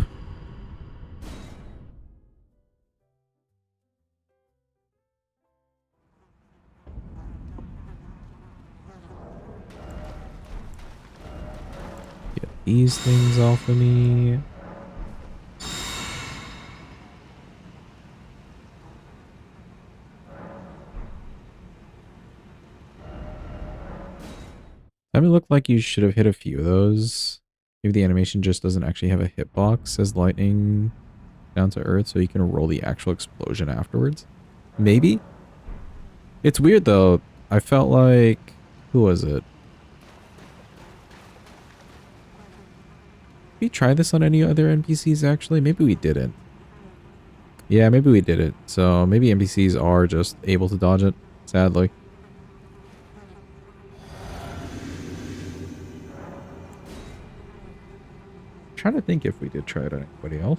Get these things off of me. That would look like you should have hit a few of those. Maybe the animation just doesn't actually have a hitbox as lightning down to earth, so you can roll the actual explosion afterwards. Maybe? It's weird though. I felt like... Who was it? Did we try this on any other NPCs actually? Maybe we didn't. Yeah, maybe we did it. So maybe NPCs are just able to dodge it, sadly. I'm trying to think if we did try it on anybody else.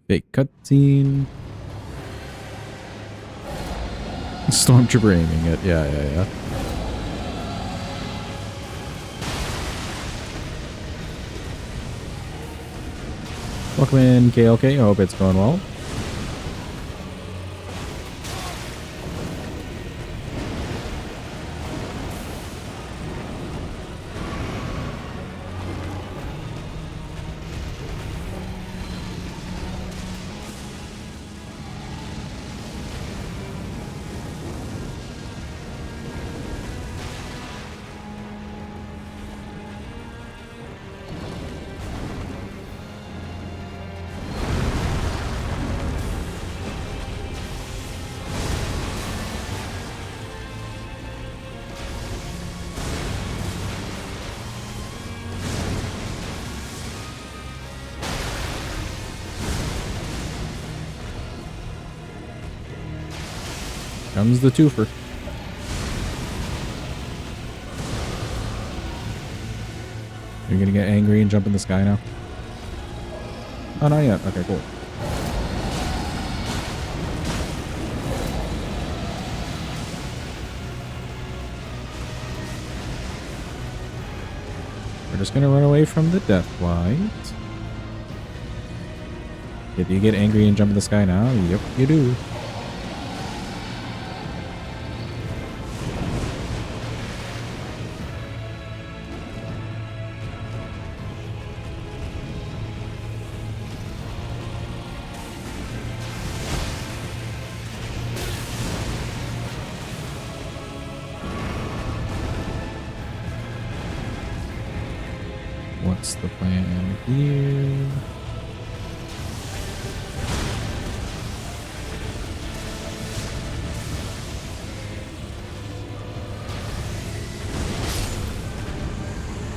Fake cutscene. Stormtrooper aiming it. Yeah. Welcome in, KLK. I hope it's going well. Comes the twofer. You're gonna get angry and jump in the sky now? Oh, not yet. Okay, cool. We're just gonna run away from the deathlight. Did you get angry and jump in the sky now? Yep, you do. What's the plan here?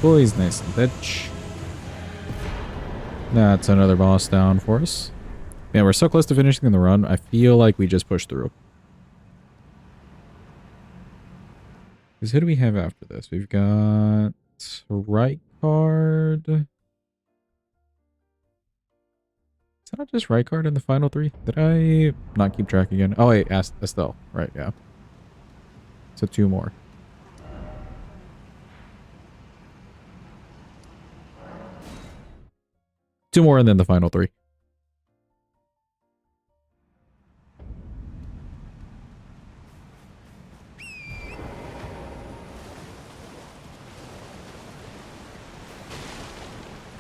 Boy's nice and bitch. That's another boss down for us. Man, we're so close to finishing the run. I feel like we just pushed through. Because who do we have after this? We've got Rykard. Is that not just Rykard in the final three? Did I not keep track again? Oh wait, Estelle. Right, yeah. So 2 more. Two more and then the final 3.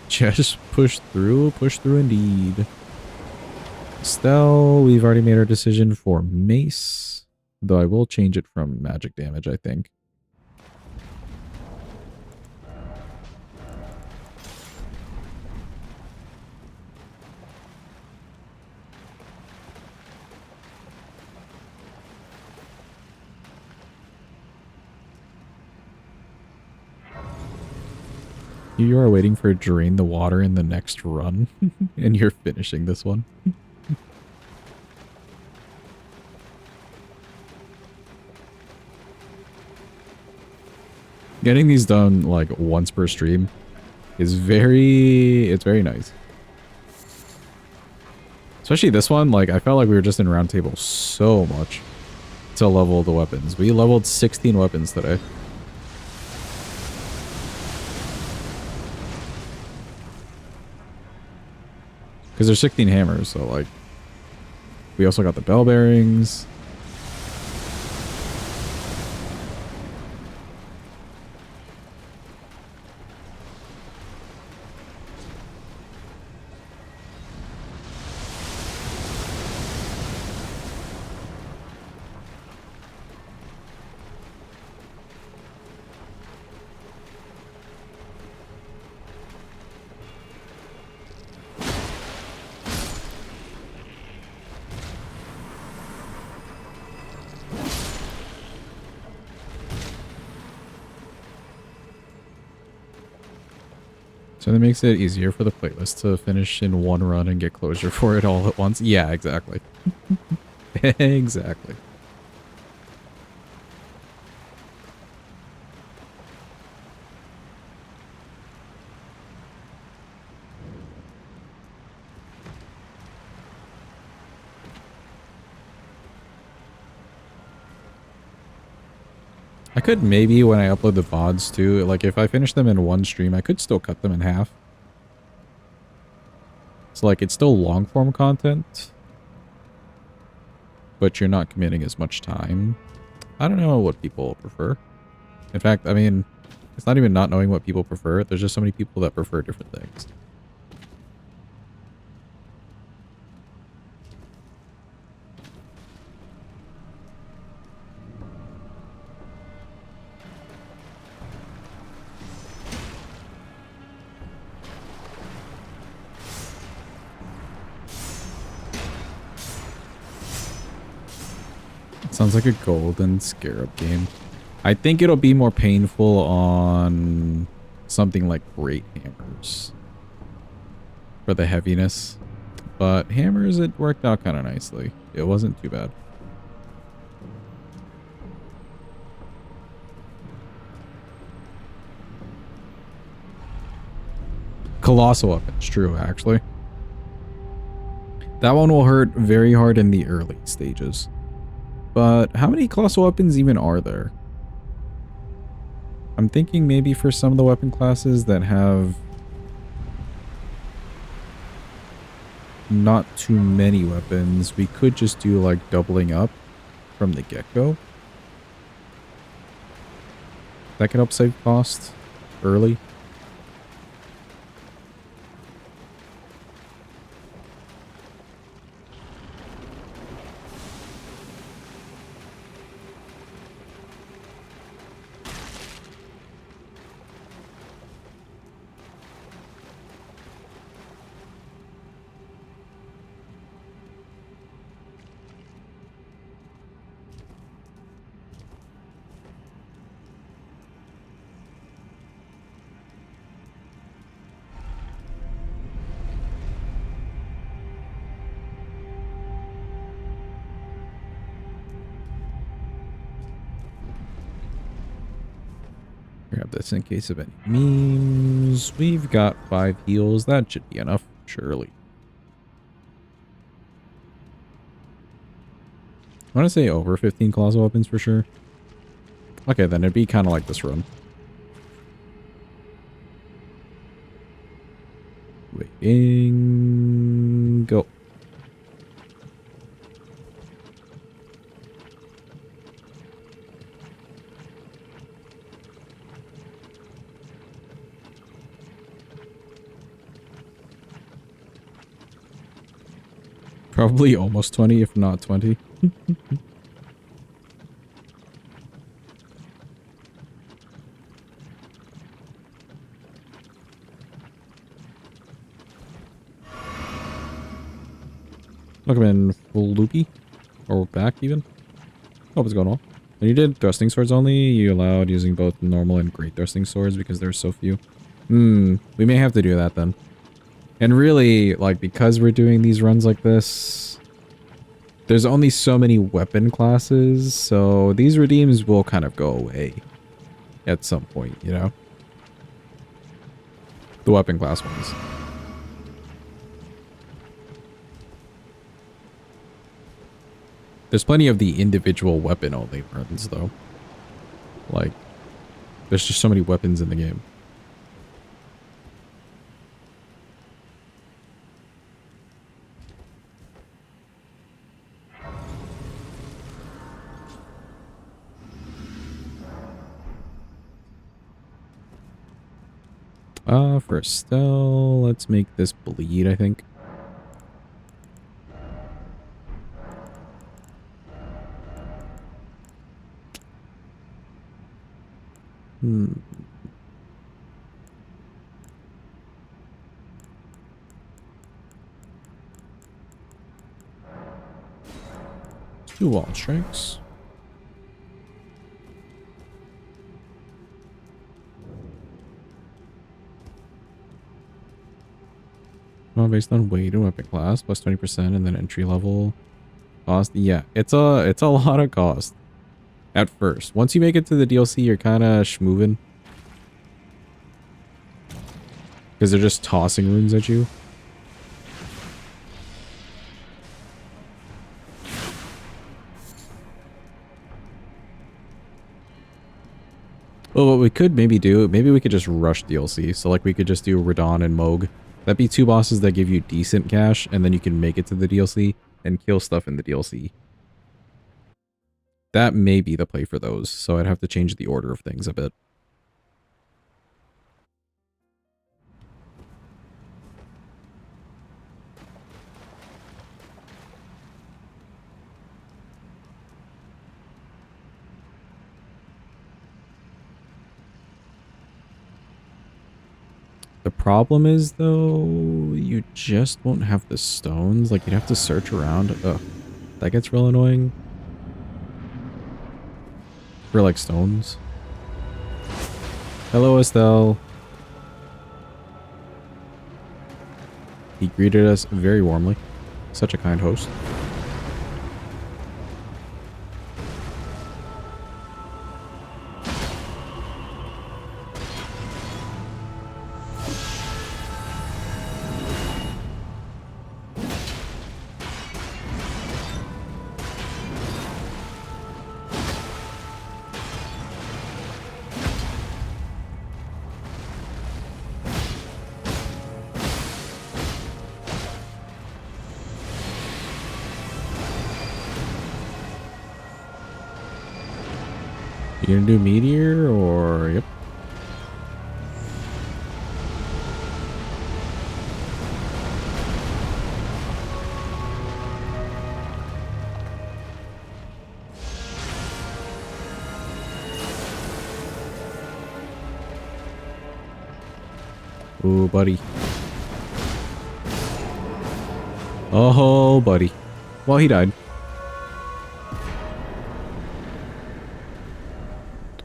Just push through indeed. Estelle, we've already made our decision for Mace. Though I will change it from magic damage, I think. You are waiting for Drain the Water in the next run, and you're finishing this one. Getting these done, like, once per stream is it's very nice. Especially this one, like, I felt like we were just in round table so much to level the weapons. We leveled 16 weapons today. Because there's 16 hammers, so, like, we also got the bell bearings. So that makes it easier for the playlist to finish in one run and get closure for it all at once. Yeah, exactly. Exactly. I could maybe, when I upload the VODs too, like if I finish them in one stream, I could still cut them in half. So like it's still long form content, but you're not committing as much time. I don't know what people prefer. In fact, I mean, it's not even not knowing what people prefer. There's just so many people that prefer different things. Sounds like a golden scarab game. I think it'll be more painful on something like great hammers for the heaviness. But hammers, it worked out kind of nicely. It wasn't too bad. Colossal weapons, true, actually. That one will hurt very hard in the early stages. But how many colossal weapons even are there? I'm thinking maybe for some of the weapon classes that have not too many weapons, we could just do like doubling up from the get-go. That could help save cost early. Grab this in case of any memes. We've got 5 heals. That should be enough, surely. I want to say over 15 colossal weapons for sure. Okay, then it'd be kind of like this run. Waiting. Go. Probably almost 20, if not 20. Look, I'm in full loopy. Or back, even. Oh, what's going on? When you did thrusting swords only, you allowed using both normal and great thrusting swords because there's so few. We may have to do that then. And really, like, because we're doing these runs like this, there's only so many weapon classes, so these redeems will kind of go away at some point, you know? The weapon class ones. There's plenty of the individual weapon only runs, though. Like, there's just so many weapons in the game. For Estelle, let's make this bleed, I think. Two wall strikes. Well, based on weight and weapon class, plus 20%, and then entry level cost. Yeah, it's a lot of cost at first. Once you make it to the DLC, you're kind of schmoving because they're just tossing runes at you. Well, what we could maybe do, maybe we could just rush DLC. So like we could just do Radon and Moog. That'd be two bosses that give you decent cash, and then you can make it to the DLC and kill stuff in the DLC. That may be the play for those, so I'd have to change the order of things a bit. The problem is, though, you just won't have the stones. Like, you'd have to search around. Ugh, that gets real annoying. For, like, stones. Hello, Estelle. He greeted us very warmly. Such a kind host. You gonna do meteor or yep? Ooh, buddy. Oh, buddy. Well, he died.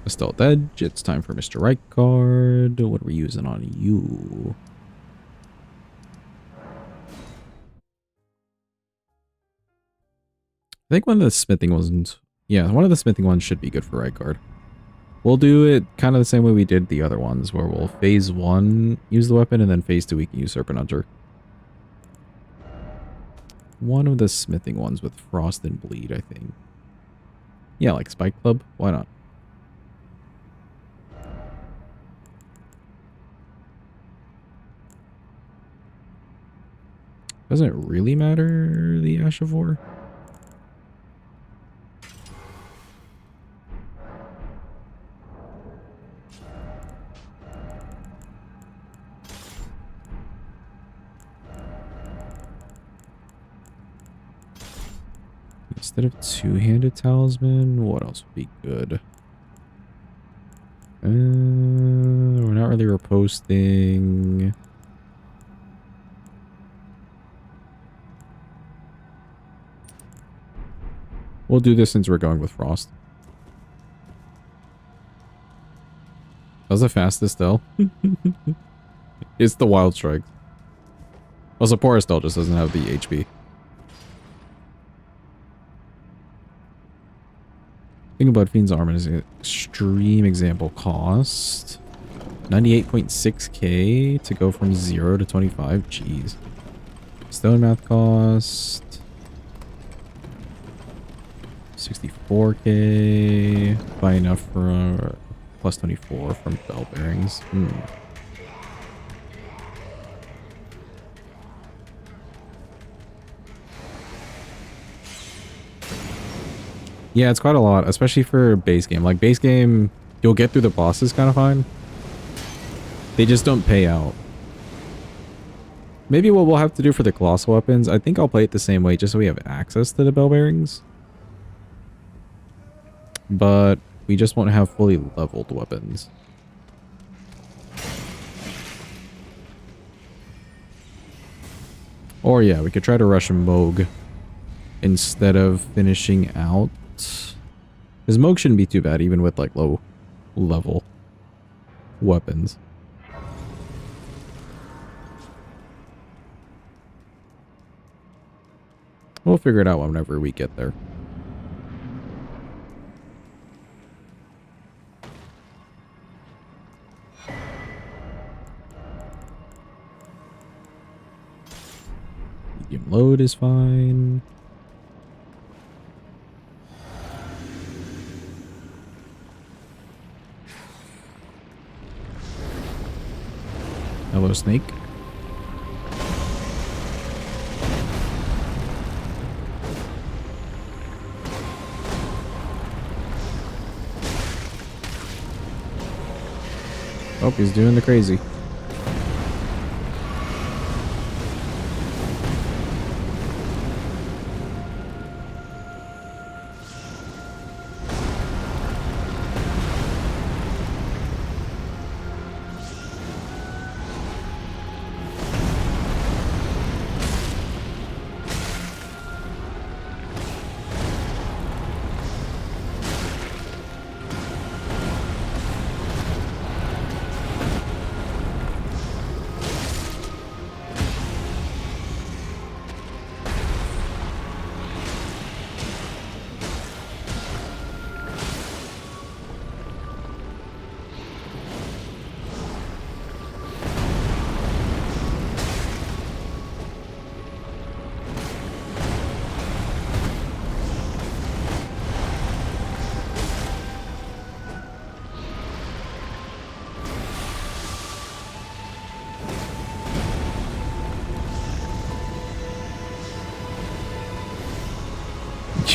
Stealth Edge. It's time for Mr. Reichard. What are we using on you? I think one of the smithing ones... Yeah, one of the smithing ones should be good for Reichard. We'll do it kind of the same way we did the other ones, where we'll phase 1 use the weapon, and then phase 2 we can use Serpent Hunter. One of the smithing ones with Frost and Bleed, I think. Yeah, like Spike Club. Why not? Doesn't it really matter, the Ash of War? Instead of two-handed talisman, what else would be good? We're not really reposting. We'll do this since we're going with Frost. That was the fastest Estelle. It's the Wild Strike. Also, poor Estelle just doesn't have the HP. Think about Fiend's Armor is an extreme example. Cost 98.6k to go from 0 to 25. Jeez. Stone Math cost 64k. Buy enough for plus 24 from bell bearings. Yeah, it's quite a lot, especially for base game. Like, base game, you'll get through the bosses kind of fine. They just don't pay out. Maybe what we'll have to do for the colossal weapons, I think I'll play it the same way just so we have access to the bell bearings. But we just won't have fully leveled weapons. Or yeah, we could try to rush Moog instead of finishing out. Because Moog shouldn't be too bad, even with like low level weapons. We'll figure it out whenever we get there. Medium load is fine. Hello, snake. Oh, he's doing the crazy.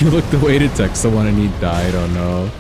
You looked away to text someone and he died. Oh no.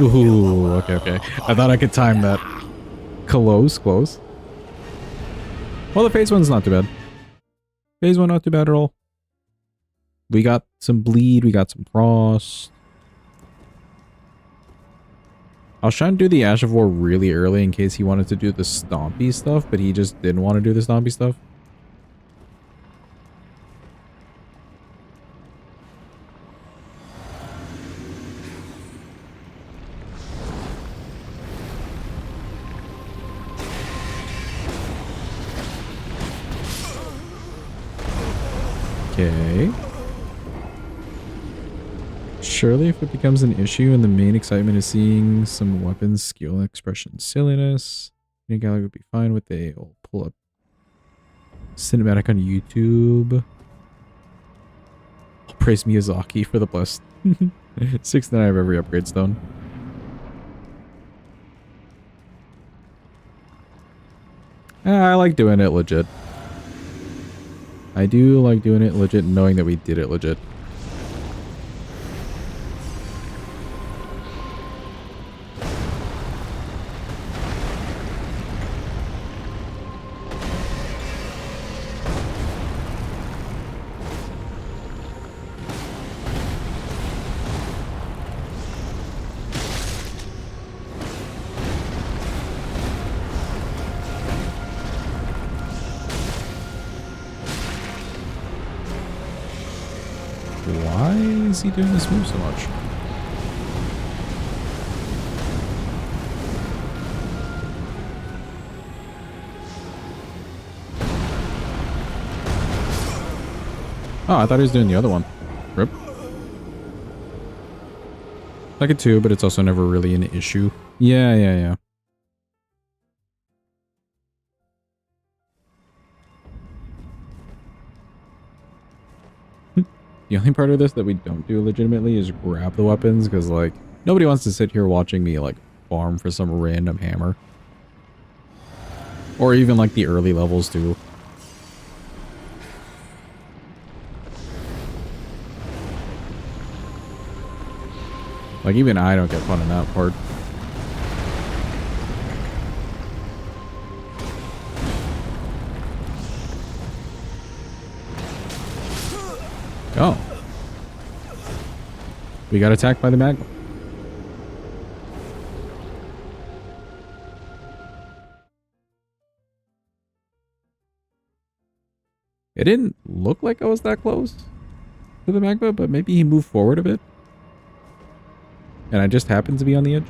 Ooh, okay, okay. I thought I could time that. Close, close. Well, the phase one's not too bad. Phase one not too bad at all. We got some bleed, we got some frost. I was trying to do the Ash of War really early in case he wanted to do the stompy stuff, but he just didn't want to do the stompy stuff. Okay. Surely if it becomes an issue and the main excitement is seeing some weapons, skill, expression, silliness, I think I would be fine with a I'll pull up cinematic on YouTube. I'll praise Miyazaki for the blessed 69 of every upgrade stone. I like doing it legit. I do like doing it legit, knowing that we did it legit. Why is he doing this move so much? Oh, I thought he was doing the other one. Rip. Like it too, but it's also never really an issue. Yeah, yeah, yeah. The only part of this that we don't do legitimately is grab the weapons, because, like, nobody wants to sit here watching me, like, farm for some random hammer. Or even, like, the early levels, too. Like, even I don't get fun in that part. Oh. We got attacked by the magma. It didn't look like I was that close to the magma, but maybe he moved forward a bit. And I just happened to be on the edge.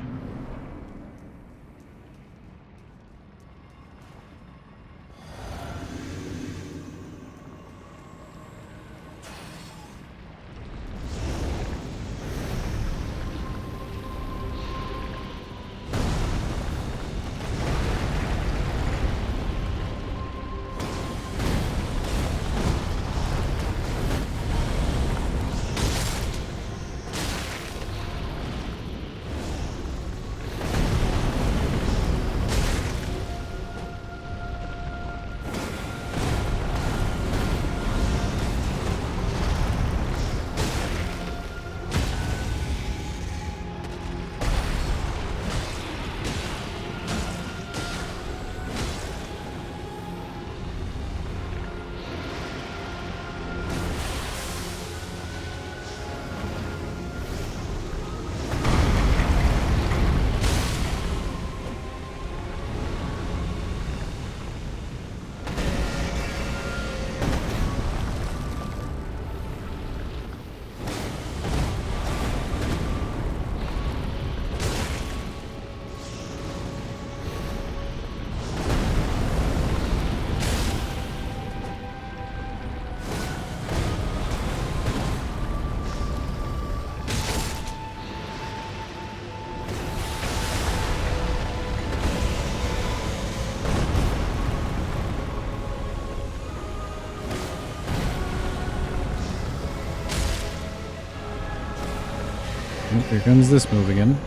Oh, here comes this move again.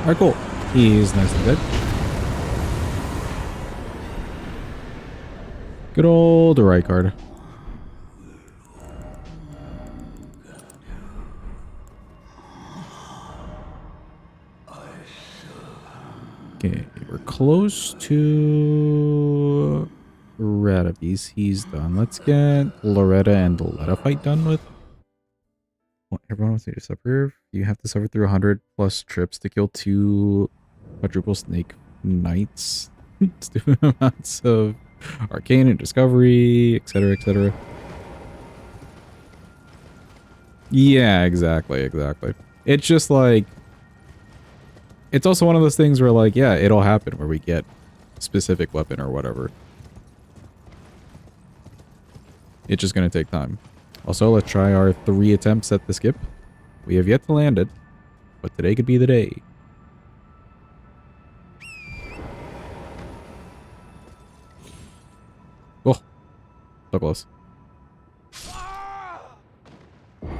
Alright, cool. He's nice and dead. Good old Rykard. Okay, we're close to Radavies. He's done. Let's get Loretta and Letta fight done with. Well, everyone wants me to suffer. You have to suffer through 100 plus trips to kill 2 quadruple snake knights. Stupid amounts of arcane and discovery, etc., etc. Yeah, exactly. It's just like, it's also one of those things where like, yeah, it'll happen where we get specific weapon or whatever. It's just going to take time. Also, let's try our 3 attempts at the skip. We have yet to land it, but today could be the day. Oh, so close. I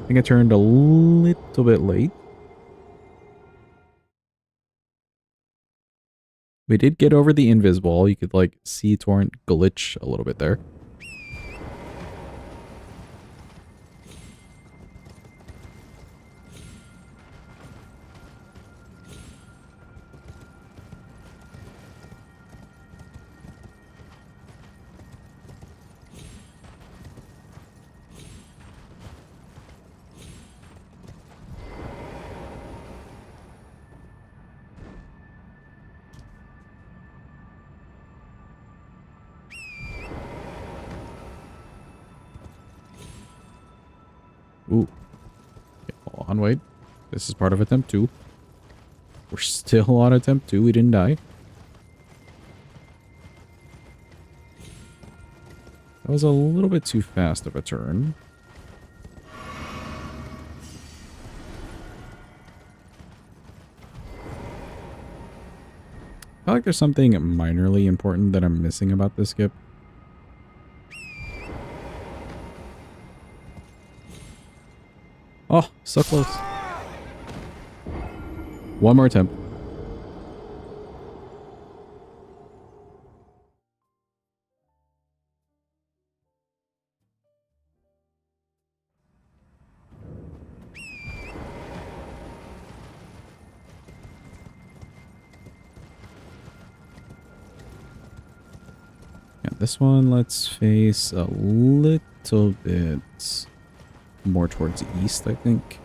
think I turned a little bit late. We did get over the invis wall. You could like see Torrent glitch a little bit there. Ooh. Okay, hold on, wait. This is part of attempt 2. We're still on attempt 2. We didn't die. That was a little bit too fast of a turn. I feel like there's something minorly important that I'm missing about this skip. Oh, so close. One more attempt. Yeah, this one, let's face a little bit more towards the east, I think.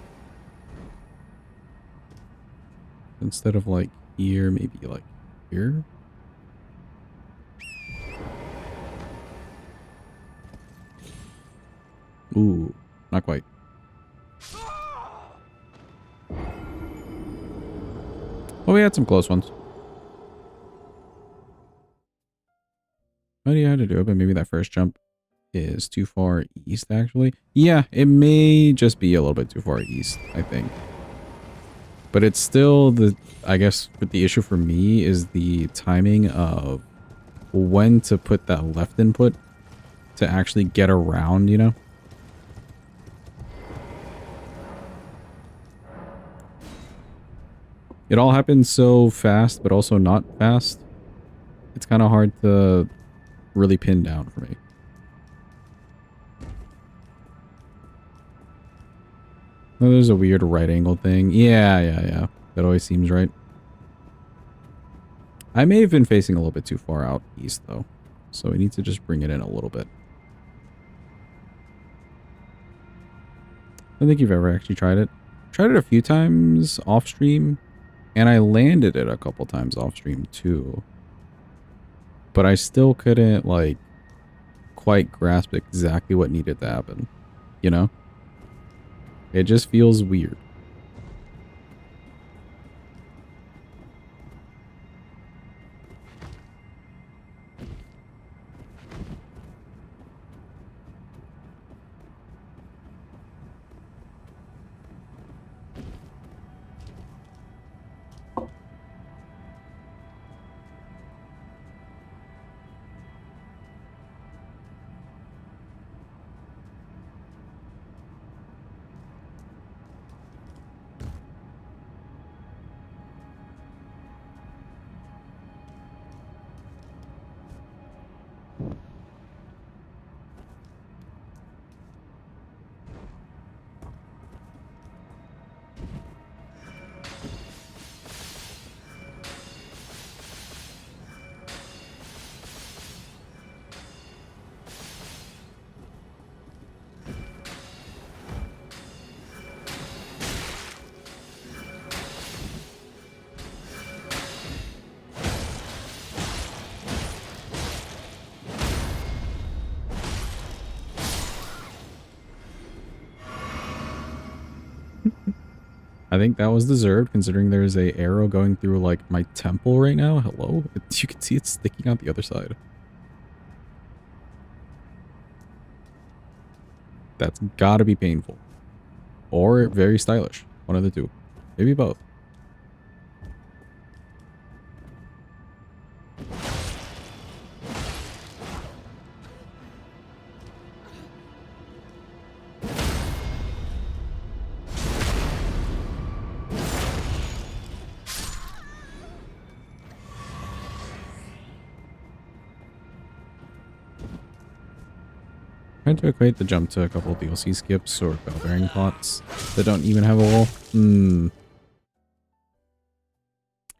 Instead of like here, maybe like here. Ooh, not quite. Oh, we had some close ones. I already had to do it, but maybe that first jump is too far east, actually. Yeah, it may just be a little bit too far east, I think. But it's still the, I guess, but the issue for me is the timing of when to put that left input to actually get around, you know? It all happens so fast, but also not fast. It's kind of hard to really pin down for me. Oh, there's a weird right angle thing. Yeah. That always seems right. I may have been facing a little bit too far out east, though. So we need to just bring it in a little bit. I don't think you've ever actually tried it. Tried it a few times off stream, and I landed it a couple times off stream too. But I still couldn't, like, quite grasp exactly what needed to happen. You know? It just feels weird. I think that was deserved, considering there's a arrow going through, like, my temple right now. Hello? You can see it's sticking out the other side. That's gotta be painful. Or very stylish. One of the two. Maybe both. Trying to equate the jump to a couple DLC skips or bell bearing pots that don't even have a wall.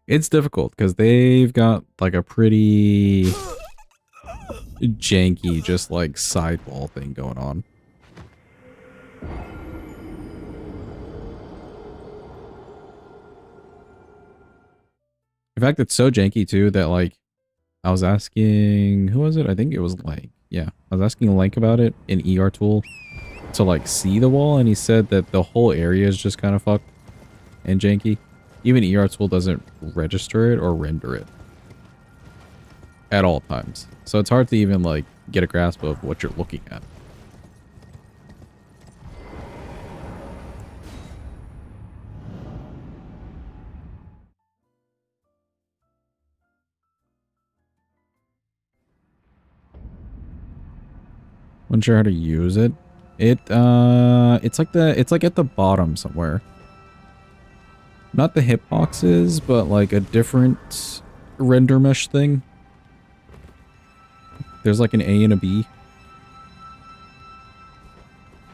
It's difficult because they've got like a pretty janky, just like sidewall thing going on. In fact, it's so janky too that like I was asking, who was it? I think it was Lank. Yeah, I was asking Lank about it in ER Tool to like see the wall, and he said that the whole area is just kind of fucked and janky. Even ER Tool doesn't register it or render it at all times. So it's hard to even like get a grasp of what you're looking at. Wasn't sure how to use it. It's like at the bottom somewhere. Not the hitboxes, but like a different render mesh thing. There's like an A and a B.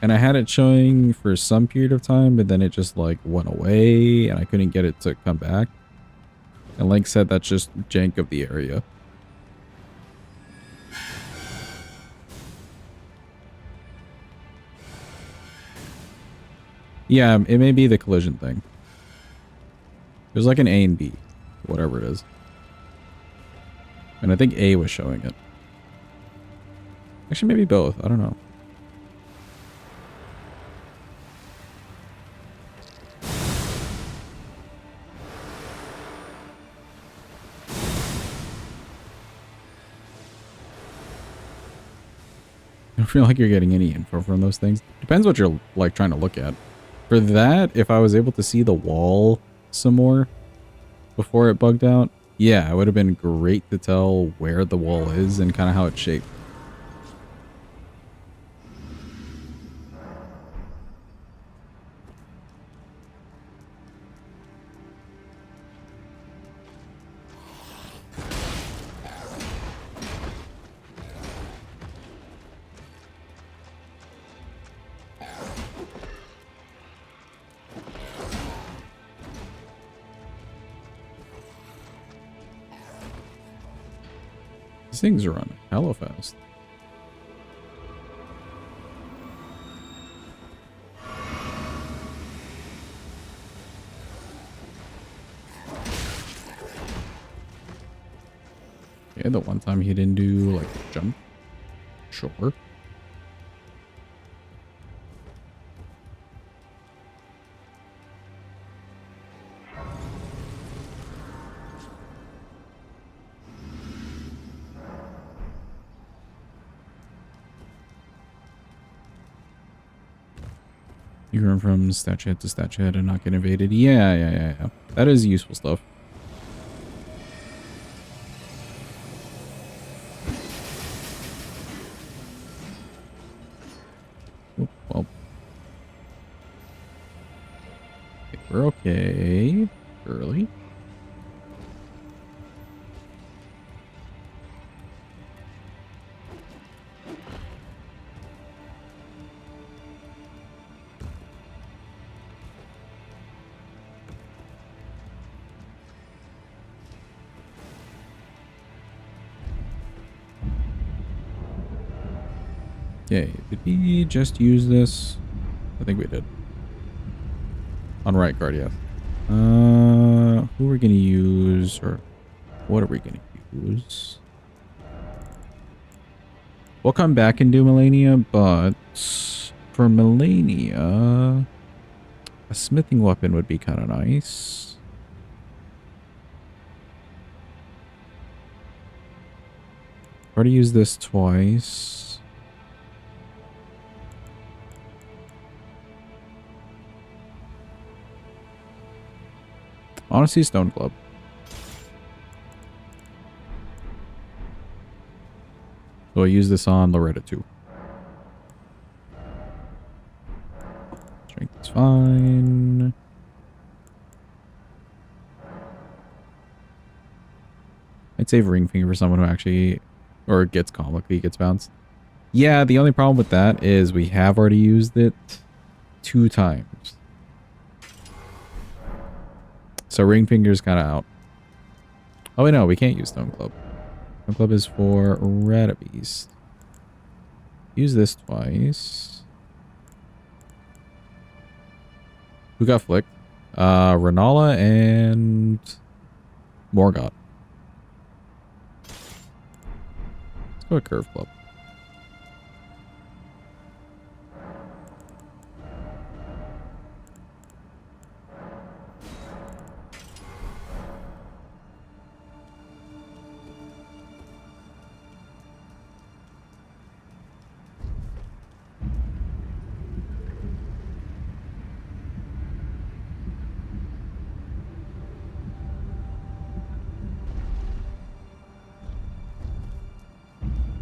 And I had it showing for some period of time, but then it just like went away and I couldn't get it to come back. And Link said that's just jank of the area. Yeah, it may be the collision thing. There's like an A and B, whatever it is. And I think A was showing it. Actually, maybe both. I don't know. I don't feel like you're getting any info from those things. Depends what you're like trying to look at. For that, if I was able to see the wall some more before it bugged out, yeah, it would have been great to tell where the wall is and kind of how it's shaped. These things are running hella fast. Okay, the one time he didn't do like a jump. Sure. You run from statue head to statue head and not get invaded. Yeah. That is useful stuff. Oh, well. Okay, we're okay. Early. Okay, did we just use this? I think we did. On right guard, yes. Who are we gonna use, or what are we gonna use? We'll come back and do Melania, but for Melania, a smithing weapon would be kind of nice. Already used this twice. Honestly, Stone Club. So I use this on Loretta too. Strength is fine. I'd save Ring Finger for someone who actually, or gets comically gets bounced. Yeah, the only problem with that is we have already used it 2 times. So Ring Finger's kind of out. Oh wait, no, we can't use Stone Club. Stone Club is for Ratabeast. Use this twice. Who got flicked? Renala and Morgott. Let's go with Curve Club.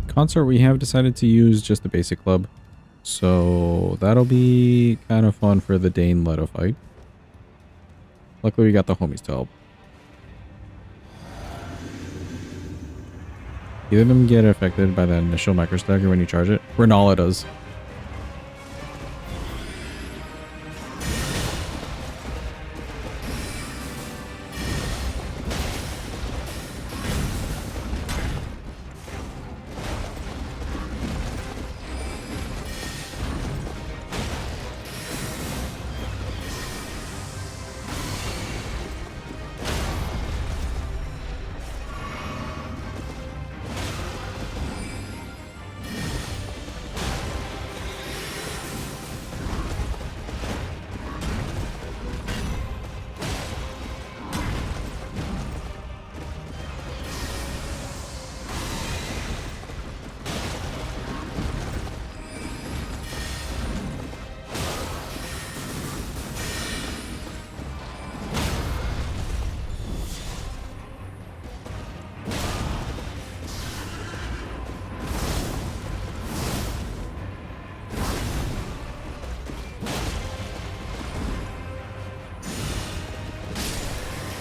Consort, we have decided to use just the basic club. So that'll be kind of fun for the Dane Leto fight. Luckily, we got the homies to help. Either of them get affected by the initial micro stagger when you charge it. Renala does.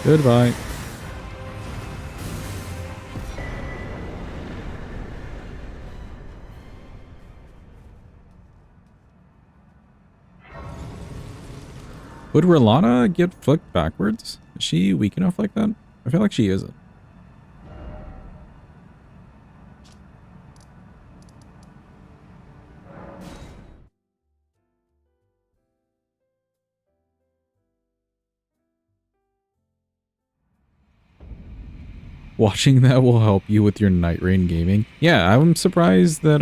Goodbye. Would Rilana get flicked backwards? Is she weak enough like that? I feel like she isn't. Watching that will help you with your Night Rain gaming. Yeah, I'm surprised that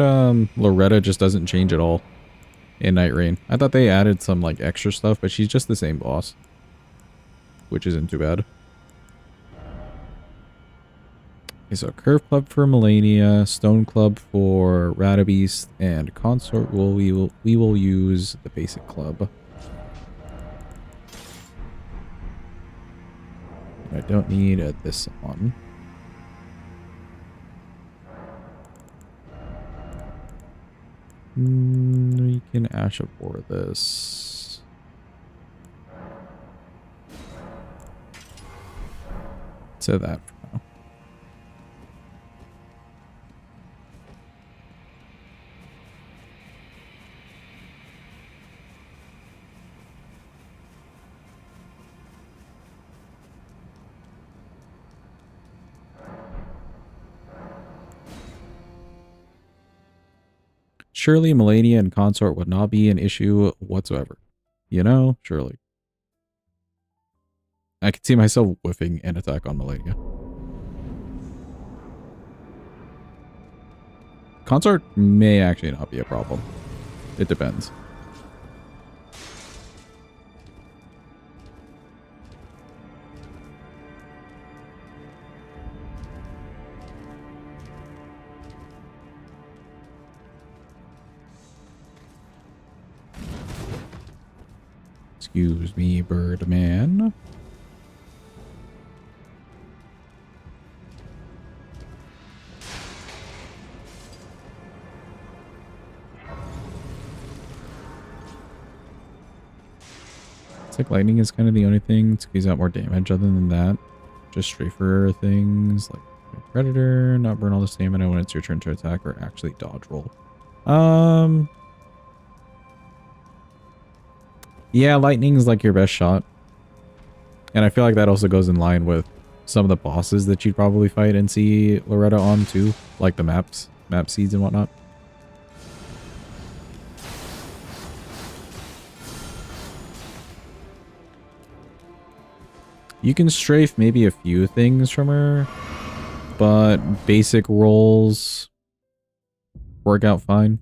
Loretta just doesn't change at all in Night Rain. I thought they added some like extra stuff, but she's just the same boss, which isn't too bad. Okay, so Curve Club for Melania, Stone Club for Ratabeast, and Consort we will use the basic club. I don't need this one. We can Ash of War this. So that for now. surely Melania and consort would not be an issue whatsoever. You know, surely. I could see myself whiffing an attack on Melania. Consort may actually not be a problem. It depends. Excuse me, Birdman. It's like lightning is kind of the only thing to squeeze out more damage. Other than that, just strafer things like Predator, not burn all the stamina when it's your turn to attack, or actually dodge roll. Yeah, lightning is like your best shot. And I feel like that also goes in line with some of the bosses that you'd probably fight and see Loretta on too, like the map seeds and whatnot. You can strafe maybe a few things from her, but basic rolls work out fine.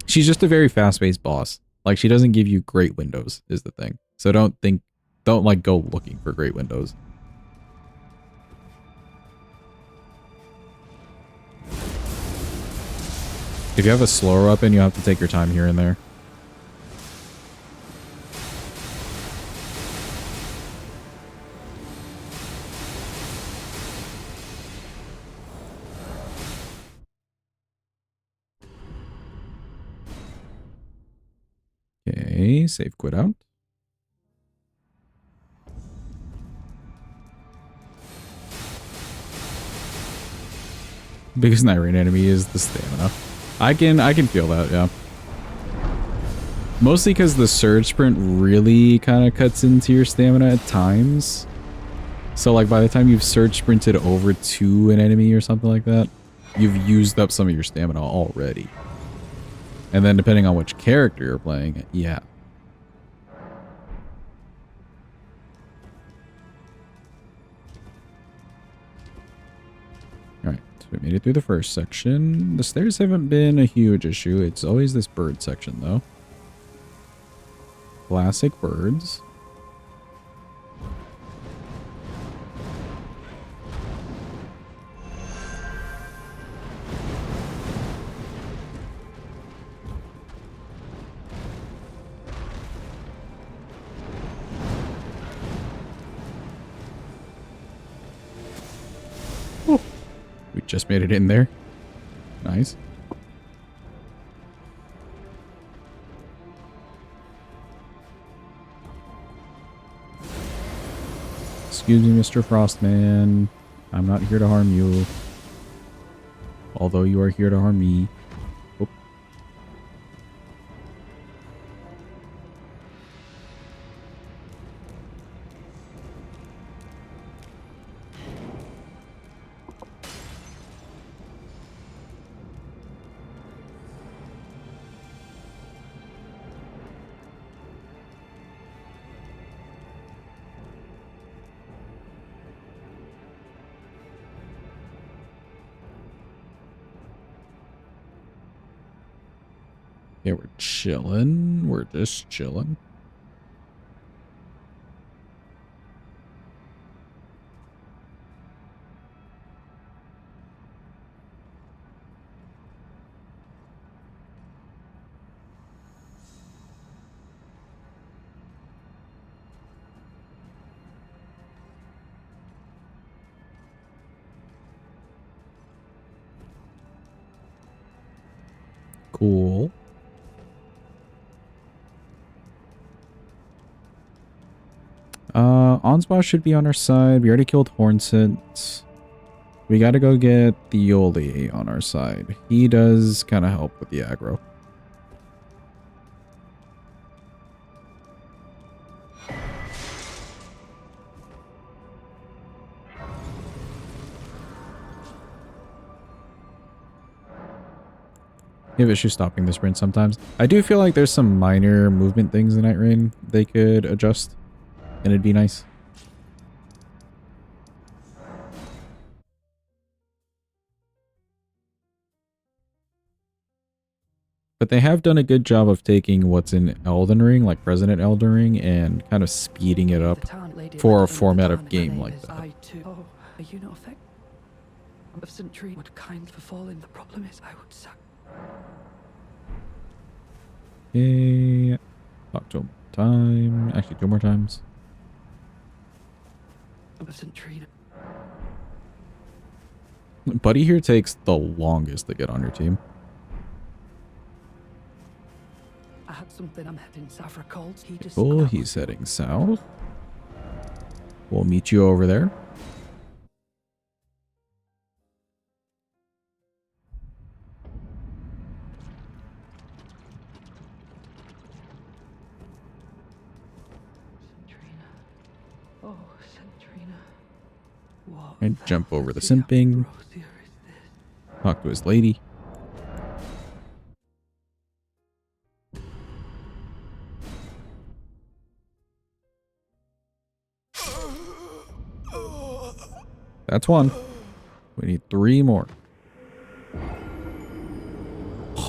She's just a very fast-paced boss. Like, she doesn't give you great windows, is the thing. So don't like go looking for great windows. If you have a slower weapon, you have to take your time here and there. Okay, save quit out. Biggest Nyrene enemy is the stamina. I can feel that, yeah. Mostly because the surge sprint really kind of cuts into your stamina at times. So like by the time you've surge sprinted over to an enemy or something like that, you've used up some of your stamina already. And then depending on which character you're playing, yeah. Alright, so we made it through the first section. The stairs haven't been a huge issue. It's always this bird section though. Classic birds. Oh, we just made it in there. Nice. Excuse me, Mr. Frostman. I'm not here to harm you. Although you are here to harm me. Oh. Yeah, we're chilling. We're just chilling. Cool. Onspa should be on our side. We already killed Hornset. We gotta go get the Yoli on our side. He does kind of help with the aggro. You have issues stopping the sprint sometimes. I do feel like there's some minor movement things in Night Rain they could adjust, and it'd be nice. But they have done a good job of taking what's in Elden Ring, like President Elden Ring, and kind of speeding it up for a format of game like that.
Oh, are you not affected? Of St. Tree would kind befall in. The problem is I would suck.
Okay. Talk to him one time. Actually, 2 more times.
Of St. Tree.
Buddy here takes the longest to get on your team.
I had something I'm heading south for colds. He just
Cool, he's heading south. We'll meet you over there.
Oh, Centrina. What
And jump over the simping. Talk to his lady. That's one. We need 3 more.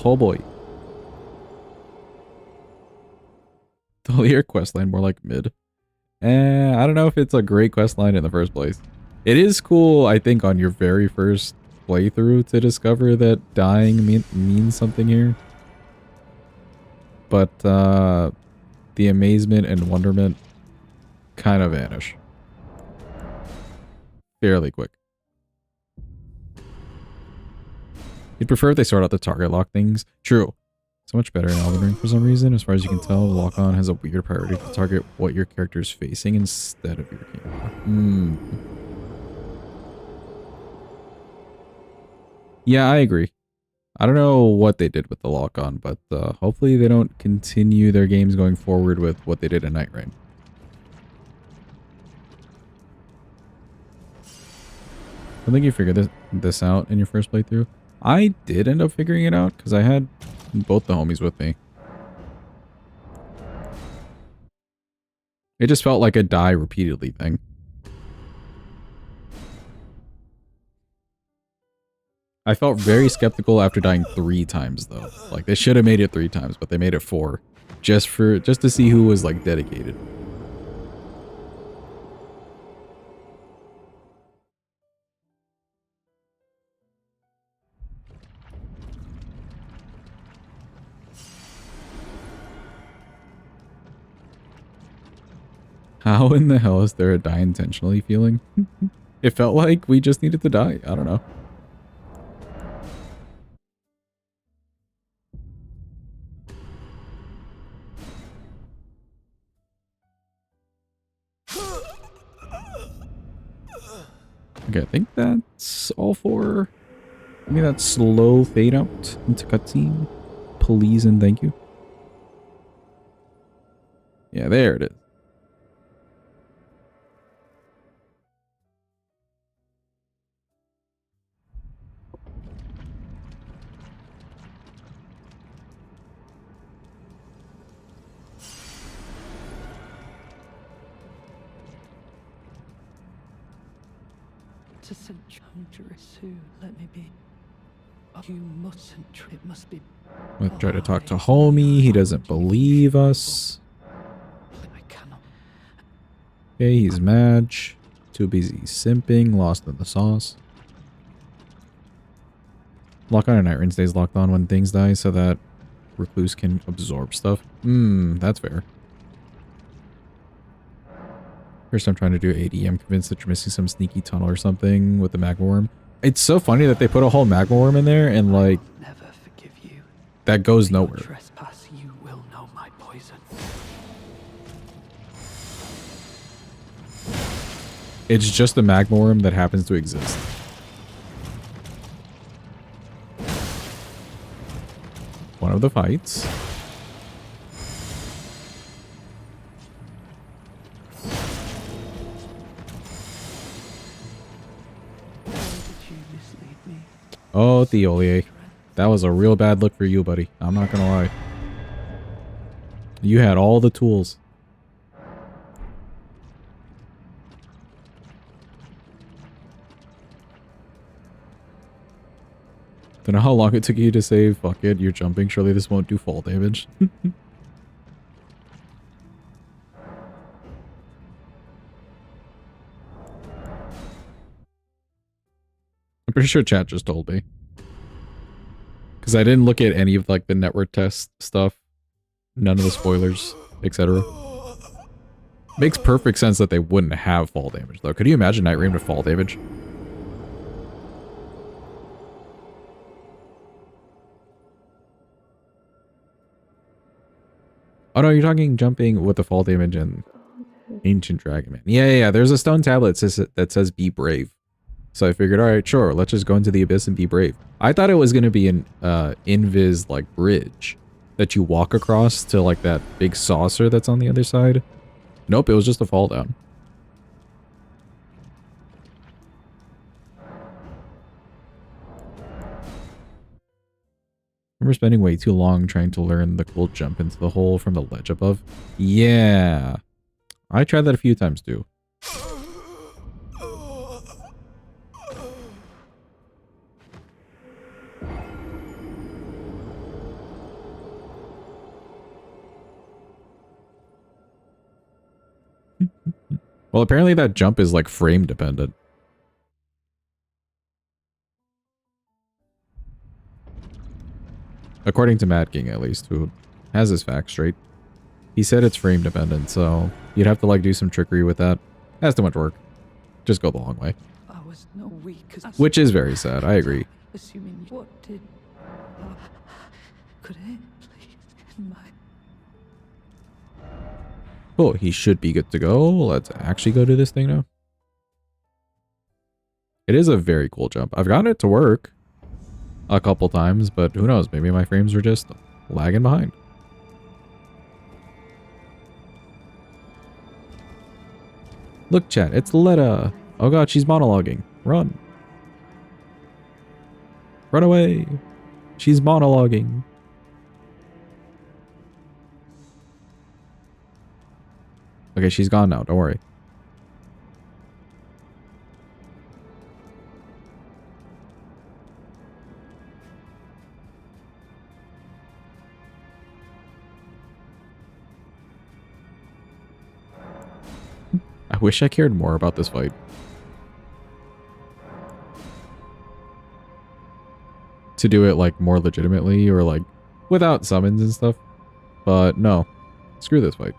Oh boy. Your quest line more like mid. I don't know if it's a great quest line in the first place. It is cool, I think, on your very first playthrough to discover that dying means something here. But the amazement and wonderment kind of vanish fairly quick. You'd prefer if they sort out the target lock things? True. So much better in Elden Ring for some reason. As far as you can tell, lock-on has a weird priority to target what your character is facing instead of your camera. Yeah, I agree. I don't know what they did with the lock-on, but hopefully they don't continue their games going forward with what they did in Night Rain. I think you figured this out in your first playthrough. I did end up figuring it out because I had both the homies with me. It just felt like a die repeatedly thing. I felt very skeptical after dying 3 times though. Like they should have made it 3 times, but they made it 4 just to see who was like dedicated. How in the hell is there a die intentionally feeling? It felt like we just needed to die. I don't know. Okay, I think that's all for... Give me that slow fade out into cutscene. Please and thank you. Yeah, there it is.
To St. Soon, let me be. Oh, you mustn't. It must be.
We'll try to talk to homie. He doesn't believe us.
I cannot.
Okay, he's mad. Too busy simping. Lost in the sauce. Lock on and Night Rain stays locked on when things die so that Recluse can absorb stuff. That's fair. First I'm trying to do AD, I'm convinced that you're missing some sneaky tunnel or something with the magma worm. It's so funny that they put a whole magma worm in there and like
Never forgive you.
that goes nowhere.
Trespass, you will know my poison.
It's just a magma worm that happens to exist. One of the fights. Oh, Theolier. That was a real bad look for you, buddy. I'm not gonna lie. You had all the tools. Don't know how long it took you to say, fuck it, you're jumping. Surely this won't do fall damage. I'm pretty sure chat just told me. Because I didn't look at any of like the network test stuff. None of the spoilers, etc. Makes perfect sense that they wouldn't have fall damage though. Could you imagine Night Rain with fall damage? Oh no, you're talking jumping with the fall damage and Ancient Dragon Man. Yeah. There's a stone tablet that says be brave. So I figured, alright, sure, let's just go into the abyss and be brave. I thought it was going to be an invis like bridge that you walk across to like that big saucer that's on the other side. Nope, it was just a fall down. Remember spending way too long trying to learn the cool jump into the hole from the ledge above? Yeah. I tried that a few times too. Well, apparently that jump is like frame dependent. According to Mad King, at least, who has his facts straight. He said it's frame dependent, so you'd have to like do some trickery with that. That's too much work. Just go the long way.
I was no weak.
Which is very sad, I agree.
Assuming what did... could it please my...
Cool, he should be good to go. Let's actually go do this thing now. It is a very cool jump. I've gotten it to work a couple times, but who knows? Maybe my frames were just lagging behind. Look, chat, it's Letta. Oh god, she's monologuing. Run. Run away. She's monologuing. Okay, she's gone now. Don't worry. I wish I cared more about this fight. To do it, like, more legitimately, or, like, without summons and stuff. But, no. Screw this fight.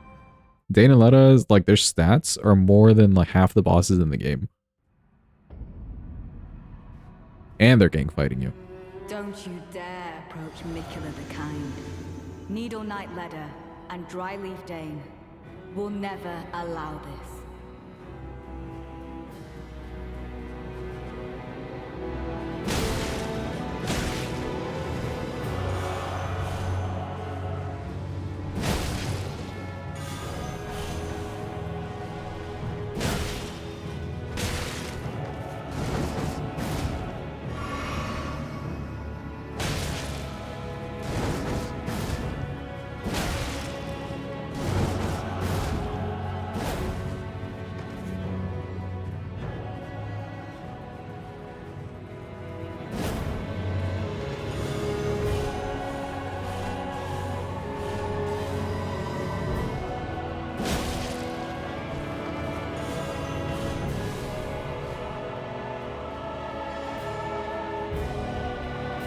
Dane and Letta's, like, their stats are more than, like, half the bosses in the game. And they're gang fighting you.
Don't you dare approach Mikula the Kind. Needle Knight Ledder and Dryleaf Dane will never allow this.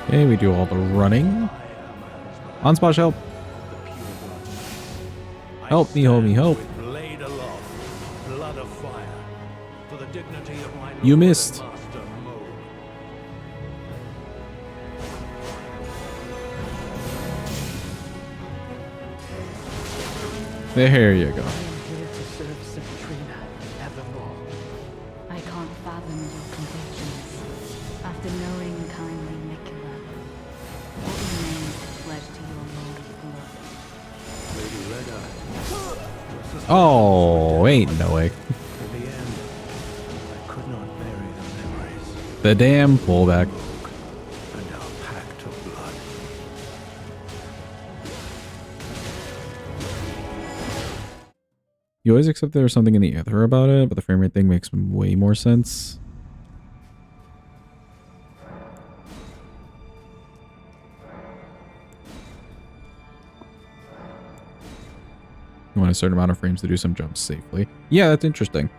Okay, we do all the running. Onsplash, help. Help me, homie, help.
Blade aloft, blood of fire, for the dignity of my
You
lord
missed.
and master Mo.
There you go.
I am here to serve Citrina evermore.
I can't fathom your convictions. After knowing kindly Mikula, what remains pledged to your lord of blood?
Lady Leda.
Oh, ain't no way.
In the end, I could not bury the memories
The damn pullback.
and our pact of blood.
You always accept there was something in the ether about it, but the frame rate thing makes way more sense. You want a certain amount of frames to do some jumps safely. Yeah, that's interesting.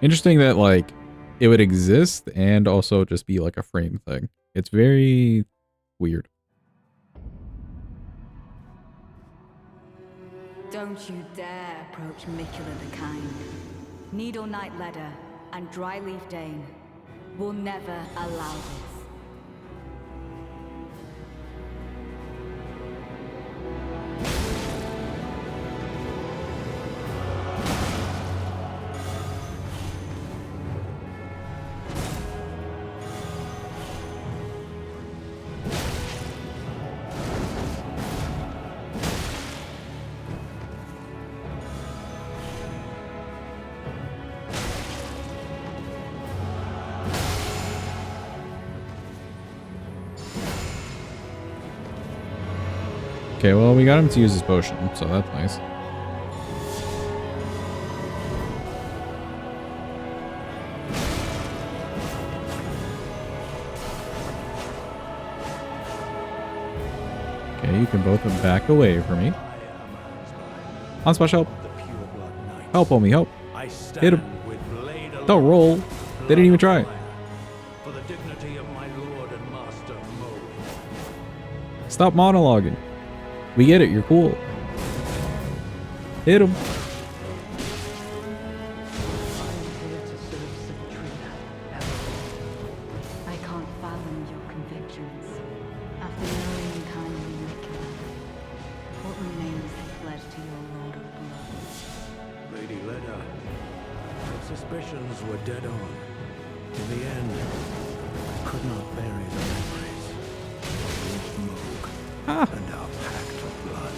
Interesting that, like, it would exist and also just be like a frame thing. It's very weird.
Don't you dare approach Mikula the Kind. Needle Knight Ledder and Dryleaf Dane will never allow this.
Okay, well, we got him to use his potion, so that's nice. Okay, you can both back away from me. Onslaught, help. Help, homie, help. Hit him. Don't roll. They didn't even try.
For the dignity of my lord and master Mo.
Stop monologuing. We get it, you're cool. Hit him.
I am here to serve Citrina.
I can't fathom your convictions. After knowing kindly Mikula, what remains that pledge to your Lord of Blood?
Lady Leda, my suspicions were dead on. In the end, I could not bury the memories of Moog and our pact of blood.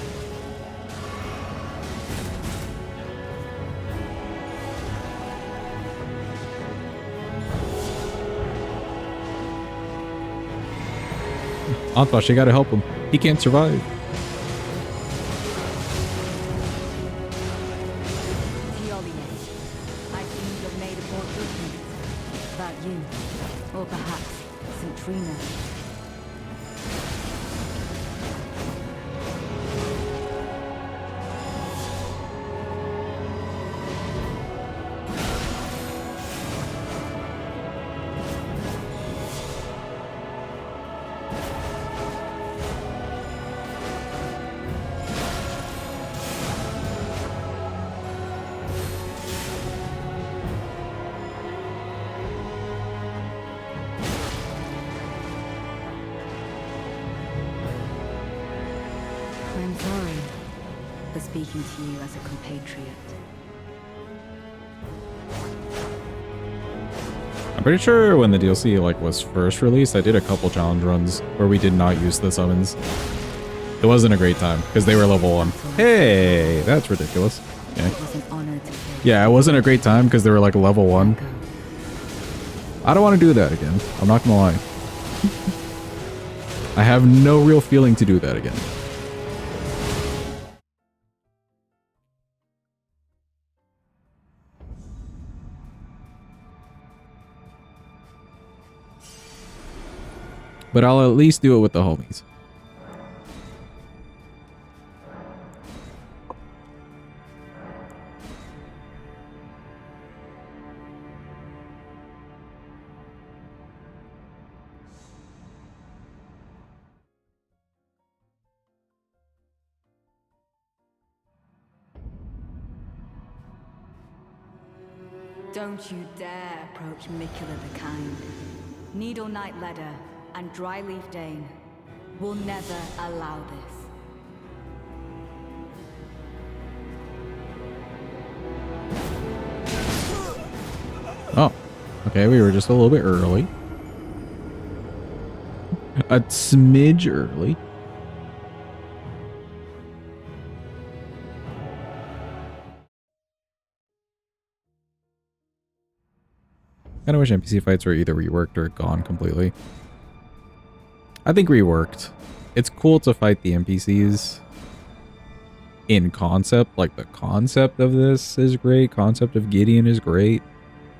Antwash, you gotta help him. He can't survive.
Tiolier, I think you've made a poor judgment about you, or perhaps Centrina. I'm sorry for speaking to you as a compatriot.
I'm pretty sure when the DLC like was first released, I did a couple challenge runs where we did not use the summons. It wasn't a great time because they were level 1. Hey, that's ridiculous. Yeah.
It was an honor to hear.
Yeah, it wasn't a great time because they were like level 1. I don't want to do that again. I'm not gonna lie. I have no real feeling to do that again. But I'll at least do it with the homies.
Don't you dare approach Mikula the Kind. Needle Knight Ledder and Dryleaf Dane will never allow this.
Oh, okay, we were just a little bit early. A smidge early. Kinda wish NPC fights were either reworked or gone completely. I think reworked. It's cool to fight the NPCs. in concept, like the concept of this is great. Concept of Gideon is great.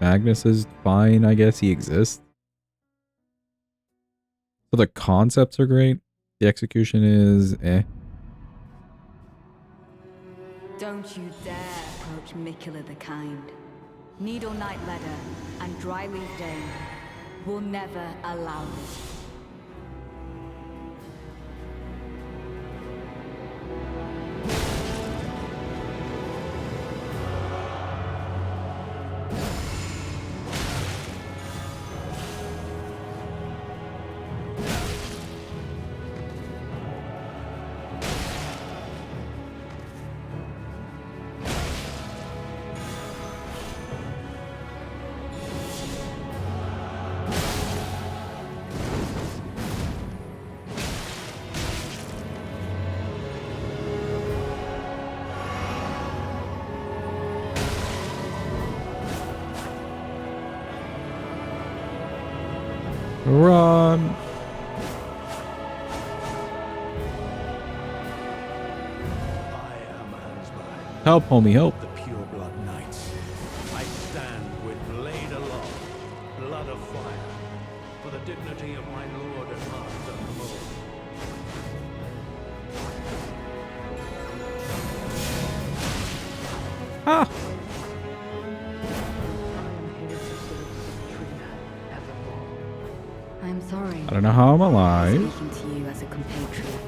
Magnus is fine, I guess he exists. So the concepts are great. The execution is eh.
Don't you dare approach Mikula the Kind. Needle Knight Ledder and Dryleaf Dane will never allow this.
Run!
I am Ansbine,
Help, homie, help.
the pure-blood knights. I stand with blade aloft, blood of fire, for the dignity of my lord and master Moog.
Ah!
I'm sorry.
I don't know how I'm alive.
Speaking to you as a compatriot.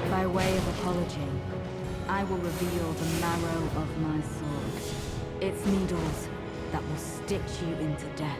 By way of apology, I will reveal the marrow of my sword. Its needles that will stitch you into death.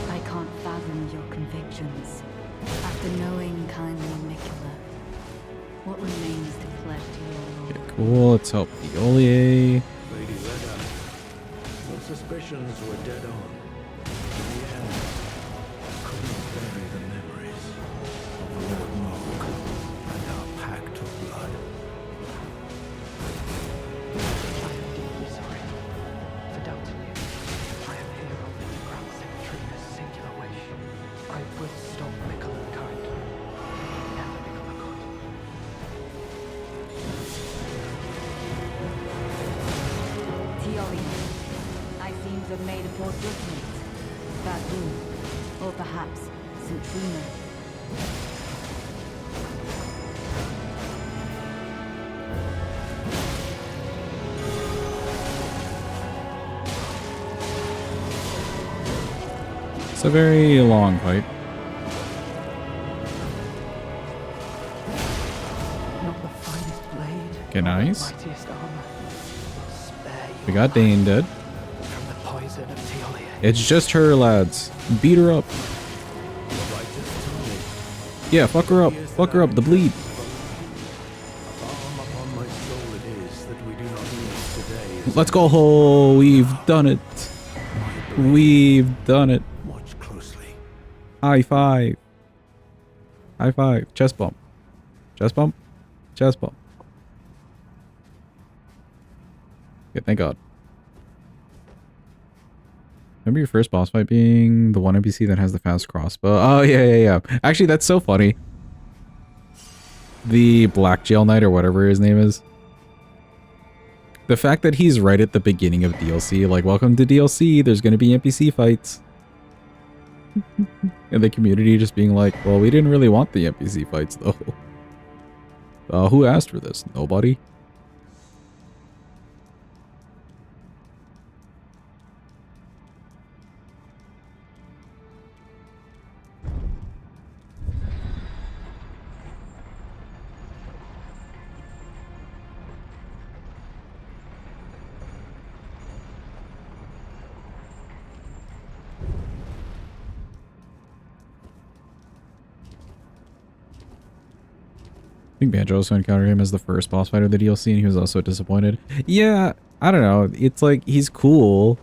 I can't fathom your convictions. After knowing kindly Mikula, what remains to pledge to your lord?
Okay, cool, let's help Eolier.
Lady Ledda, your suspicions were dead on. In the end, I could not bury the memories of Lord Moog and our pact of blood.
I am deeply sorry for doubting you. I am here only to grant Trina's singular wish. I will stop Mikkel and Kind. Never become a god.
Tioli, I seem to have made a poor judgment. About you, or perhaps St. Trina.
It's a very long fight.
Not the finest blade.
Okay,
nor the
nice.
mightiest armor. Spare
We
your
got Dane dead.
from the poison of Tioli.
It's just her, lads. Beat her up.
Righteous Tony,
Yeah, fuck her up. Fuck her up. The bleed.
balm upon my soul it is that we do not use today.
Let's go. Oh, we've done it. We've done it.
Watch closely.
High five. High five. Chest bump. Chest bump. Chest bump. Okay, thank God. Remember your first boss fight being the one NPC that has the fast crossbow? Oh, yeah. Actually, that's so funny. The Black Jail Knight or whatever his name is. The fact that he's right at the beginning of DLC, like, welcome to DLC, there's gonna be NPC fights. And the community just being like, well, we didn't really want the NPC fights, though. Who asked for this? Nobody? I think Banjo also encountered him as the first boss fight of the DLC, and he was also disappointed. Yeah, I don't know. It's like, he's cool.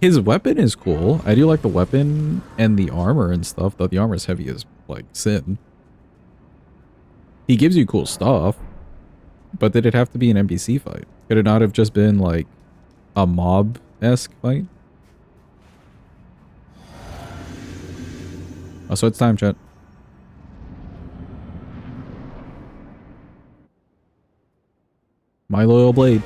His weapon is cool. I do like the weapon and the armor and stuff, though the armor is heavy as, like, sin. He gives you cool stuff, but did it have to be an NPC fight? Could it not have just been, like, a mob-esque fight? Oh, so it's time, chat. My loyal blade.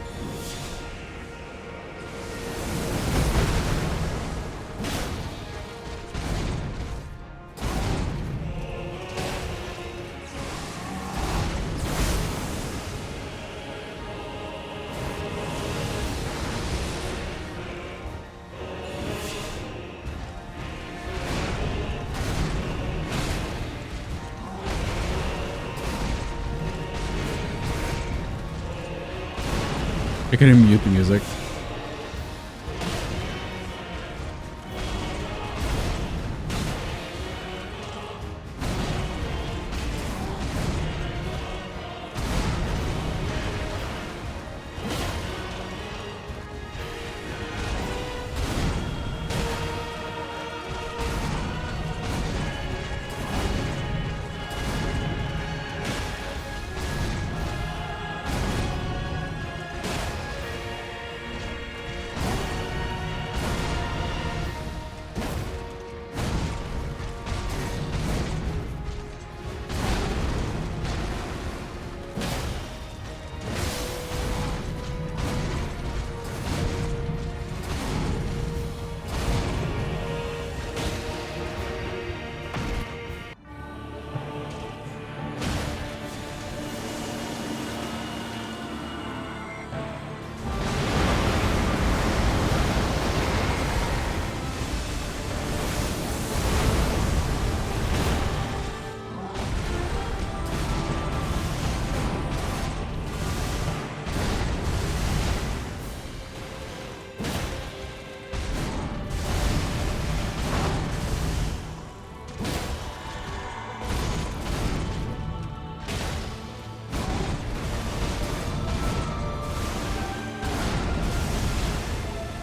I couldn't mute the music.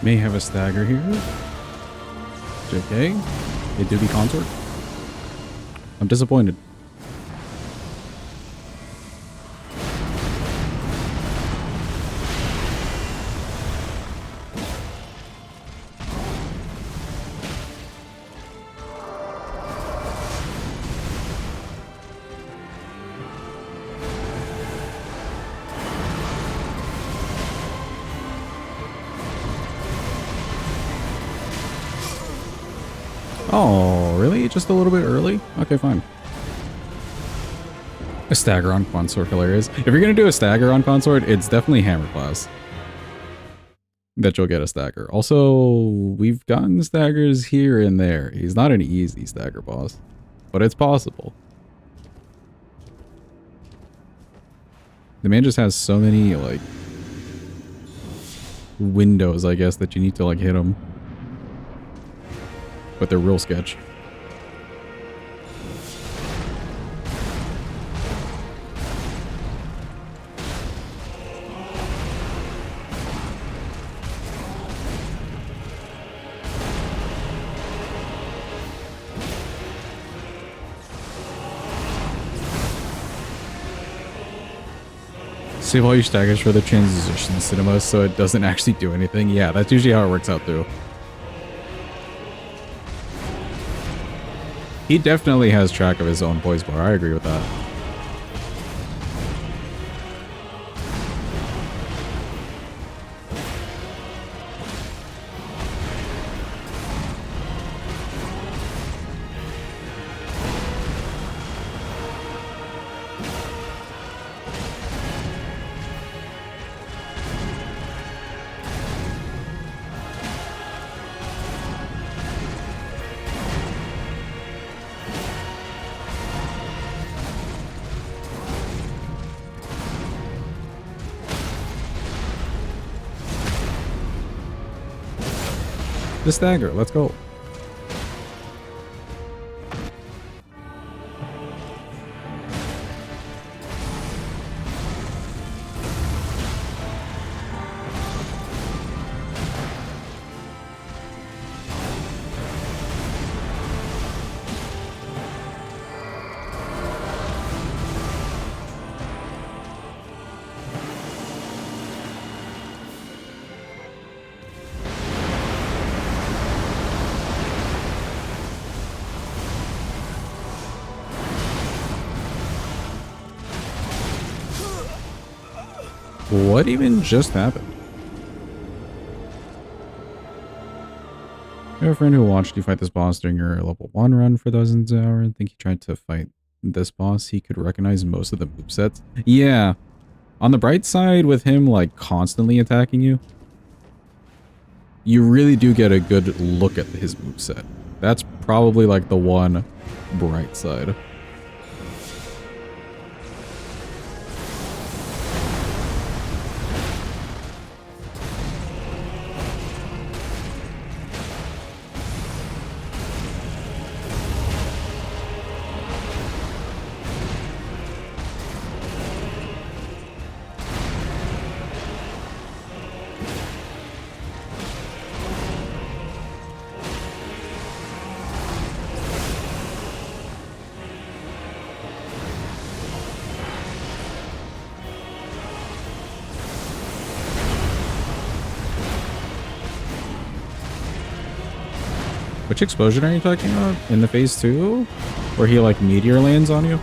May have a stagger here. JK. A doobie consort. I'm disappointed. Oh, really? Just a little bit early? Okay, fine. A stagger on consort, hilarious. If you're gonna do a stagger on consort, it's definitely hammer class that you'll get a stagger. Also, we've gotten staggers here and there. He's not an easy stagger boss, but it's possible. The man just has so many, like, windows, I guess, that you need to, like, hit him. But they're real sketch. Save all your staggers for the transition cinema so it doesn't actually do anything. Yeah, that's usually how it works out too. He definitely has track of his own poise bar. I agree with that. The stagger, let's go. What even just happened? I have a friend who watched you fight this boss during your level 1 run for dozens of hours. I think he tried to fight this boss. He could recognize most of the movesets. Yeah. On the bright side, with him like constantly attacking you, you really do get a good look at his moveset. That's probably like the one bright side. Which explosion are you talking about? In the phase 2? Where he like meteor lands on you?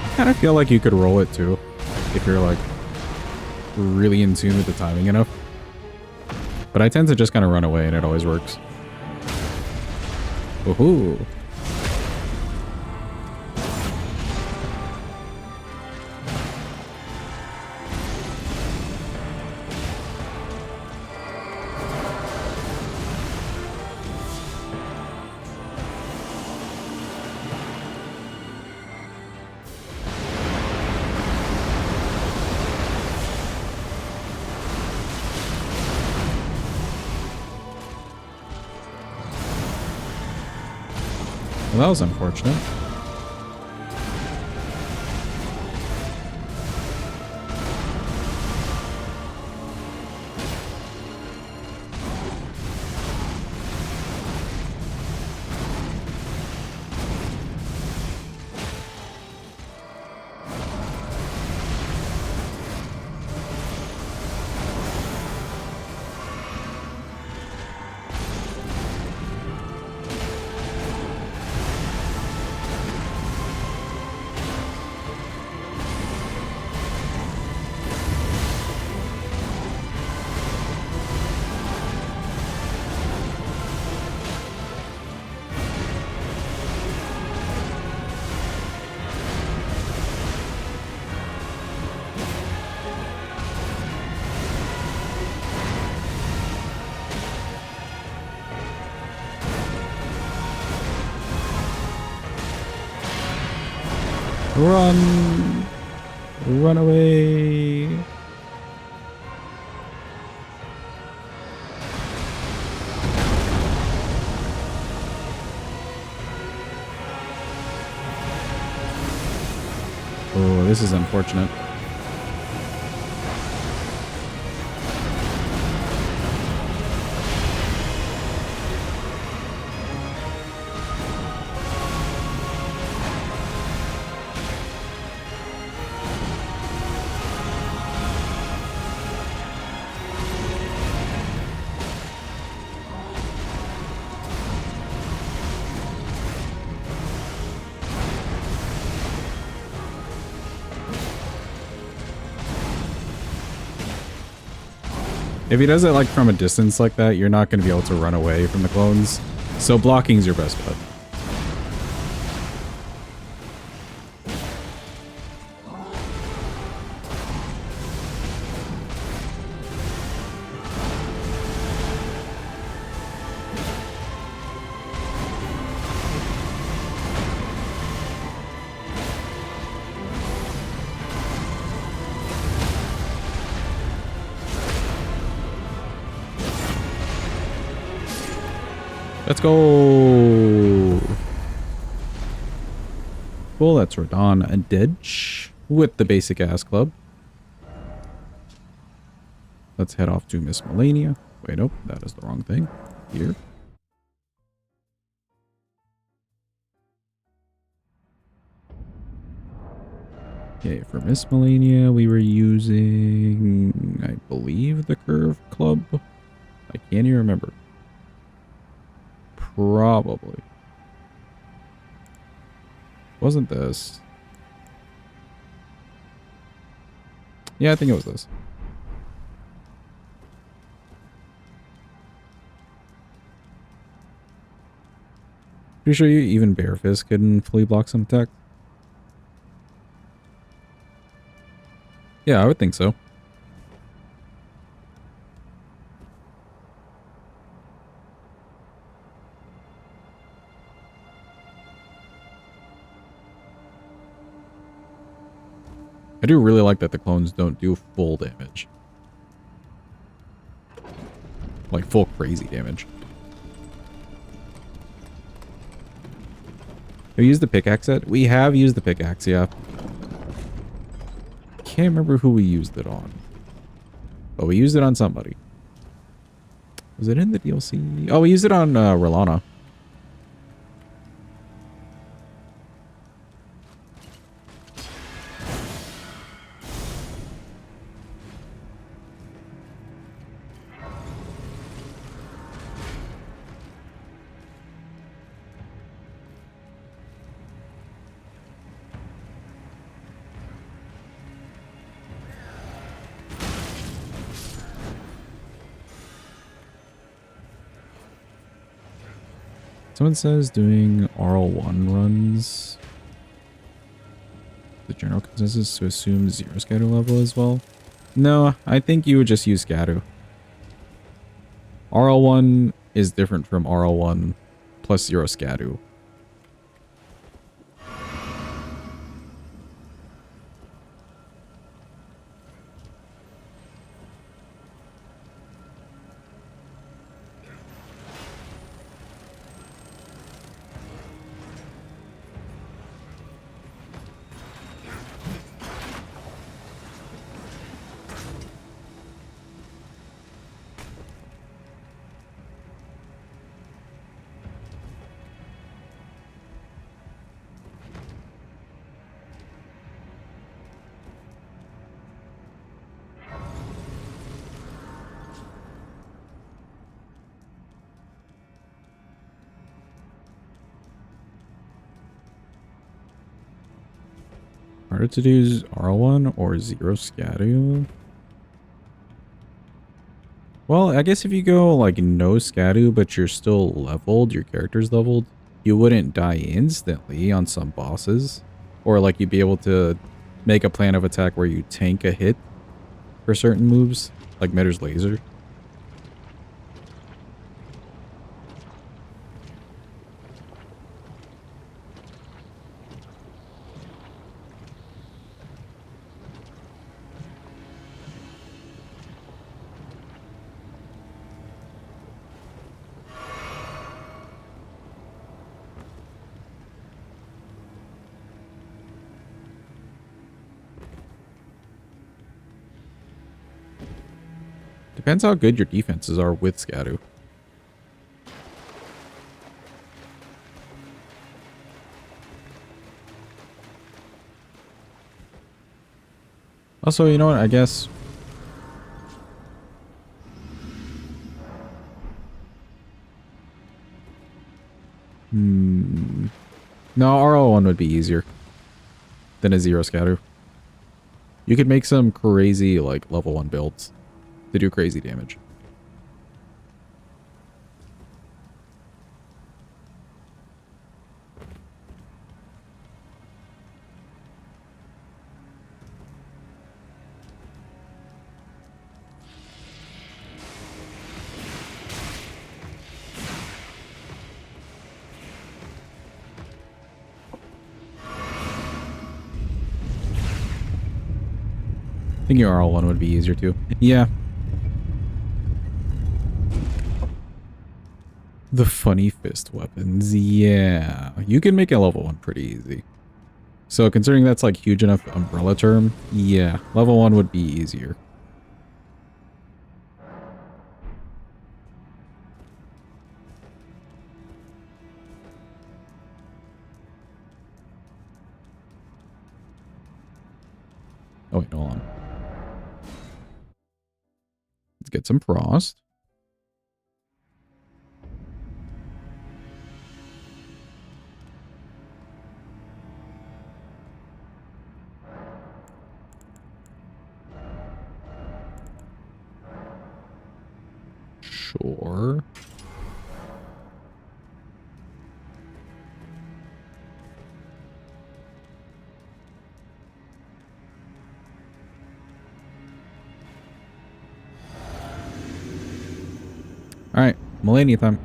I kind of feel like you could roll it too, if you're like really in tune with the timing enough. But I tend to just kind of run away and it always works. Woohoo! Well, that was unfortunate. Run! Run away! Oh, this is unfortunate. If he does it like from a distance like that, you're not going to be able to run away from the clones. So blocking's your best bet. Let's go. Cool, that's Radon and Dedge with the basic ass club. Let's head off to Miss Melania. Wait, nope, that is the wrong thing. Here. Okay, for Miss Melania, we were using, I believe, the curve club. I can't even remember. Probably. Wasn't this? Yeah, I think it was this. Pretty sure you even bare fist can fully block some attack. Yeah, I would think so. I do really like that the clones don't do full damage. Like full crazy damage. Have you used the pickaxe yet? We have used the pickaxe, yeah. Can't remember who we used it on. But we used it on somebody. Was it in the DLC? Oh, we used it on Rolana. Someone says doing RL1 runs. The general consensus to assume 0 scatter level as well. No, I think you would just use scatter. RL1 is different from RL1 plus 0 scatter. Harder to do is RL1 or 0 scatter? Well, I guess if you go like no scadu, but you're still leveled, your character's leveled, you wouldn't die instantly on some bosses. Or like you'd be able to make a plan of attack where you tank a hit for certain moves, like Mitter's Laser. Depends how good your defenses are with Scadu. Also, you know what? I guess... No, RL1 would be easier than a 0 Scadu. You could make some crazy, like, level 1 builds to do crazy damage. I think your RL1 would be easier too. Yeah. The funny fist weapons. Yeah. You can make a level 1 pretty easy. So considering that's like huge enough umbrella term, yeah, level 1 would be easier. Oh wait, hold on. Let's get some frost. Sure. Alright, Millennia time.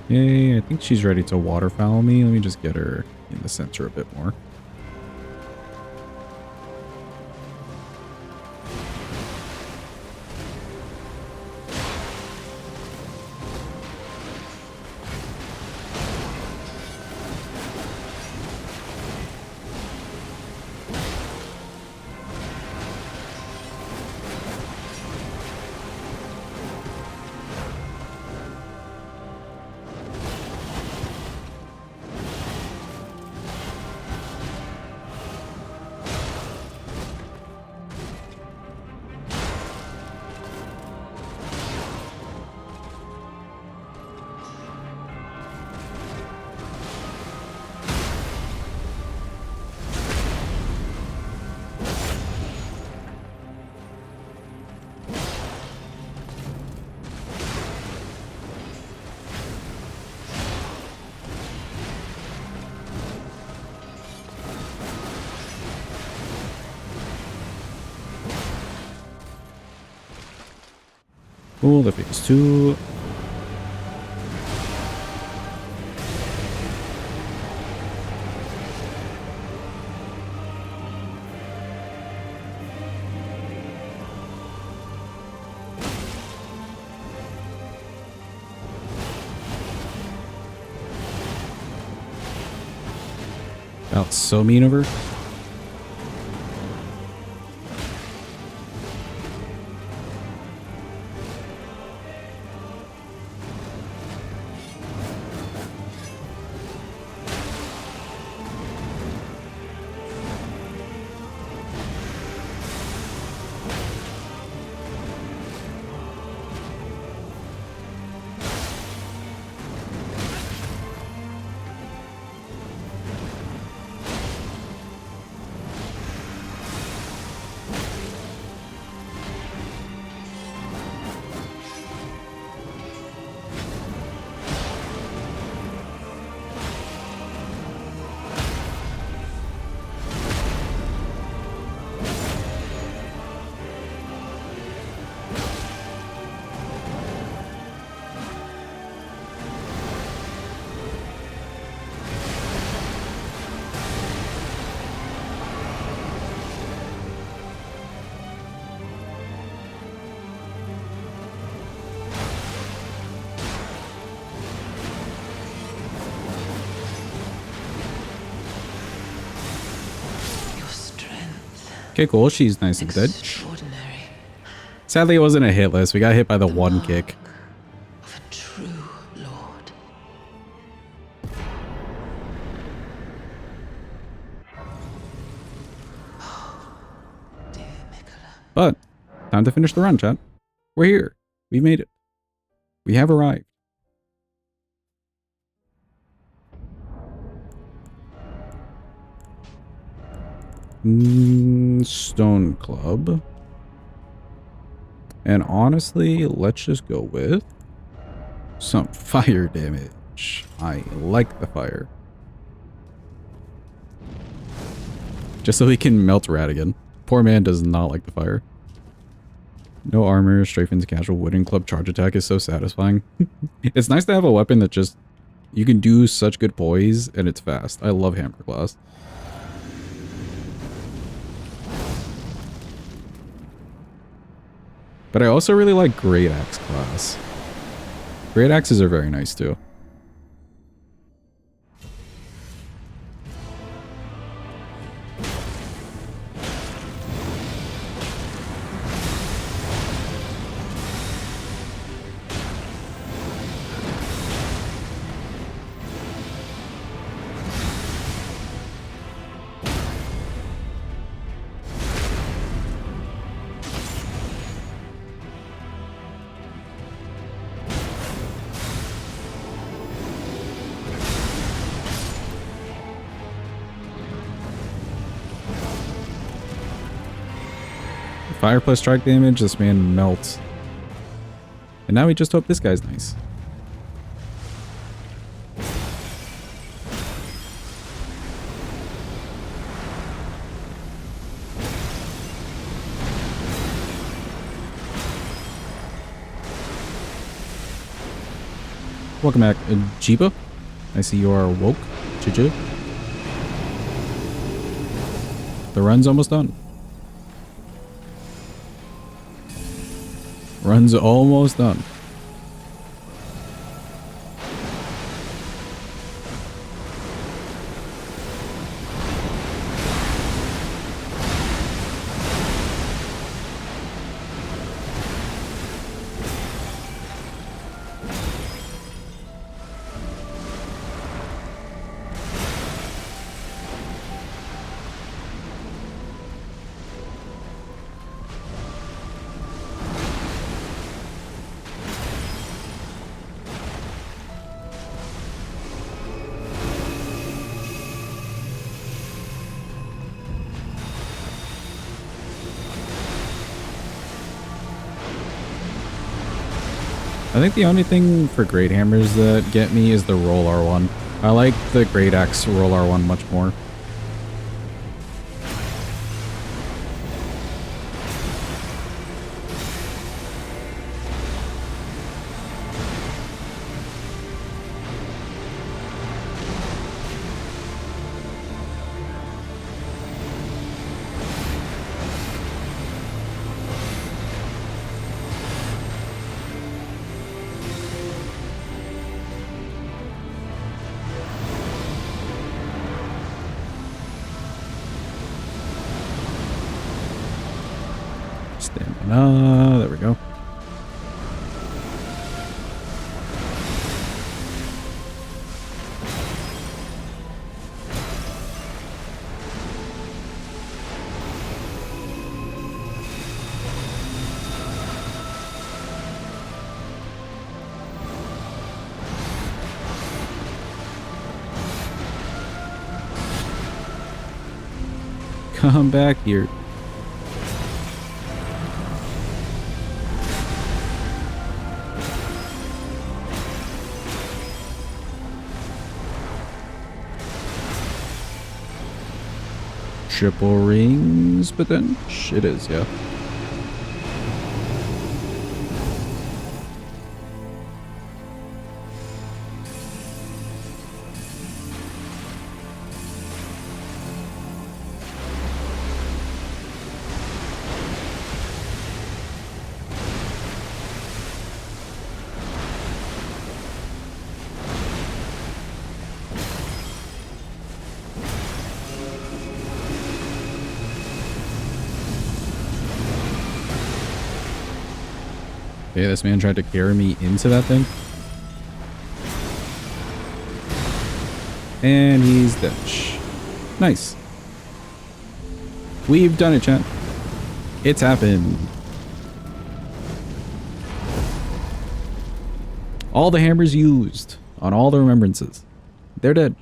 Yay, I think she's ready to waterfowl me. Let me just get her in the center a bit more. Cool, the phase 2. That's so mean of her. Okay, cool. She's nice and dead.
Extraordinary.
Sadly, it wasn't a hit list. We got hit by the one kick.
Of a true lord. Dear Mikola.
But time to finish the run, chat. We're here. We made it. We have arrived. Stone Club. And honestly, let's just go with some fire damage. I like the fire. Just so he can melt Radigan. Poor man does not like the fire. No armor, strafing's casual, wooden club charge attack is so satisfying. It's nice to have a weapon that just, you can do such good poise and it's fast. I love hammer class. But I also really like Great Axe class. Great Axes are very nice too. Fire plus strike damage, this man melts. And now we just hope this guy's nice. Welcome back, Jeeba. I see you are woke. Juju. The run's almost done. Run's almost done. I think the only thing for Great Hammers that get me is the Roll R1. I like the Great Axe Roll R1 much more. Stamina, there we go. Come back here. Triple rings, but then it is, yeah. Okay, this man tried to carry me into that thing. And he's dead. Nice. We've done it, chat. It's happened. All the hammers used on all the remembrances. They're dead.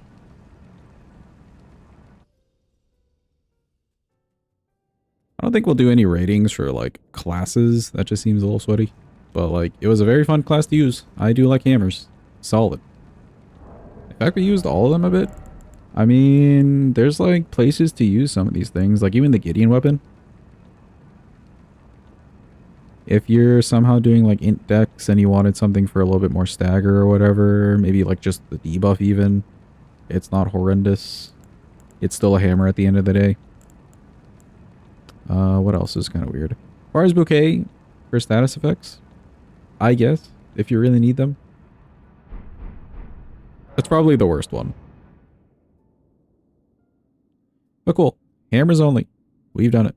I don't think we'll do any ratings for, like, classes. That just seems a little sweaty. But, like, it was a very fun class to use. I do like hammers. Solid. In fact, we used all of them a bit. I mean, there's, like, places to use some of these things. Like, even the Gideon weapon. If you're somehow doing, like, int decks and you wanted something for a little bit more stagger or whatever, maybe, like, just the debuff even, it's not horrendous. It's still a hammer at the end of the day. What else is kind of weird? Fires Bouquet for status effects, I guess, if you really need them. That's probably the worst one. But cool. Hammers only. We've done it.